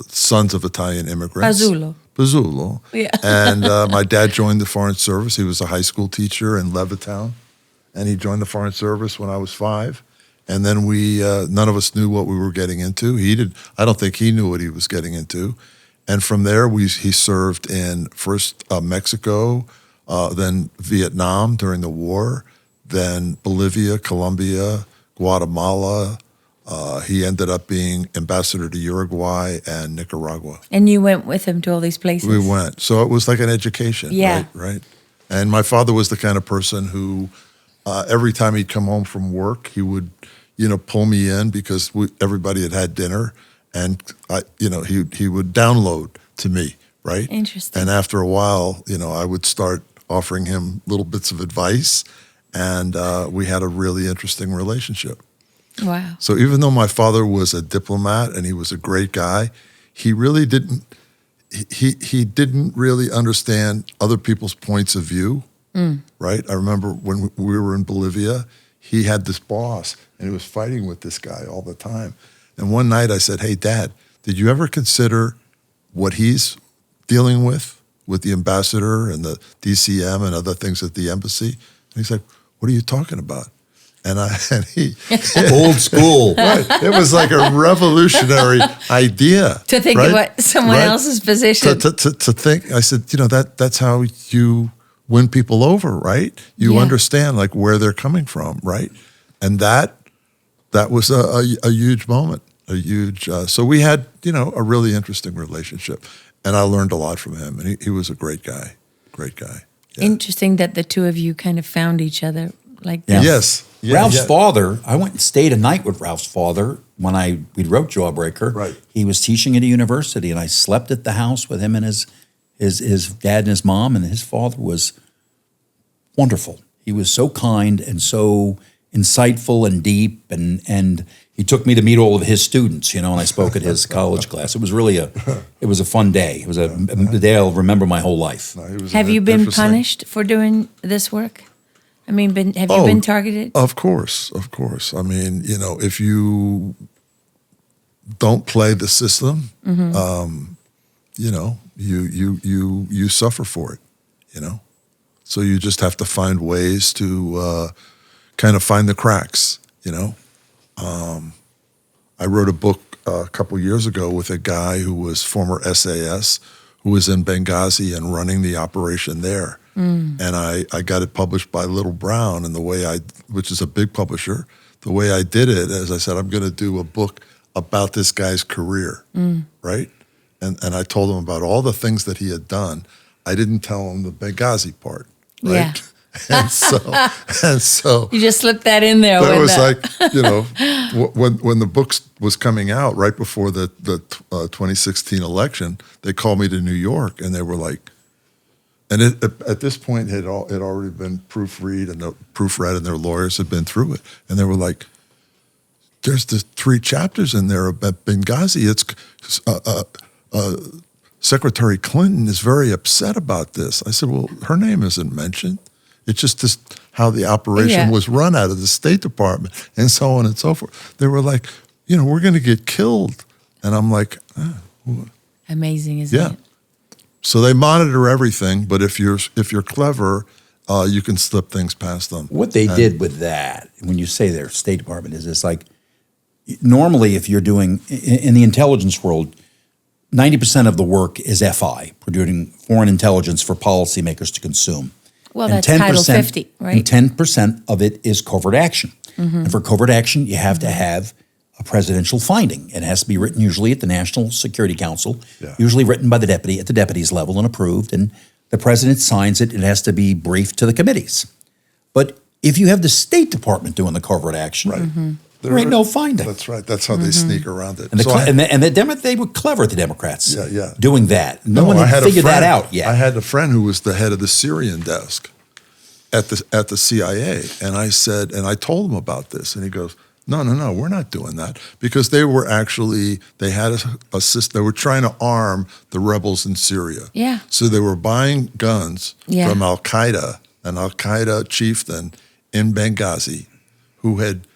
sons of Italian immigrants. Pezzullo. Yeah. And my dad joined the Foreign Service. He was a high school teacher in Levittown, and he joined the Foreign Service when I was 5. And then we, none of us knew what we were getting into. He did. I don't think he knew what he was getting into. And from there, he served in first Mexico, then Vietnam during the war, then Bolivia, Colombia, Guatemala. He ended up being ambassador to Uruguay and Nicaragua. And you went with him to all these places? We went. So it was like an education, Yeah. right? And my father was the kind of person who, every time he'd come home from work, he would, pull me in because everybody had dinner, and he would download to me, right? Interesting. And after a while, I would start offering him little bits of advice, and we had a really interesting relationship. Wow. So even though my father was a diplomat and he was a great guy, he really didn't. He didn't really understand other people's points of view, right? I remember when we were in Bolivia, he had this boss, and he was fighting with this guy all the time. And one night I said, "Hey, Dad, did you ever consider what he's dealing with the ambassador and the DCM and other things at the embassy?" And he's like, "What are you talking about?" And he Old school. right. It was like a revolutionary idea To think right? about someone Right? else's position. To think. I said, that's how you win people over, right? You Yeah. understand like where they're coming from, right? And that was a huge moment, a huge. So we had a really interesting relationship, and I learned a lot from him. And he was a great guy, great guy. Yeah. Interesting that the two of you kind of found each other like Yeah. this. Yes. Yeah, Ralph's yeah. father, I went and stayed a night with Ralph's father when we wrote Jawbreaker. Right. He was teaching at a university, and I slept at the house with him and his dad and his mom, and his father was wonderful. He was so kind and so insightful and deep, and he took me to meet all of his students, and I spoke at his college class. It was really a fun day. It was a day I'll remember my whole life. No, he was Have you been interesting. punished for doing this work? I mean, have you been targeted? Of course. I mean, if you don't play the system, you suffer for it, So you just have to find ways to kind of find the cracks, I wrote a book a couple years ago with a guy who was former SAS, who was in Benghazi and running the operation there. And I got it published by Little Brown, and which is a big publisher, the way I did it is I said, I'm going to do a book about this guy's career, right? And I told him about all the things that he had done. I didn't tell him the Benghazi part, right? Yeah. and so You just slipped that in there. that with was the- like, when the book was coming out right before the 2016 election, they called me to New York, and they were like, and at this point it had already been proofread and their lawyers had been through it, and they were like, "There's the 3 chapters in there about Benghazi. It's Secretary Clinton is very upset about this." I said, "Well, her name isn't mentioned. It's just how the operation was run out of the State Department and so on and so forth." They were like, "We're going to get killed And I'm like, Amazing, isn't it? So they monitor everything, but if you're clever, you can slip things past them. What they did with that, when you say their State Department, is it's like, normally if you're doing, in the intelligence world, 90% of the work is FI, producing foreign intelligence for policymakers to consume. Well, that's Title 50, right? And 10% of it is covert action. And for covert action, you have to have a presidential finding. It has to be written usually at the National Security Council, usually written by the deputy at the deputy's level and approved, and the president signs it. It has to be briefed to the committees. But if you have the State Department doing the covert action, there ain't no finding. That's right. That's how they sneak around it. And they were clever, the Democrats, Yeah. doing that. No one had figured that out yet. I had a friend who was the head of the Syrian desk at the CIA, and I told him about this, and he goes, No, we're not doing that, because they had a system. They were trying to arm the rebels in Syria. Yeah. So they were buying guns from Al Qaeda, an Al Qaeda chieftain in Benghazi, who had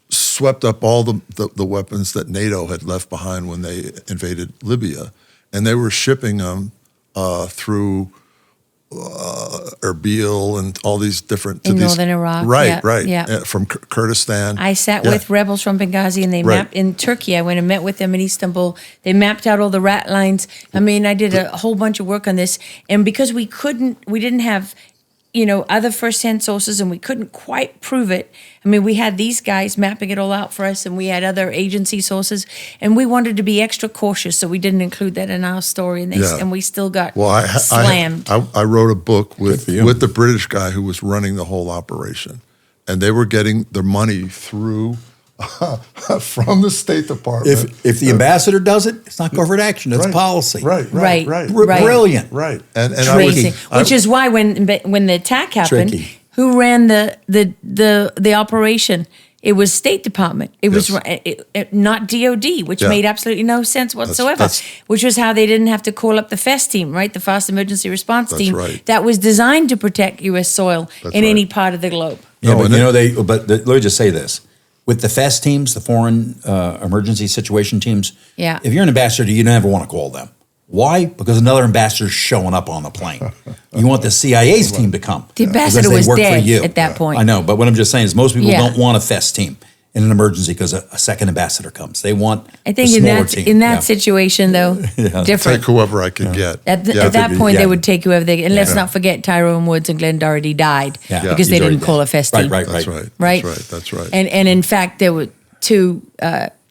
swept up all the weapons that NATO had left behind when they invaded Libya, and they were shipping them through Erbil and all these different in northern Iraq, from Kurdistan. I sat with rebels from Benghazi, and they mapped in Turkey. I went and met with them in Istanbul. They mapped out all the rat lines. I mean, I did a whole bunch of work on this, and because we didn't have other first-hand sources, and we couldn't quite prove it. I mean, we had these guys mapping it all out for us, and we had other agency sources, and we wanted to be extra cautious, so we didn't include that in our story, and we still got slammed. I wrote a book with the British guy who was running the whole operation, and they were getting their money through from the State Department. If the ambassador does it, it's not covert action. It's policy. Right. Brilliant. Right. And Crazy. Which is why when the attack happened, who ran the operation? It was State Department. It was not DOD, which made absolutely no sense whatsoever. Which was how they didn't have to call up the FES team, right? The Fast Emergency Response Team that was designed to protect U.S. soil in any part of the globe. Yeah, but let me just say this. With the FES teams, the Foreign Emergency Situation Teams, if you're an ambassador, you never want to call them. Why? Because another ambassador's showing up on the plane. You want the CIA's team to come. The ambassador was dead at that point. I know, but what I'm just saying is most people don't want a FES team in an emergency because a second ambassador comes. They want a smaller team. In that situation, though, different. Take whoever I can get. At that point, they would take whoever they. And let's not forget, Tyrone Woods and Glenn Doherty died because they didn't call a FES team. Right. That's right. And in fact, there were two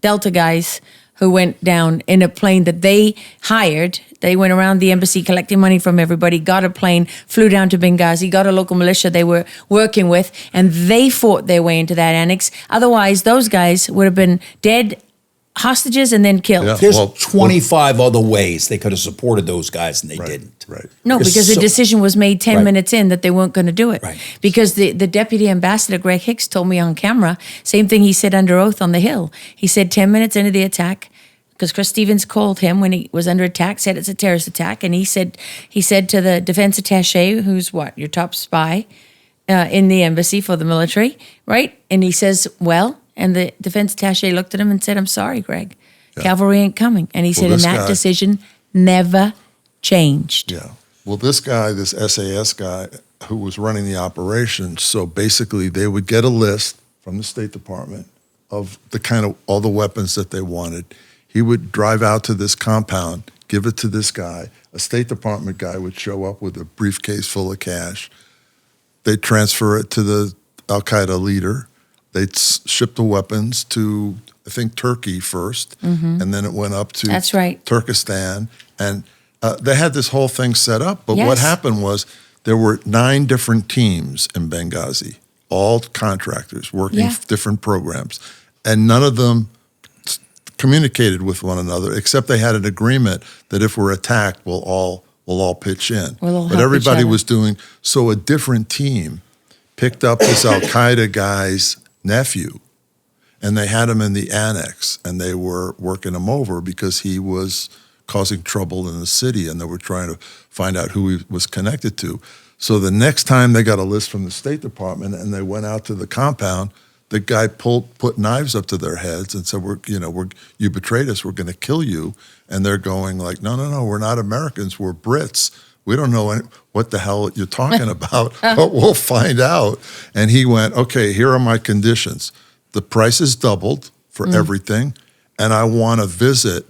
Delta guys who went down in a plane that they hired. They went around the embassy collecting money from everybody, got a plane, flew down to Benghazi, got a local militia they were working with, and they fought their way into that annex. Otherwise, those guys would have been dead, hostages, and then killed. Yeah. There's 25 other ways they could have supported those guys, and they didn't. Right. No, because the decision was made 10 minutes in that they weren't going to do it. Right. Because the deputy ambassador, Greg Hicks, told me on camera, same thing he said under oath on the Hill. He said 10 minutes into the attack, because Chris Stevens called him when he was under attack, said it's a terrorist attack, and he said to the defense attaché, who's your top spy in the embassy for the military, right? And he says, and the defense attaché looked at him and said, I'm sorry, Greg, cavalry ain't coming. And he said, and that decision never changed. Yeah. Well, this guy, this SAS guy who was running the operation, so basically they would get a list from the State Department of the kind of all the weapons that they wanted. He would drive out to this compound, give it to this guy. A State Department guy would show up with a briefcase full of cash. They'd transfer it to the Al-Qaeda leader. They'd ship the weapons to, I think, Turkey first, and then it went up to Turkestan. And they had this whole thing set up, but what happened was there were 9 different teams in Benghazi, all contractors working different programs, and none of them communicated with one another, except they had an agreement that if we're attacked, we'll all pitch in. But everybody was doing, so a different team picked up this Al-Qaeda guy's nephew, and they had him in the annex, and they were working him over because he was causing trouble in the city, and they were trying to find out who he was connected to. So the next time they got a list from the State Department and they went out to the compound, the guy put knives up to their heads and said, you betrayed us, we're going to kill you. And they're going like, no, we're not Americans, we're Brits. We don't know what the hell you're talking about, but we'll find out. And he went, okay, here are my conditions. The price is doubled for everything, and I want a visit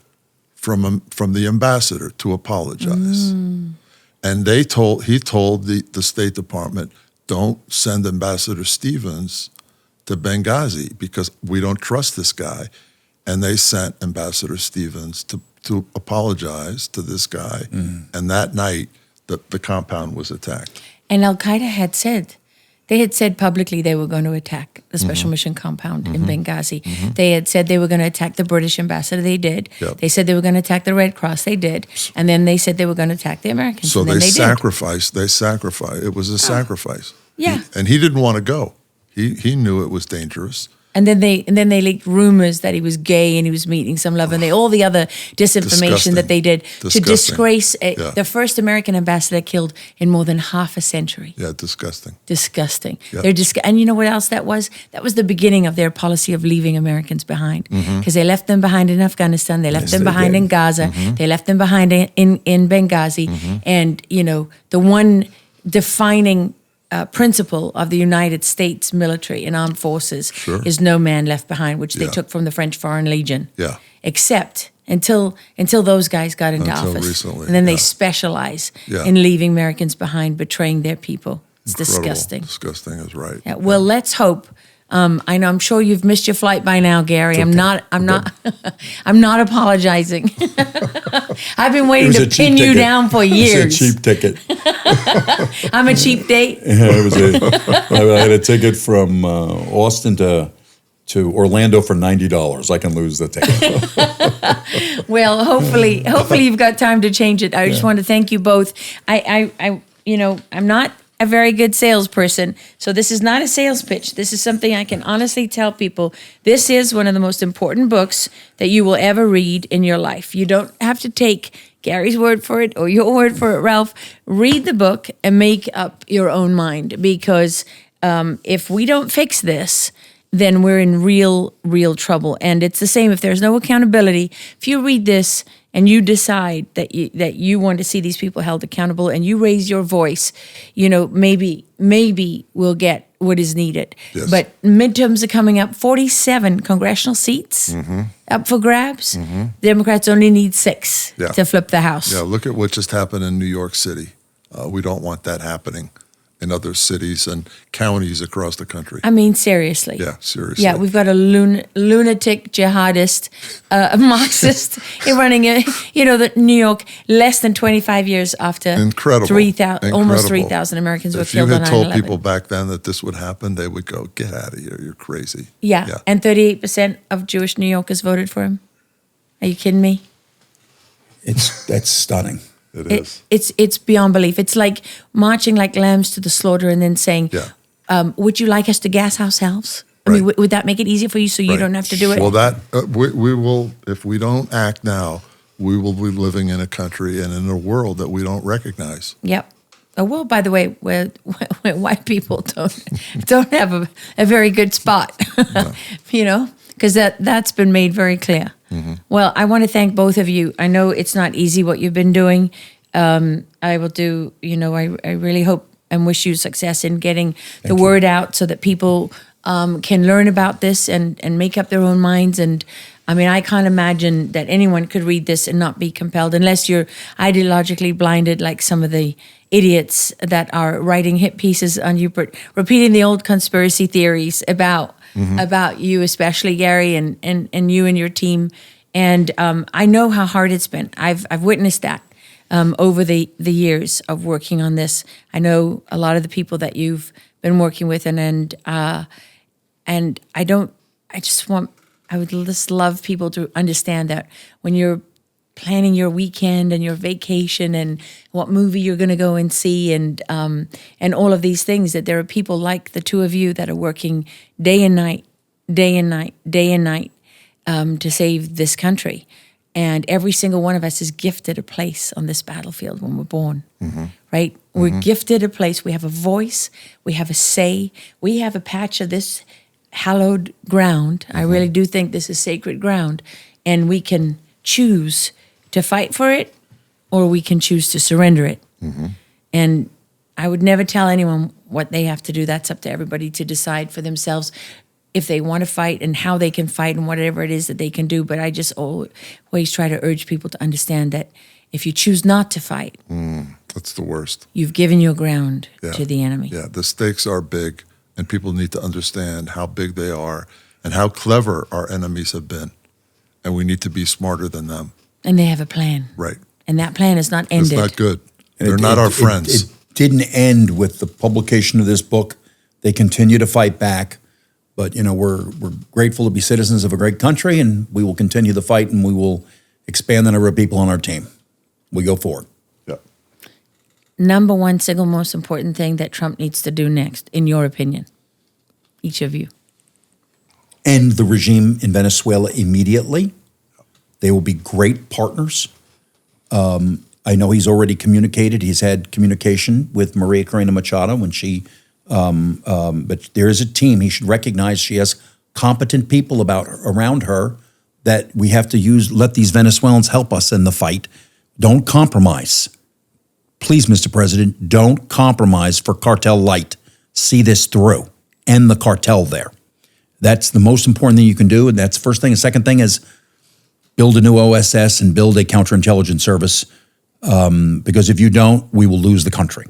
from the ambassador to apologize. And he told the State Department, don't send Ambassador Stevens to Benghazi because we don't trust this guy. And they sent Ambassador Stevens to apologize to this guy. And that night, the compound was attacked. And Al-Qaeda had said publicly they were going to attack the Special Mission Compound in Benghazi. They had said they were going to attack the British ambassador. They did. Yep. They said they were going to attack the Red Cross. They did. And then they said they were going to attack the Americans. So and then they sacrificed. sacrificed. It was a sacrifice. Yeah. And he didn't want to go. He knew it was dangerous. And then they leaked rumors that he was gay and he was meeting some love, and all the other disinformation that they did to disgrace the first American ambassador killed in more than half a century. Yeah, disgusting. Yeah. And you know what else that was? That was the beginning of their policy of leaving Americans behind, because they left them behind in Afghanistan, they left them behind in Gaza, they left them behind in Benghazi, and the one defining principle of the United States military and armed forces is no man left behind, which they took from the French Foreign Legion. Yeah. Except until those guys got into office. Recently, and then they specialize in leaving Americans behind, betraying their people. It's disgusting. Disgusting is right. Yeah. Well, let's hope. I'm sure you've missed your flight by now, Gary. Okay. I'm not apologizing. I've been waiting to pin you down for years. It was a cheap ticket. I'm a cheap date. I had a ticket from Austin to Orlando for $90. I can lose the ticket. Well, hopefully you've got time to change it. I just want to thank you both. I'm not a very good salesperson, so this is not a sales pitch. This is something I can honestly tell people. This is one of the most important books that you will ever read in your life. You don't have to take Gary's word for it or your word for it, Ralph. Read the book and make up your own mind, because if we don't fix this, then we're in real trouble. And it's the same if there's no accountability. If you read this and you decide that you want to see these people held accountable and you raise your voice, maybe we'll get what is needed. Yes. But midterms are coming up, 47 congressional seats up for grabs. Democrats only need 6 to flip the House. Yeah, look at what just happened in New York City. We don't want that happening in other cities and counties across the country. I mean, seriously. Yeah, seriously. Yeah, we've got a lunatic jihadist, a Marxist running the New York less than 25 years after almost 3,000 Americans were killed on 9/11. If you had told people back then that this would happen, they would go, get out of here, you're crazy. Yeah. And 38% of Jewish New Yorkers voted for him. Are you kidding me? That's stunning. It is. It's beyond belief. It's like marching like lambs to the slaughter and then saying, would you like us to gas ourselves? I mean, would that make it easier for you so you don't have to do it? Well, that we will, if we don't act now, we will be living in a country and in a world that we don't recognize. Yep. A world, by the way, where white people don't have a very good spot, because that's been made very clear. Well, I want to thank both of you. I know it's not easy what you've been doing. I will do, I really hope and wish you success in getting the word out so that people can learn about this and make up their own minds. And I mean, I can't imagine that anyone could read this and not be compelled, unless you're ideologically blinded like some of the idiots that are writing hit pieces on you, repeating the old conspiracy theories about you, especially Gary, and you and your team. And I know how hard it's been. I've witnessed that over the years of working on this. I know a lot of the people that you've been working with, and I would just love people to understand that when you're planning your weekend and your vacation and what movie you're going to go and see and all of these things, that there are people like the two of you that are working day and night to save this country. And every single one of us is gifted a place on this battlefield when we're born, right? We're gifted a place. We have a voice. We have a say. We have a patch of this hallowed ground. I really do think this is sacred ground, and we can choose to fight for it, or we can choose to surrender it. And I would never tell anyone what they have to do. That's up to everybody to decide for themselves if they want to fight and how they can fight and whatever it is that they can do. But I just always try to urge people to understand that if you choose not to fight, That's the worst. you've given your ground Yeah. to the enemy. Yeah, the stakes are big, and people need to understand how big they are and how clever our enemies have been. And we need to be smarter than them. And they have a plan. Right. And that plan is not ended. It's not good. And They're not our friends. It didn't end with the publication of this book. They continue to fight back. But, we're grateful to be citizens of a great country, and we will continue the fight, and we will expand the number of people on our team. We go forward. Yeah. Number one single most important thing that Trump needs to do next, in your opinion, each of you? End the regime in Venezuela immediately. They will be great partners. I know he's already communicated. He's had communication with Maria Corina Machado when she, but there is a team. He should recognize she has competent people around her that we have to let these Venezuelans help us in the fight. Don't compromise. Please, Mr. President, don't compromise for cartel light. See this through. End the cartel there. That's the most important thing you can do, and that's the first thing. The second thing is build a new OSS and build a counterintelligence service, because if you don't, we will lose the country.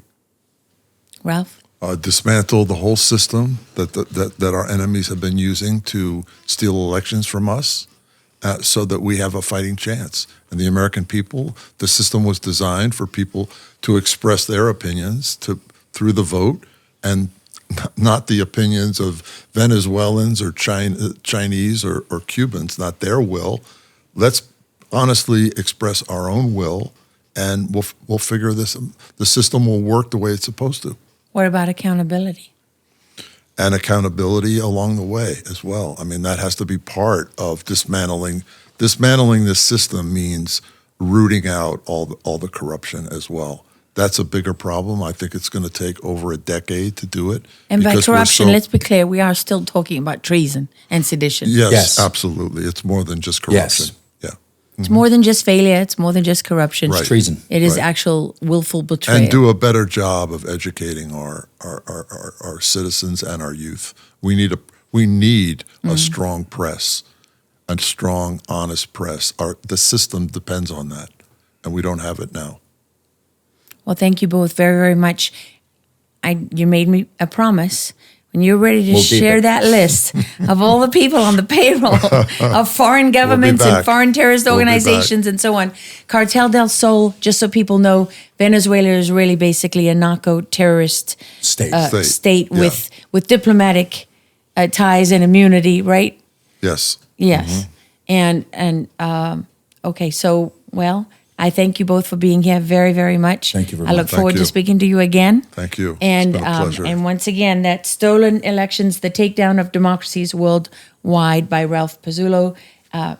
Ralph? Dismantle the whole system that our enemies have been using to steal elections from us, so that we have a fighting chance. And the American people, the system was designed for people to express their opinions through the vote, and not the opinions of Venezuelans or Chinese or Cubans, not their will. Let's honestly express our own will, and we'll figure this. The system will work the way it's supposed to. What about accountability? And accountability along the way as well. I mean, that has to be part of dismantling. Dismantling this system means rooting out all the corruption as well. That's a bigger problem. I think it's going to take over a decade to do it. And by corruption, let's be clear, we are still talking about treason and sedition. Yes, absolutely. It's more than just corruption. Yes. Yeah. It's more than just failure. It's more than just corruption. Right. It's treason. It is Right. actual willful betrayal. And do a better job of educating our citizens and our youth. We need a strong press, a strong, honest press. The system depends on that, and we don't have it now. Well, thank you both very, very much. You made me a promise. When you're ready to We'll keep share it. that list of all the people on the payroll of foreign governments and back. foreign terrorist We'll be organizations and so on. Cartel del Sol, just so people know, Venezuela is really basically a narco-terrorist State. state Yeah. with diplomatic ties and immunity, right? Yes. Yes. And okay, so, well, I thank you both for being here very, very much. Thank you very I look much. forward Thank to you. speaking to you again. Thank you. And It's been a pleasure. and once again, that Stolen Elections, The Takedown of Democracies Worldwide by Ralph Pezzullo,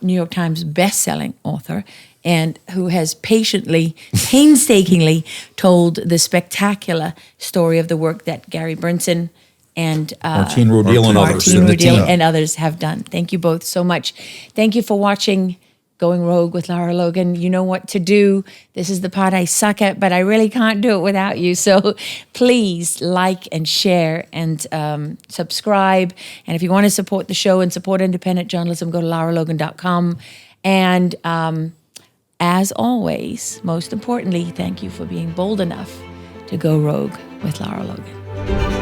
New York Times best-selling author, and who has painstakingly told the spectacular story of the work that Gary Berntsen and Martine Rodil and others. Martine and the Rodil team. and others have done. Thank you both so much. Thank you for watching Going Rogue with Lara Logan. You know what to do. This is the part I suck at, but I really can't do it without you. So please like and share and subscribe. And if you want to support the show and support independent journalism, go to laralogan.com. And as always, most importantly, thank you for being bold enough to go rogue with Lara Logan.